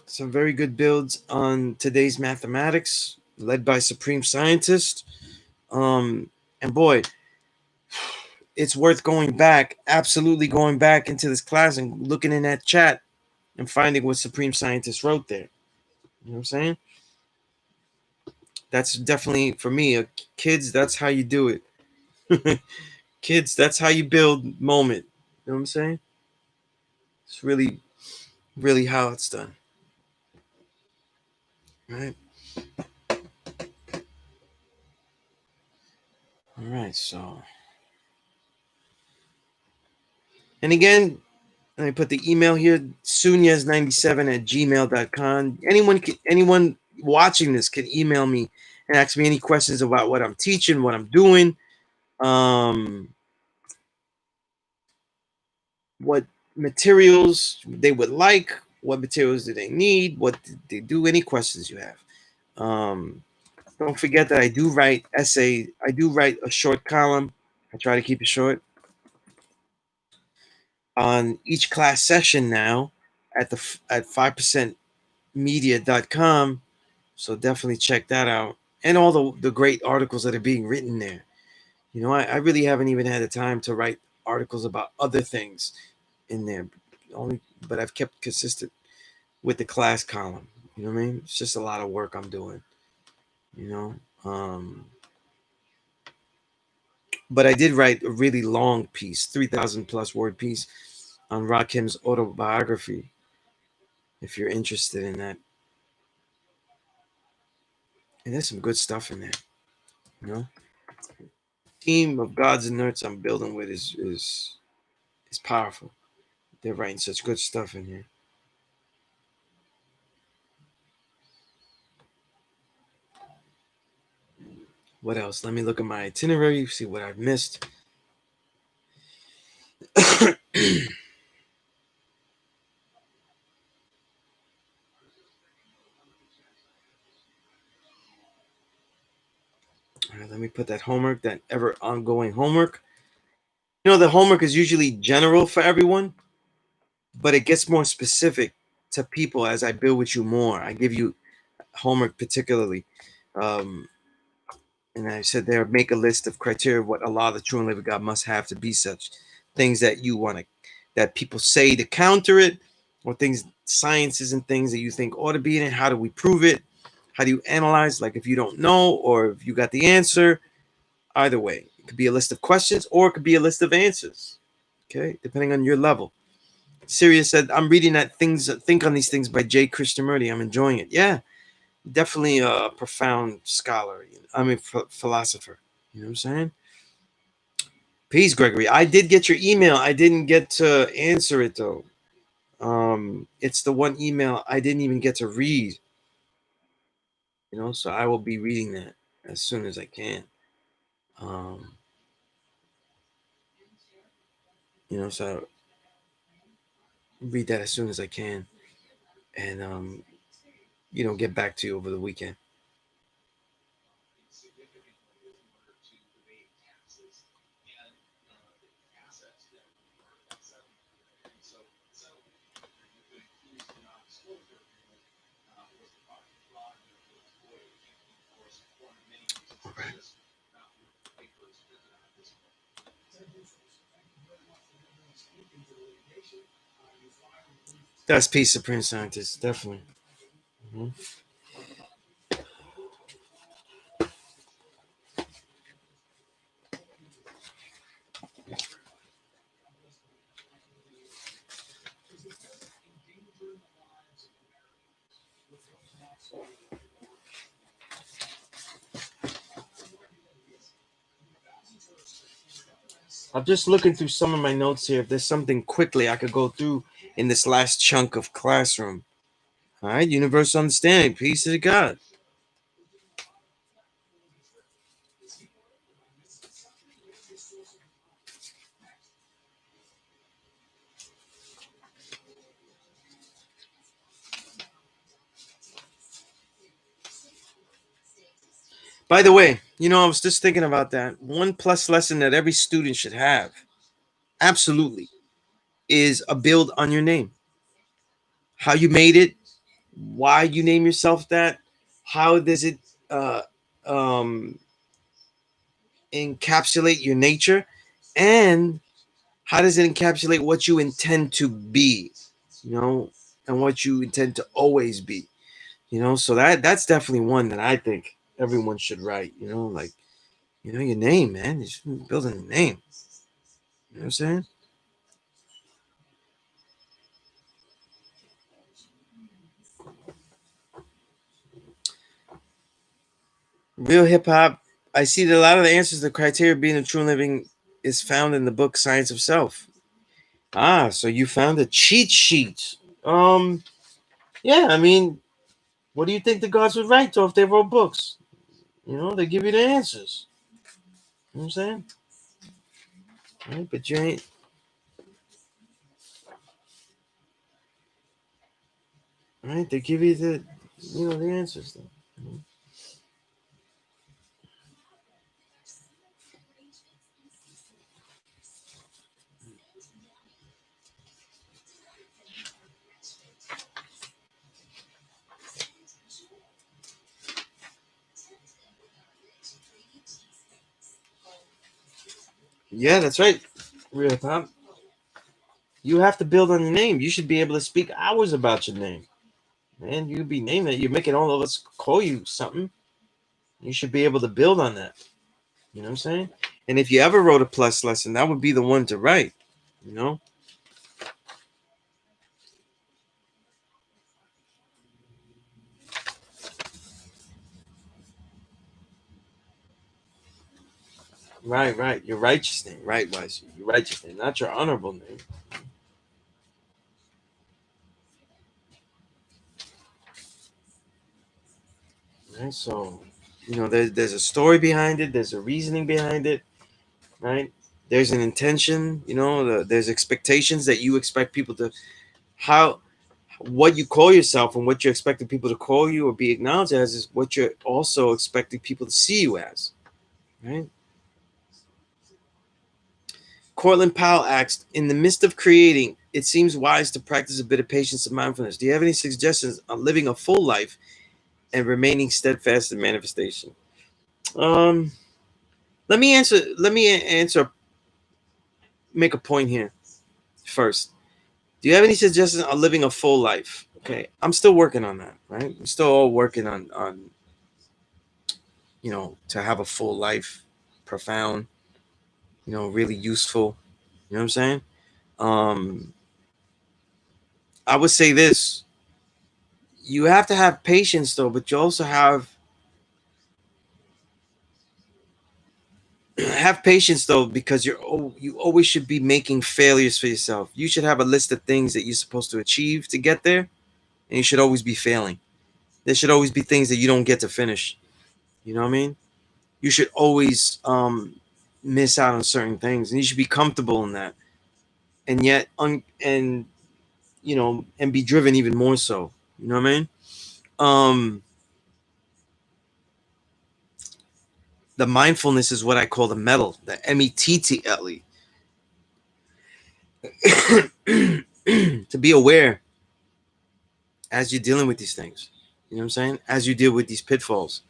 Some very good builds on today's mathematics, led by Supreme Scientist. And boy, it's worth going back, absolutely going back into this class and looking in that chat and finding what Supreme Scientist wrote there. You know what I'm saying? That's definitely, for me, kids, that's how you do it. Kids, that's how you build moment. You know what I'm saying? It's really, really how it's done. Right? All right, so. And again, let me put the email here, sunez97@gmail.com. Anyone watching this can email me and ask me any questions about what I'm teaching, what I'm doing, what materials they would like, what materials do they need, what did they do, any questions you have. Don't forget that I do write essay. I do write a short column. I try to keep it short on each class session now at 5%media.com. So definitely check that out. And all the great articles that are being written there. You know, I really haven't even had the time to write articles about other things in there. But I've kept consistent with the class column. You know what I mean? It's just a lot of work I'm doing. You know? But I did write a really long piece, 3,000 plus word piece on Rakim's autobiography, if you're interested in that. And there's some good stuff in there. You know? Team of gods and nerds I'm building with is powerful. They're writing such good stuff in here. What else? Let me look at my itinerary, see what I've missed. All right, let me put that homework, that ever ongoing homework. You know, the homework is usually general for everyone, but it gets more specific to people as I build with you more. I give you homework particularly. Um, and I said there, make a list of criteria of what Allah, the true and living God, must have to be such. Things that you want to, that people say to counter it, or things, sciences and things that you think ought to be in it. How do we prove it? How do you analyze? Like if you don't know, or if you got the answer, either way. It could be a list of questions, or it could be a list of answers. Okay, depending on your level. Sirius said, I'm reading that things Think on These Things by J. Krishnamurti. I'm enjoying it. Yeah, definitely a profound scholar. I mean, philosopher. You know what I'm saying? Peace, Gregory. I did get your email. I didn't get to answer it though. It's the one email I didn't even get to read. You know, so I will be reading that as soon as I can. You know, so I'll read that as soon as I can, and you know, get back to you over the weekend. That's Peace, Supreme Scientist, definitely. Mhm. I'm just looking through some of my notes here. If there's something quickly I could go through in this last chunk of classroom. All right, universal understanding, peace to God. By the way, You know, I was just thinking about that. One plus lesson that every student should have, absolutely, is a build on your name. How you made it, why you name yourself that, how does it uh, um, encapsulate your nature, and how does it encapsulate what you intend to be, you know, and what you intend to always be, you know. So that's definitely one that I think everyone should write, you know, like, you know, your name, man. You should build a name. You know what I'm saying? Real hip hop. I see that a lot of the answers to the criteria of being a true living is found in the book Science of Self. Ah, so you found a cheat sheet. Yeah, I mean, what do you think the gods would write to if they wrote books? You know, they give you the answers. You know what I'm saying? Right? But you ain't right. They give you the, you know, the answers. Though. Yeah, that's right. Real time. You have to build on your name. You should be able to speak hours about your name. Man, you be named that. You're making all of us call you something. You should be able to build on that. You know what I'm saying? And if you ever wrote a plus lesson, that would be the one to write. You know? Right, right. Your righteous name. Right, wise. Your righteous name, not your honorable name. Right? So, you know, there's a story behind it, there's a reasoning behind it, right? There's an intention, you know, there's expectations that you expect people to, how, what you call yourself and what you're expecting people to call you or be acknowledged as is what you're also expecting people to see you as, right? Cortland Powell asked, in the midst of creating, it seems wise to practice a bit of patience and mindfulness. Do you have any suggestions on living a full life and remaining steadfast in manifestation? Um, let me answer, make a point here first. Do you have any suggestions on living a full life? Okay, I'm still working on that, right? I'm still all working on you know, to have a full life, profound, you know, really useful. You know what I'm saying? Um, I would say this: you have to have patience, though, but you also have patience though because you always should be making failures for yourself. You should have a list of things that you're supposed to achieve to get there, and you should always be failing. There should always be things that you don't get to finish. You know what I mean? You should always miss out on certain things, and you should be comfortable in that. And yet, and you know, and be driven even more so. You know what I mean? Um, the mindfulness is what I call the metal, the METTLE, to be aware as you're dealing with these things. You know what I'm saying? As you deal with these pitfalls.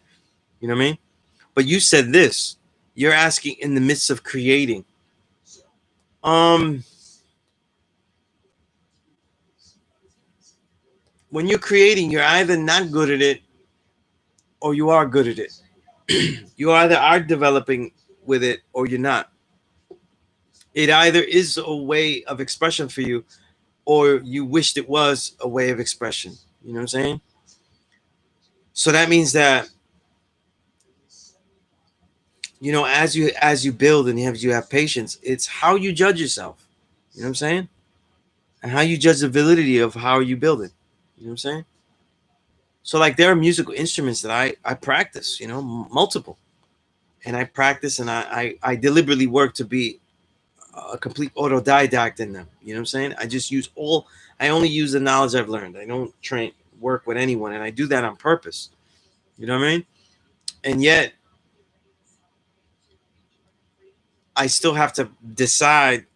You know what I mean? But you said this. You're asking in the midst of creating. Um, when you're creating, you're either not good at it or you are good at it. You either are developing with it or you're not. It either is a way of expression for you or you wished it was a way of expression. You know what I'm saying? So that means that, you know, as you build and as you have patience, it's how you judge yourself. You know what I'm saying? And how you judge the validity of how you build it. You know what I'm saying? So like there are musical instruments that I practice, you know, multiple. And I practice and I deliberately work to be a complete autodidact in them. You know what I'm saying? I just use all, I only use the knowledge I've learned. I don't train, work with anyone. And I do that on purpose. You know what I mean? And yet I still have to decide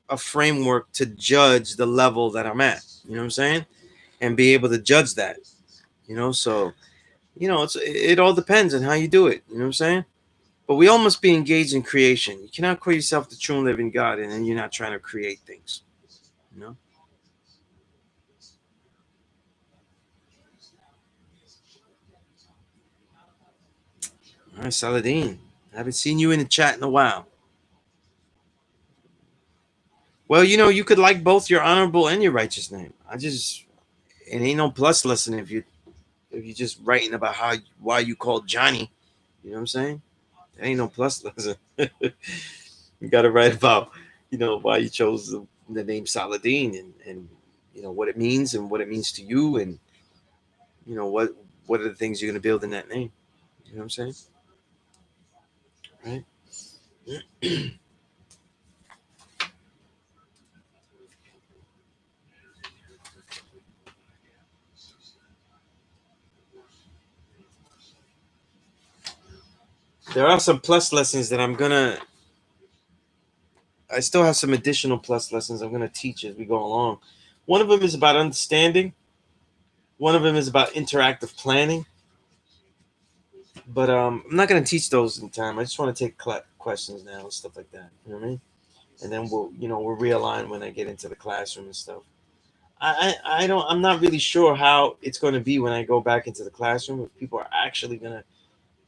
a framework to judge the level that I'm at. You know what I'm saying? And be able to judge that. So it all depends on how you do it. You know what I'm saying? But we all must be engaged in creation. You cannot call yourself the true and living God and then you're not trying to create things. You know? All right, Saladin. I haven't seen you in the chat in a while. Well, you could like both your honorable and your righteous name. It ain't no plus lesson if you just writing about why you called Johnny. You know what I'm saying? There ain't no plus lesson. You got to write about why you chose the name Saladin and what it means and what it means to you and what are the things you're going to build in that name. You know what I'm saying? Right? There are some plus lessons that I still have some additional plus lessons I'm gonna teach as we go along. One of them is about understanding. One of them is about interactive planning. But I'm not gonna teach those in time. I just want to take questions now and stuff like that. You know what I mean? And then we'll realign when I get into the classroom and stuff. I'm not really sure how it's going to be when I go back into the classroom, if people are actually going to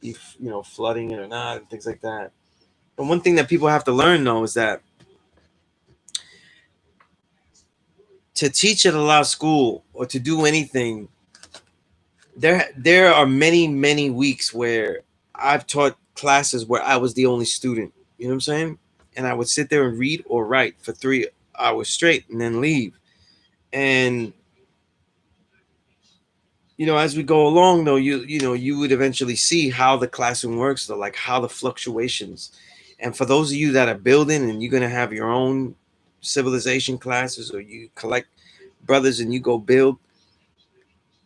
be flooding it or not and things like that. But one thing that people have to learn though is that to teach at a law school or to do anything, there are many weeks where I've taught classes where I was the only student. You know what I'm saying? And I would sit there and read or write for 3 hours straight and then leave. And as we go along though, you would eventually see how the classroom works though, like how the fluctuations. And for those of you that are building and you're going to have your own civilization classes or you collect brothers and you go build,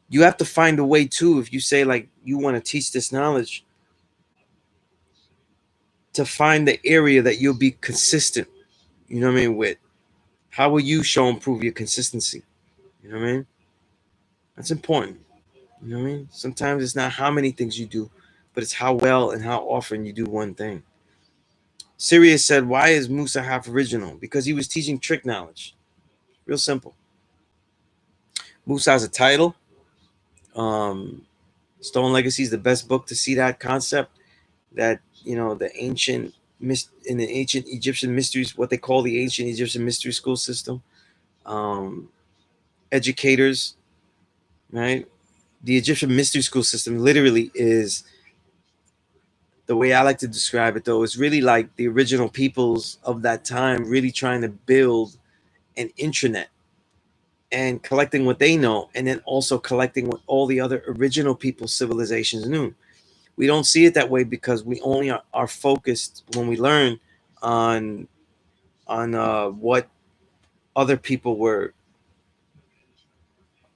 you have to find a way too, if you say like you want to teach this knowledge, to find the area that you'll be consistent, with. How will you show and prove your consistency? You know what I mean? That's important. You know what I mean? Sometimes it's not how many things you do, but it's how well and how often you do one thing. Sirius said, why is Musa half original? Because he was teaching trick knowledge. Real simple. Musa has a title. Stone Legacy is the best book to see that concept, that the ancient in the ancient Egyptian mysteries, what they call the ancient Egyptian mystery school system. Educators, right? The Egyptian mystery school system literally is, the way I like to describe it though, is really like the original peoples of that time really trying to build an intranet and collecting what they know and then also collecting what all the other original people's civilizations knew. We don't see it that way because we only are focused when we learn on what other people were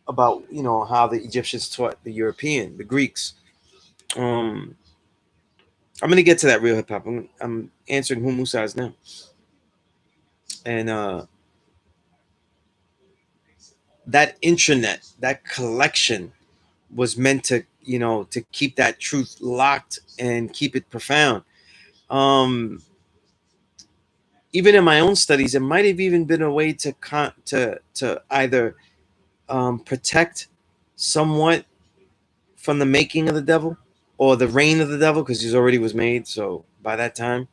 about, how the Egyptians taught the European, the Greeks. I'm gonna get to that real hip hop. I'm answering who Musa is now, and that intranet, that collection, was meant to to keep that truth locked and keep it profound. Um, Even in my own studies, it might have even been a way to either protect somewhat from the making of the devil or the reign of the devil, because he already was made. So by that time,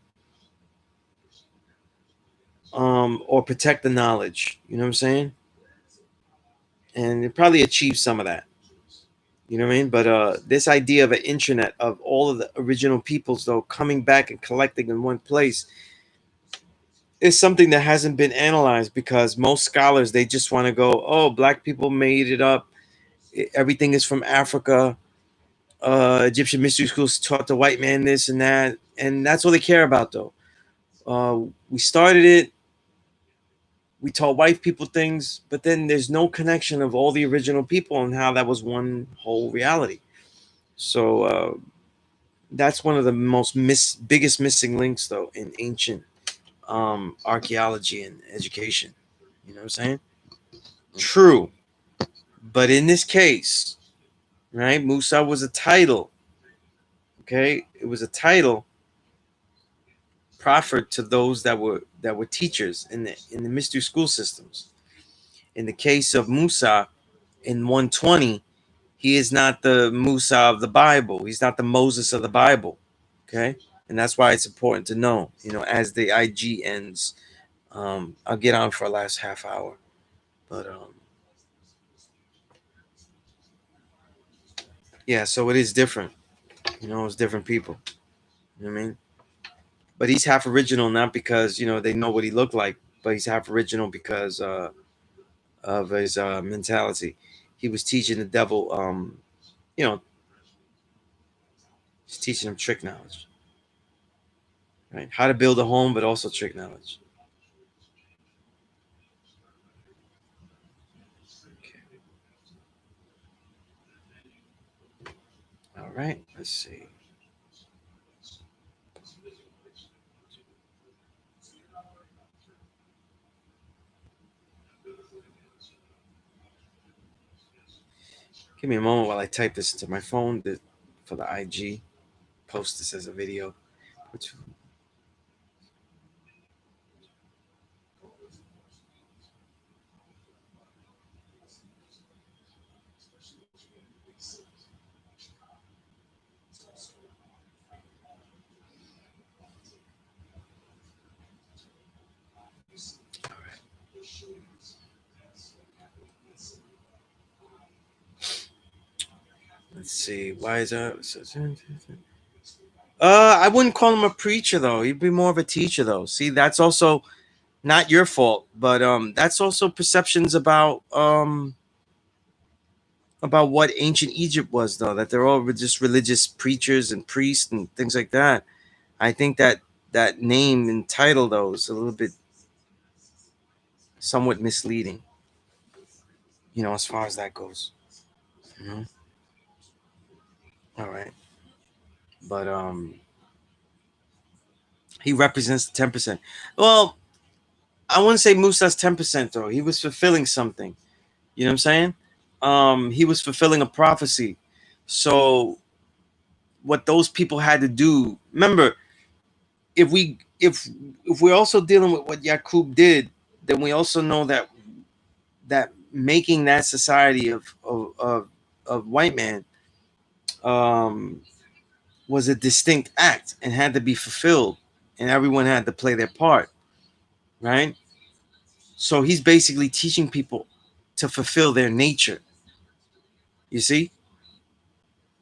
or protect the knowledge. You know what I'm saying? And it probably achieved some of that. You know what I mean? But this idea of an intranet of all of the original peoples, though, coming back and collecting in one place is something that hasn't been analyzed, because most scholars, they just want to go, oh, black people made it up. Everything is from Africa. Egyptian mystery schools taught the white man this and that. And that's all they care about, though. We started it. We taught white people things, but then there's no connection of all the original people and how that was one whole reality. So that's one of the biggest missing links, though, in ancient archaeology and education. You know what I'm saying? True. But in this case, right, Musa was a title. Okay? It was a title proffered to those that were teachers in the mystery school systems. In the case of Musa in 120, he is not the Musa of the Bible. He's not the Moses of the Bible. Okay? And that's why it's important to know, as the IG ends. I'll get on for a last half hour. But yeah, so it is different. It's different people. You know what I mean? But he's half original, not because, they know what he looked like, but he's half original because of his mentality. He was teaching the devil, you know, he's teaching him trick knowledge, right? How to build a home, but also trick knowledge. Okay. All right, let's see. Give me a moment while I type this into my phone for the IG. Post this as a video. Let's see. Why is that? I wouldn't call him a preacher though. He'd be more of a teacher though. See, that's also not your fault, but that's also perceptions about what ancient Egypt was though. That they're all just religious preachers and priests and things like that. I think that name and title though is a little bit somewhat misleading. As far as that goes. Mm-hmm. All right, but he represents the 10%. Well, I wouldn't say Musa's 10% though. He was fulfilling something. You know what I'm saying? He was fulfilling a prophecy. So what those people had to do, remember, if we're also dealing with what Yaqub did, then we also know that making that society of white man um, was a distinct act and had to be fulfilled, and everyone had to play their part, right? So he's basically teaching people to fulfill their nature. You see?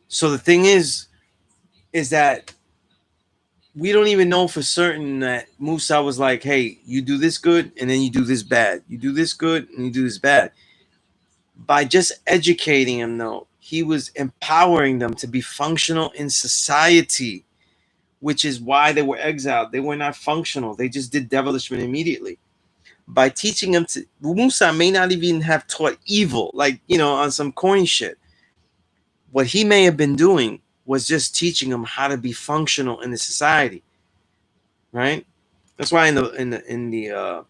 So the thing is that we don't even know for certain that Musa was like, hey, you do this good and then you do this bad. You do this good and you do this bad. By just educating them, though, he was empowering them to be functional in society, which is why they were exiled. They were not functional. They just did devilishment immediately. By teaching them to, Musa may not even have taught evil, like, on some coin shit. What he may have been doing was just teaching them how to be functional in the society, right? That's why in the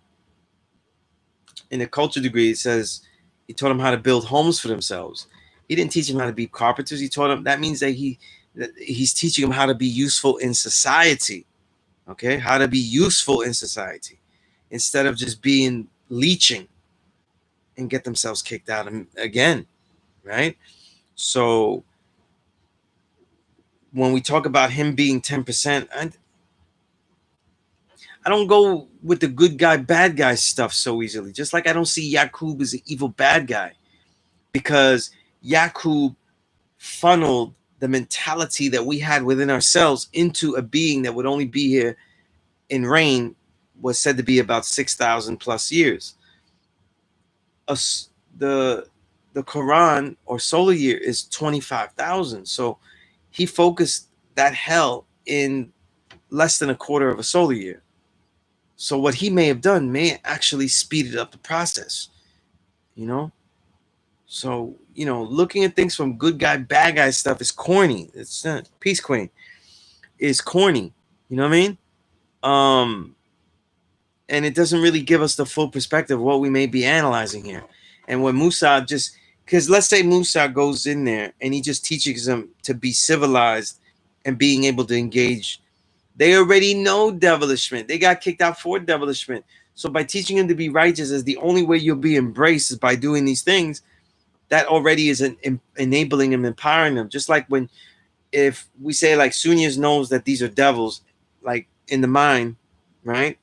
culture degree it says he taught them how to build homes for themselves. He didn't teach them how to be carpenters. He taught them, that means that he's teaching them how to be useful in society. Okay, how to be useful in society instead of just being leeching and get themselves kicked out again, right? So when we talk about him being 10%, I don't go with the good guy, bad guy stuff so easily. Just like I don't see Yaqub as an evil bad guy, because Yaqub funneled the mentality that we had within ourselves into a being that would only be here in reign, was said to be about 6,000 plus years. The Quran or solar year is 25,000. So he focused that hell in less than a quarter of a solar year. So what he may have done may actually speeded up the process, you know? So, looking at things from good guy, bad guy stuff is corny. It's Peace Queen is corny. You know what I mean? and it doesn't really give us the full perspective of what we may be analyzing here. And when Musa just, because let's say Musa goes in there and he just teaches them to be civilized and being able to engage. They already know devilishment. They got kicked out for devilishment. So by teaching them to be righteous as the only way you'll be embraced is by doing these things, that already is enabling them, empowering them. Just like when, if we say like Sunez knows that these are devils, like in the mind, right?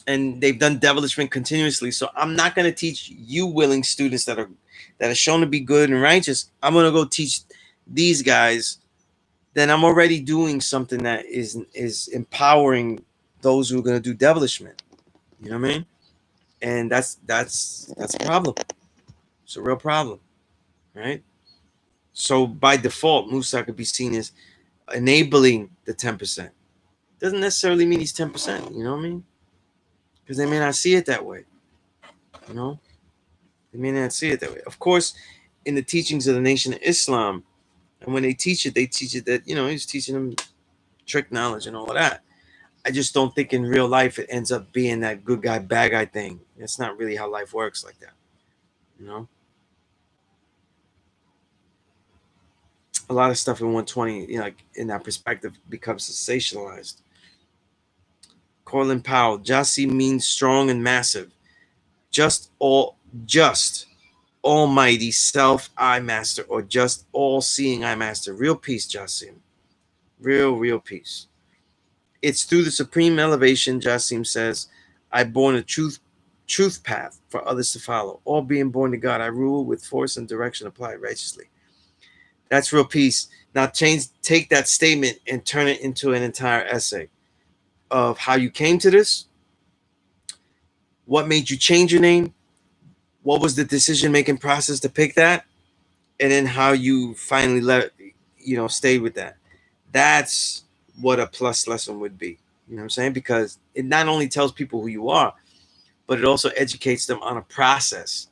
And they've done devilishment continuously. So I'm not going to teach you willing students that are shown to be good and righteous. I'm going to go teach these guys. Then I'm already doing something that is empowering those who are going to do devilishment. You know what I mean? And that's a problem. It's a real problem, right? So by default, Musa could be seen as enabling the 10%. Doesn't necessarily mean he's 10%. You know what I mean? Because they may not see it that way. You know, they may not see it that way. Of course, in the teachings of the Nation of Islam, and when they teach it that, you know, he's teaching them trick knowledge and all of that. I just don't think in real life it ends up being that good guy, bad guy thing. It's not really how life works like that. You know, a lot of stuff in 120, you know, like in that perspective, becomes sensationalized. Corlin Powell, Jasi means strong and massive. Just almighty self I master, or just all seeing I master. Real peace, Jasim. Real peace. It's through the supreme elevation, Jasim says, I born a truth path for others to follow. All being born to God, I rule with force and direction applied righteously. That's real peace. Now take that statement and turn it into an entire essay of how you came to this, what made you change your name, what was the decision-making process to pick that, and then how you finally stay with that. That's what a plus lesson would be. You know what I'm saying? Because it not only tells people who you are, but it also educates them on a process.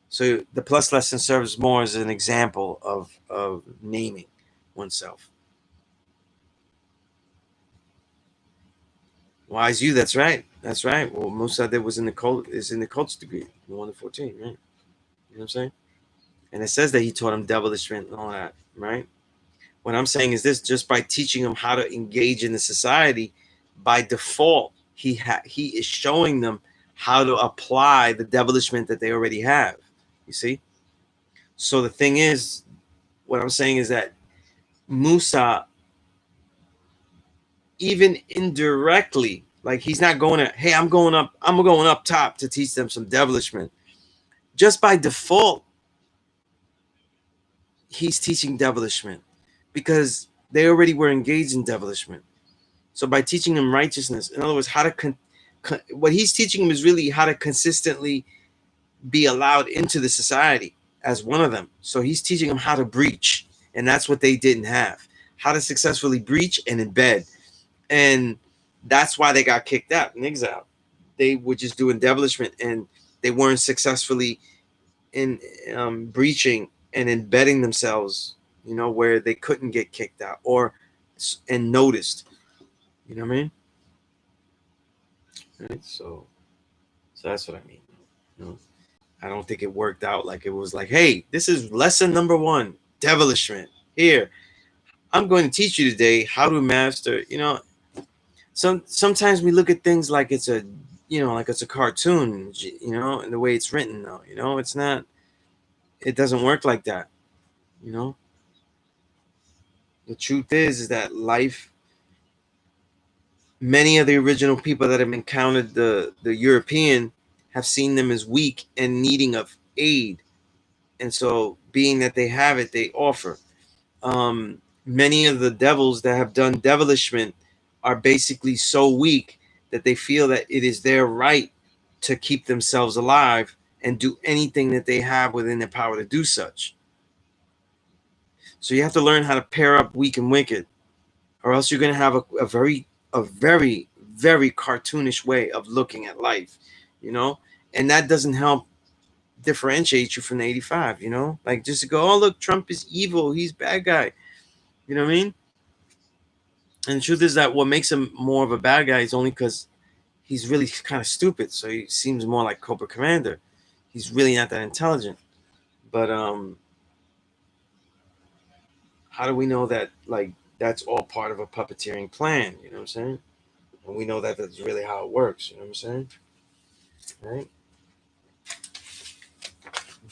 So the plus lesson serves more as an example of naming oneself. Wise you, that's right. That's right. Well, Musa did was in the culture degree, the 1 to 14, right? You know what I'm saying? And it says that he taught him devilishment and all that, right? What I'm saying is this: just by teaching them how to engage in the society, by default, he is showing them how to apply the devilishment that they already have. You see? So the thing is, what I'm saying is that Musa, even indirectly, like he's not going to, hey, I'm going up top to teach them some devilishment. Just by default, he's teaching devilishment because they already were engaged in devilishment. So by teaching them righteousness, in other words, how to what he's teaching them is really how to consistently be allowed into the society as one of them. So he's teaching them how to breach, and that's what they didn't have: how to successfully breach and embed. And that's why they got kicked out and exiled. They were just doing devilishment, and they weren't successfully in breaching and embedding themselves, you know, where they couldn't get kicked out and noticed. You know what I mean? Right? So that's what I mean. You know, I don't think it worked out like it was like, hey, this is lesson number 1, devilishment. Here, I'm going to teach you today how to master. You know, sometimes we look at things like it's a, you know, like it's a cartoon. You know, and the way it's written, though, you know, it's not. It doesn't work like that. You know, the truth is that life. Many of the original people that have encountered the European have seen them as weak and needing of aid. And so being that they have it, they offer. Many of the devils that have done devilishment are basically so weak that they feel that it is their right to keep themselves alive and do anything that they have within their power to do such. So you have to learn how to pair up weak and wicked, or else you're going to have a very cartoonish way of looking at life, you know, and that doesn't help differentiate you from the 85, you know, like just to go, oh, look, Trump is evil, he's bad guy, you know what I mean? And the truth is that what makes him more of a bad guy is only because he's really kind of stupid, so he seems more like Cobra Commander. He's really not that intelligent. But how do we know that like that's all part of a puppeteering plan? You know what I'm saying? And we know that that's really how it works. You know what I'm saying? Right?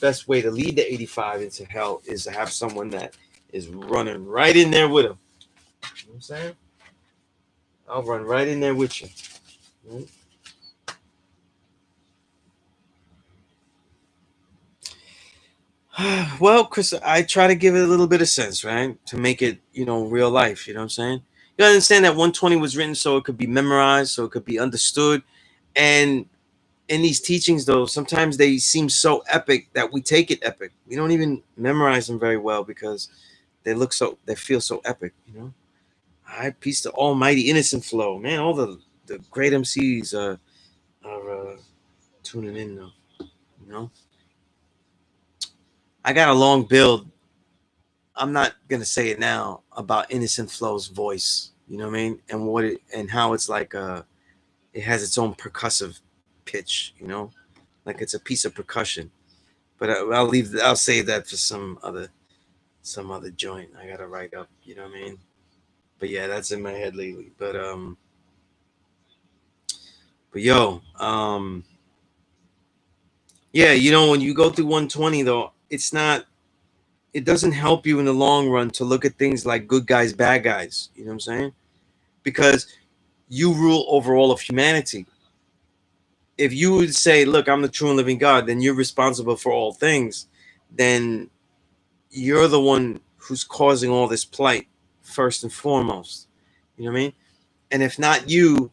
Best way to lead the 85 into hell is to have someone that is running right in there with him. You know what I'm saying? I'll run right in there with you. Right? Well, Chris, I try to give it a little bit of sense, right? To make it, real life. You know what I'm saying? You understand that 120 was written so it could be memorized, so it could be understood. And in these teachings, though, sometimes they seem so epic that we take it epic. We don't even memorize them very well because they feel so epic. All right, peace to Almighty Innocent Flow, man. All the great MCs are tuning in though. You know, I got a long build. I'm not gonna say it now about Innocent Flow's voice. You know what I mean? And how it's like it has its own percussive pitch. Like it's a piece of percussion. But I'll save that for some other joint I gotta write up. You know what I mean? But yeah, that's in my head lately. But yo, yeah, when you go through 120 though, it doesn't help you in the long run to look at things like good guys, bad guys. You know what I'm saying? Because you rule over all of humanity. If you would say, look, I'm the true and living God, then you're responsible for all things, then you're the one who's causing all this plight first and foremost. You know what I mean? And if not you,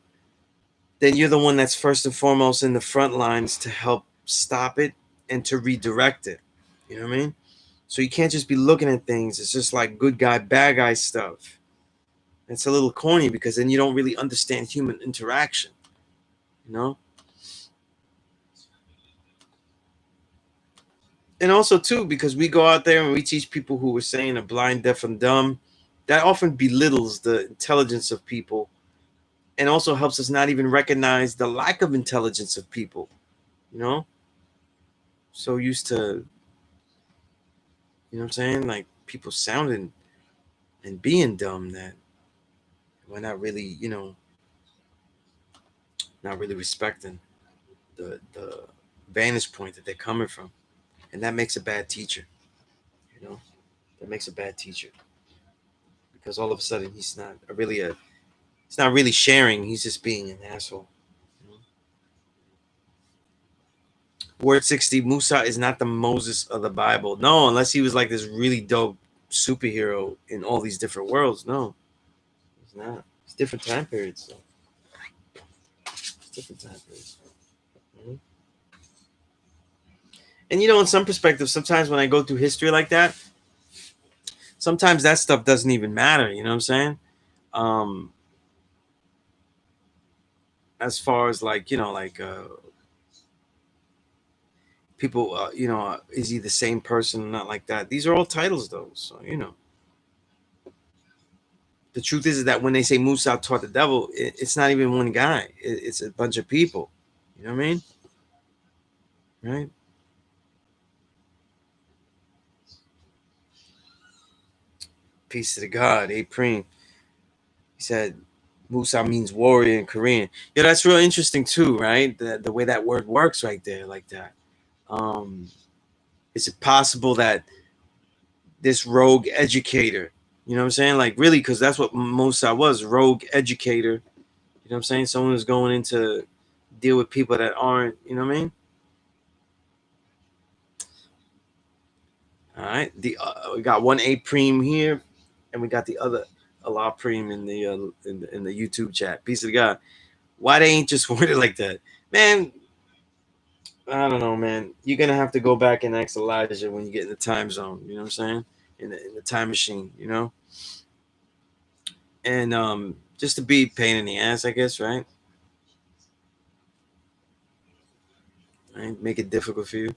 then you're the one that's first and foremost in the front lines to help stop it and to redirect it. You know what I mean? So you can't just be looking at things. It's just like good guy, bad guy stuff. It's a little corny because then you don't really understand human interaction. You know? And also too, because we go out there and we teach people who are saying are blind, deaf, and dumb, that often belittles the intelligence of people and also helps us not even recognize the lack of intelligence of people. So used to, what I'm saying, like people sounding and being dumb that we're not really, not really respecting the vantage point that they're coming from. And that makes a bad teacher. That makes a bad teacher. Because all of a sudden he's not really sharing, he's just being an asshole. Word 60, Musa is not the Moses of the Bible. No, unless he was like this really dope superhero in all these different worlds. No, he's not. It's different time periods. It's different time periods. Mm-hmm. And in some perspectives, sometimes when I go through history like that, sometimes that stuff doesn't even matter. You know what I'm saying? As far as like, people, is he the same person or not like that? These are all titles though. So, the truth is that when they say Musa taught the devil, it's not even one guy. It's a bunch of people. You know what I mean? Right? Peace to the God, Apreen. He said Musa means warrior in Korean. Yeah, that's real interesting too, right? The way that word works right there, like that. Is it possible that this rogue educator, you know what I'm saying? Like really, because that's what Musa was, rogue educator. You know what I'm saying? Someone who's going in to deal with people that aren't, you know what I mean? All right, we got one A Preem here, and we got the other Allah Preem in the YouTube chat. Peace of God. Why they ain't just worded like that, man? I don't know, man. You're gonna have to go back and ask Elijah when you get in the time zone. You know what I'm saying? In the time machine, and just to be pain in the ass, I guess, right? Right? Make it difficult for you.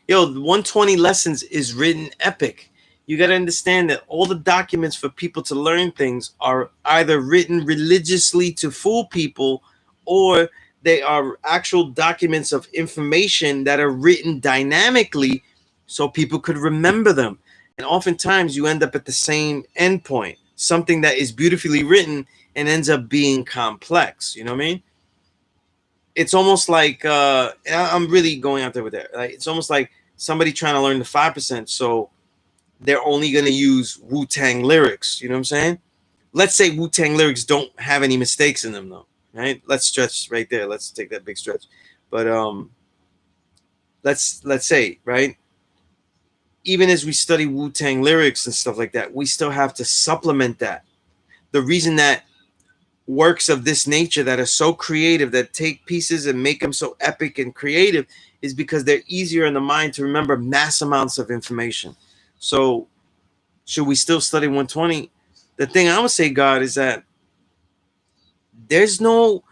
Yo, 120 lessons is written epic. You got to understand that all the documents for people to learn things are either written religiously to fool people or They are actual documents of information that are written dynamically so people could remember them. And oftentimes you end up at the same endpoint, something that is beautifully written and ends up being complex. You know what I mean? It's almost like I'm really going out there with that. Like, it's almost like somebody trying to learn the 5%, so they're only going to use Wu-Tang lyrics. You know what I'm saying? Let's say Wu-Tang lyrics don't have any mistakes in them, though. Right? Let's stretch right there. Let's take that big stretch. But let's say, right, even as we study Wu-Tang lyrics and stuff like that, we still have to supplement that. The reason that works of this nature that are so creative, that take pieces and make them so epic and creative, is because they're easier in the mind to remember mass amounts of information. So should we still study 120? The thing I would say, God, is that there's no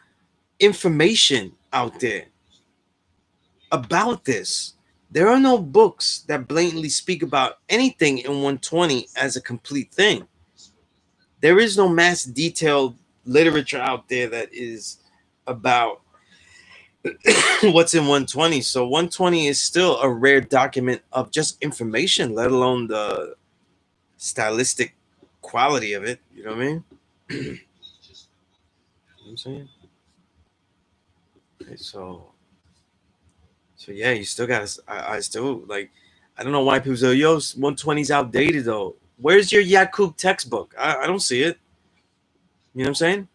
information out there about this. There are no books that blatantly speak about anything in 120 as a complete thing. There is no mass detailed literature out there that is about what's in 120. So 120 is still a rare document of just information, let alone the stylistic quality of it. You know what I mean? You know what I'm saying? Okay, so yeah, you still gotta. I still like. I don't know why people say, "Yo, 120's outdated." Though, where's your Yakub textbook? I don't see it. You know what I'm saying?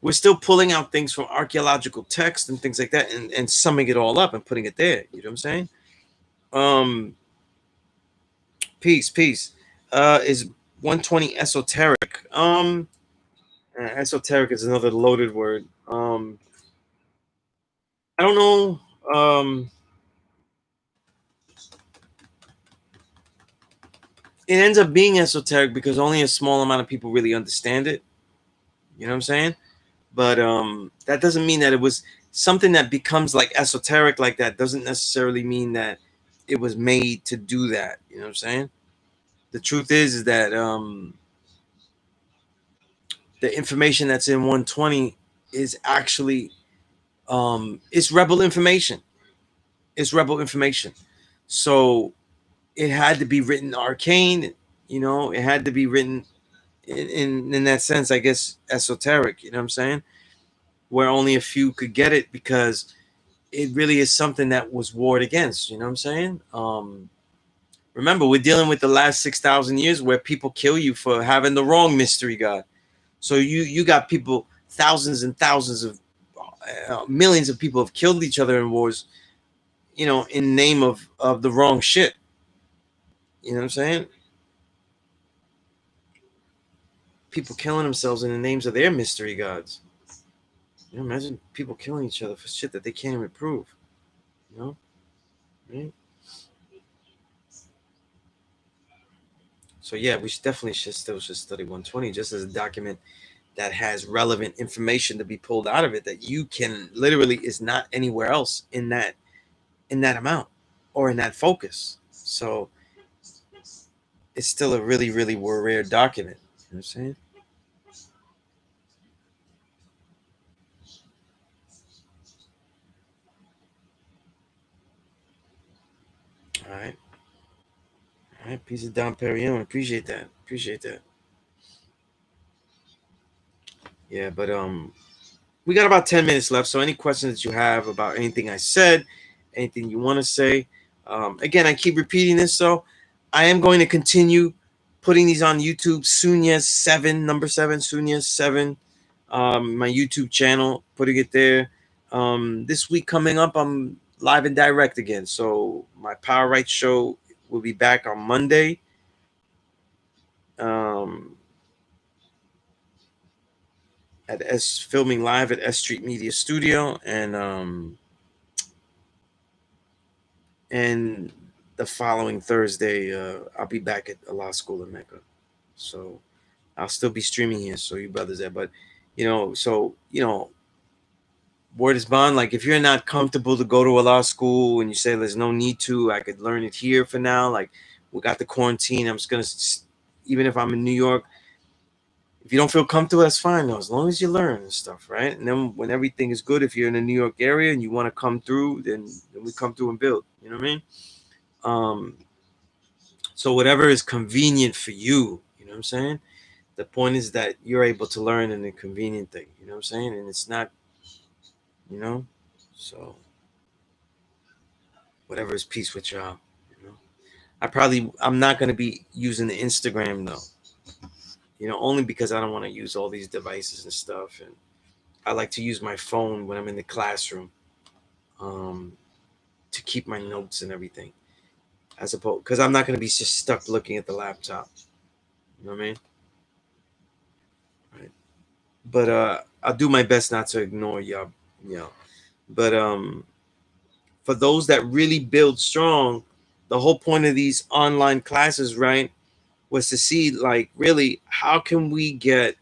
We're still pulling out things from archaeological texts and things like that, and summing it all up and putting it there. You know what I'm saying? Um, peace. Is 120 esoteric? Esoteric is another loaded word. I don't know. It ends up being esoteric because only a small amount of people really understand it. You know what I'm saying? But that doesn't mean that it was something that becomes like esoteric like that. Doesn't necessarily mean that it was made to do that. You know what I'm saying? The truth is that the information that's in 120 is actually it's rebel information. It's rebel information. So it had to be written arcane. You know, it had to be written in that sense, I guess, esoteric. You know what I'm saying? Where only a few could get it because it really is something that was warred against. You know what I'm saying? Remember, we're dealing with the last 6,000 years where people kill you for having the wrong mystery god. So you got people, thousands and thousands of millions of people have killed each other in wars, you know, in name of the wrong shit. You know what I'm saying? People killing themselves in the names of their mystery gods. You know, imagine people killing each other for shit that they can't even prove. You know, right? So yeah, we definitely should study 120 just as a document that has relevant information to be pulled out of it that you can literally is not anywhere else in that amount or in that focus. So it's still a really, really rare document. You know what I'm saying? All right. All right. Piece of Don Perignon. Appreciate that. Appreciate that. Yeah, but we got about 10 minutes left. So any questions that you have about anything I said, anything you want to say, again, I keep repeating this. So I am going to continue putting these on YouTube. Sunez 7, number 7, Sunez 7, my YouTube channel, putting it there. This week coming up, I'm live and direct again. So my Power Right show will be back on Monday. Um, at S filming live at S Street Media Studio, and the following Thursday, I'll be back at a law school in Mecca. So I'll still be streaming here. So you brothers there, but word is bond. Like if you're not comfortable to go to a law school and you say there's no need to, I could learn it here for now. Like we got the quarantine. I'm just gonna, even if I'm in New York, If you don't feel comfortable, that's fine though, as long as you learn and stuff, right? And then when everything is good, if you're in the New York area and you want to come through, then we come through and build. You know what I mean? Um, so whatever is convenient for you, you know what I'm saying? The point is that you're able to learn in a convenient thing, you know what I'm saying? And it's not, you know, so whatever is peace with y'all, you know. I'm not gonna be using the Instagram though, you know, only because I don't want to use all these devices and stuff. And I like to use my phone when I'm in the classroom, um, to keep my notes and everything, as opposed because I'm not gonna be just stuck looking at the laptop. You know what I mean? Right. But I'll do my best not to ignore y'all, you know. But for those that really build strong, the whole point of these online classes, right, was to see like really how can we get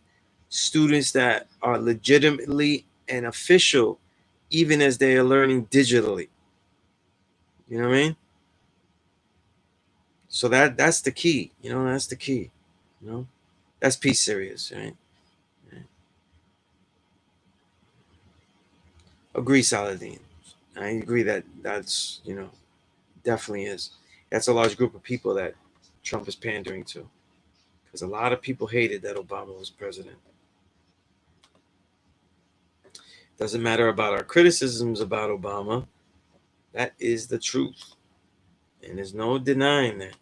students that are legitimately and official, even as they are learning digitally. You know what I mean? So that's the key. You know, that's the key. You know, that's peace serious, right? Right. Agree, Saladin. I agree that that's, you know, definitely is. That's a large group of people that Trump is pandering to, because a lot of people hated that Obama was president. Doesn't matter about our criticisms about Obama. That is the truth, and there's no denying that.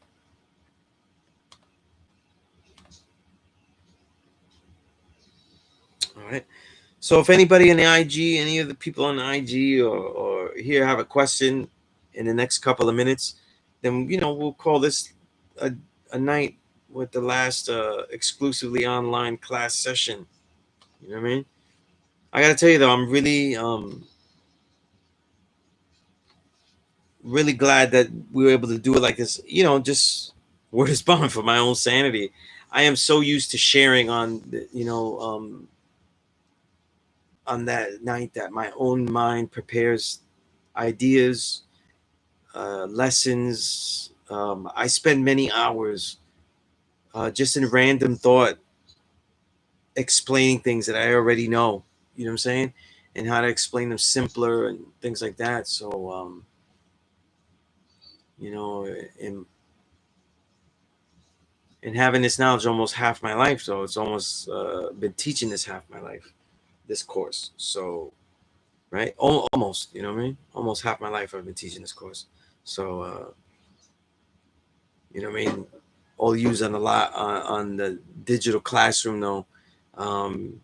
All right. So if anybody in the IG, any of the people on the IG or here have a question in the next couple of minutes, then you know we'll call this a, a night with the last exclusively online class session. You know what I mean? I gotta tell you though, I'm really glad that we were able to do it like this. You know, just word is bond for my own sanity. I am so used to sharing on, on that night that my own mind prepares ideas, lessons. I spend many hours just in random thought explaining things that I already know. You know what I'm saying? And how to explain them simpler and things like that. So, you know, and having this knowledge almost half my life. So it's almost been teaching this half my life, this course. So, right, almost, you know what I mean? Almost half my life I've been teaching this course. So, you know what I mean? All used on a lot on the digital classroom though, um,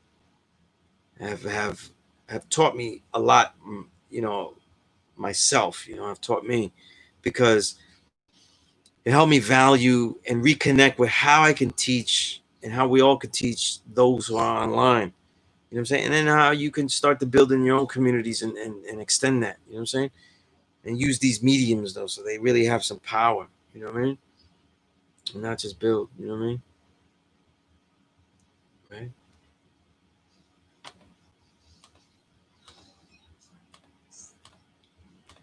have have have taught me a lot. You know, myself. You know, have taught me because it helped me value and reconnect with how I can teach and how we all could teach those who are online. You know what I'm saying? And then how you can start to build in your own communities and extend that. You know what I'm saying? And use these mediums though, so they really have some power. You know what I mean? And not just build. You know what I mean? Right.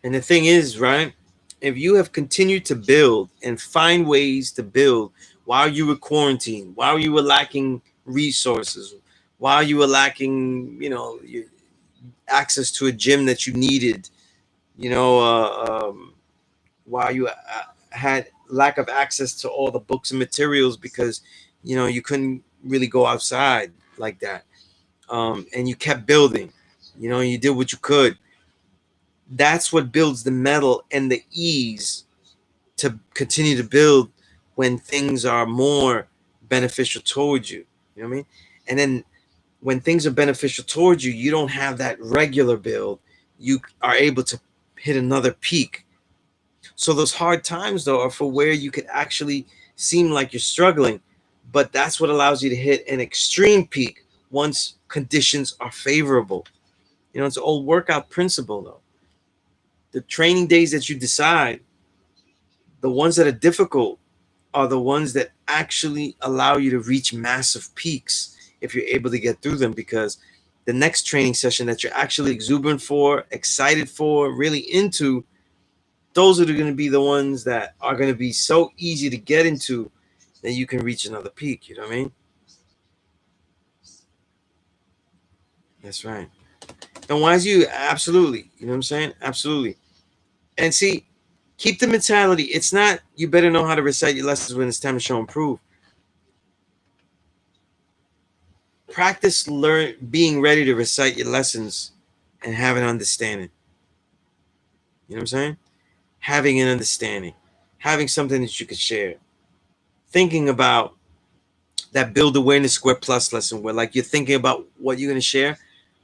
And the thing is, right? If you have continued to build and find ways to build while you were quarantined, while you were lacking resources, while you were lacking, you know, access to a gym that you needed, you know, while you had lack of access to all the books and materials because, you know, you couldn't really go outside like that, and you kept building, you know, you did what you could. That's what builds the metal and the ease to continue to build when things are more beneficial towards you. You know what I mean? And then when things are beneficial towards you, you don't have that regular build. You are able to hit another peak. So those hard times though are for where you could actually seem like you're struggling, but that's what allows you to hit an extreme peak once conditions are favorable. You know, it's an old workout principle though. The training days that you decide, the ones that are difficult are the ones that actually allow you to reach massive peaks if you're able to get through them, because the next training session that you're actually exuberant for, excited for, really into, those are going to be the ones that are going to be so easy to get into that you can reach another peak. You know what I mean? That's right. Don't wise you, absolutely. You know what I'm saying? Absolutely. And see, keep the mentality. It's not you better know how to recite your lessons when it's time to show and prove. Practice learn being ready to recite your lessons and have an understanding. You know what I'm saying? Having an understanding, having something that you could share. Thinking about that build awareness square plus lesson where like you're thinking about what you're going to share.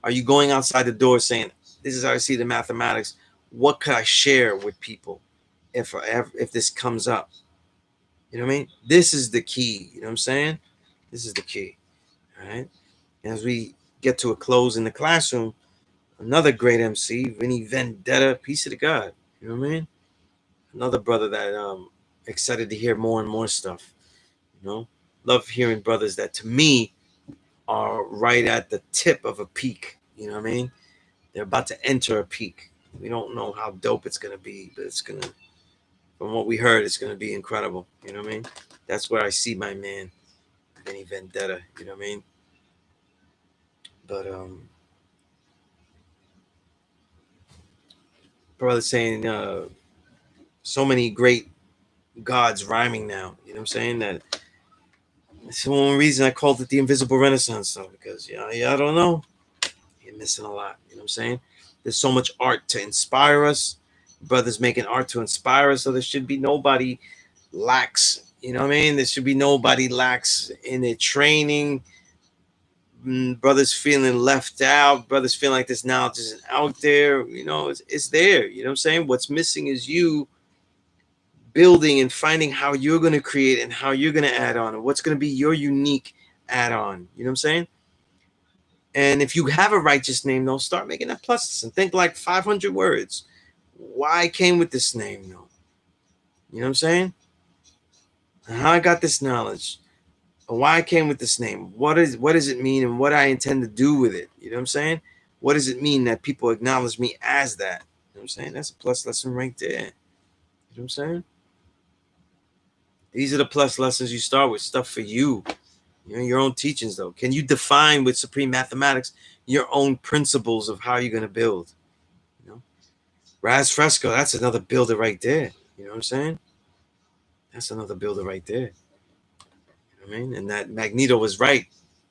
Are you going outside the door saying, this is how I see the mathematics. What could I share with people if this comes up? You know what I mean? This is the key. You know what I'm saying? This is the key. All right. And as we get to a close in the classroom, another great MC, Vinny Vendetta, peace of the God. You know what I mean? Another brother that excited to hear more and more stuff. You know, love hearing brothers that to me are right at the tip of a peak. You know what I mean? They're about to enter a peak. We don't know how dope it's gonna be, but it's gonna. From what we heard, it's gonna be incredible. You know what I mean? That's where I see my man, Vinny Vendetta. You know what I mean? But brother saying so many great gods rhyming now. You know what I'm saying? That it's the one reason I called it the Invisible Renaissance, though, because I don't know. You're missing a lot. You know what I'm saying? There's so much art to inspire us. Brothers making art to inspire us, so there should be nobody lacks. You know what I mean? There should be nobody lacks in their training. Brothers feeling left out. Brothers feeling like this knowledge isn't out there. You know, it's there. You know what I'm saying? What's missing is you building and finding how you're going to create and how you're going to add on and what's going to be your unique add on. You know what I'm saying? And if you have a righteous name, though, start making that pluses and think like 500 words. Why I came with this name, though? You know what I'm saying? And how I got this knowledge, and why I came with this name. What does it mean, and what I intend to do with it? You know what I'm saying? What does it mean that people acknowledge me as that? You know what I'm saying? That's a plus lesson right there. You know what I'm saying? These are the plus lessons you start with, stuff for you. You know, your own teachings, though. Can you define with supreme mathematics your own principles of how you're going to build? You know, Raz Fresco, that's another builder right there. You know what I'm saying? That's another builder right there. You know what I mean? And that Magneto was right.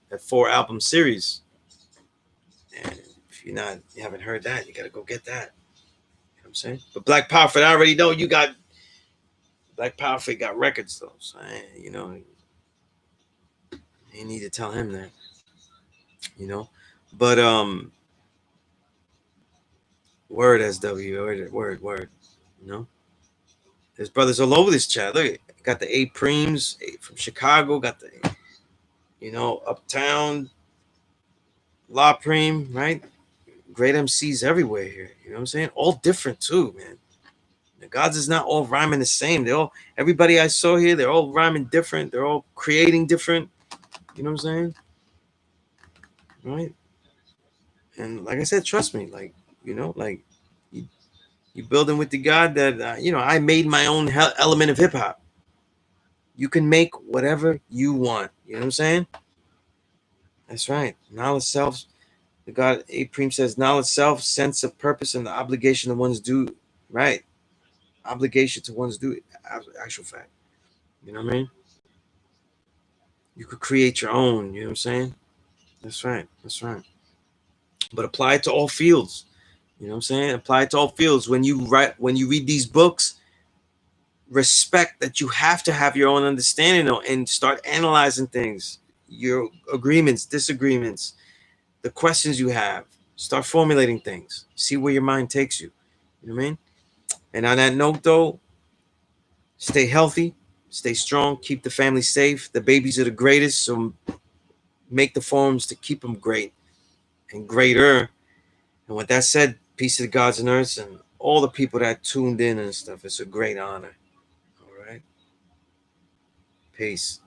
That 4-album series. And if you haven't heard that, you got to go get that. You know what I'm saying? But Black Powerful, I already know you got Black Powerful got records though. So you know, you need to tell him that. You know, but word SW, word. You know, there's brothers all over this chat. Look, got the A-Preems from Chicago, got the, Uptown, La Preem, right? Great MCs everywhere here. You know what I'm saying? All different too, man. The gods is not all rhyming the same. Everybody I saw here, they're all rhyming different. They're all creating different. You know what I'm saying? Right? And like I said, trust me, like, like you building with the God that, I made my own element of hip hop. You can make whatever you want. You know what I'm saying? That's right. Knowledge self. The God A-Preem says, knowledge self, sense of purpose, and the obligation to one's due. Right. Obligation to one's due. Actual fact. You know what I mean? You could create your own. You know what I'm saying? That's right. That's right. But apply it to all fields. You know what I'm saying? Apply it to all fields. When you read these books, respect that you have to have your own understanding and start analyzing things, your agreements, disagreements, the questions you have. Start formulating things. See where your mind takes you. You know what I mean? And on that note, though, stay healthy, stay strong, keep the family safe. The babies are the greatest, so make the forms to keep them great and greater. And with that said, peace to the gods and earths and all the people that tuned in and stuff. It's a great honor. All right. Peace.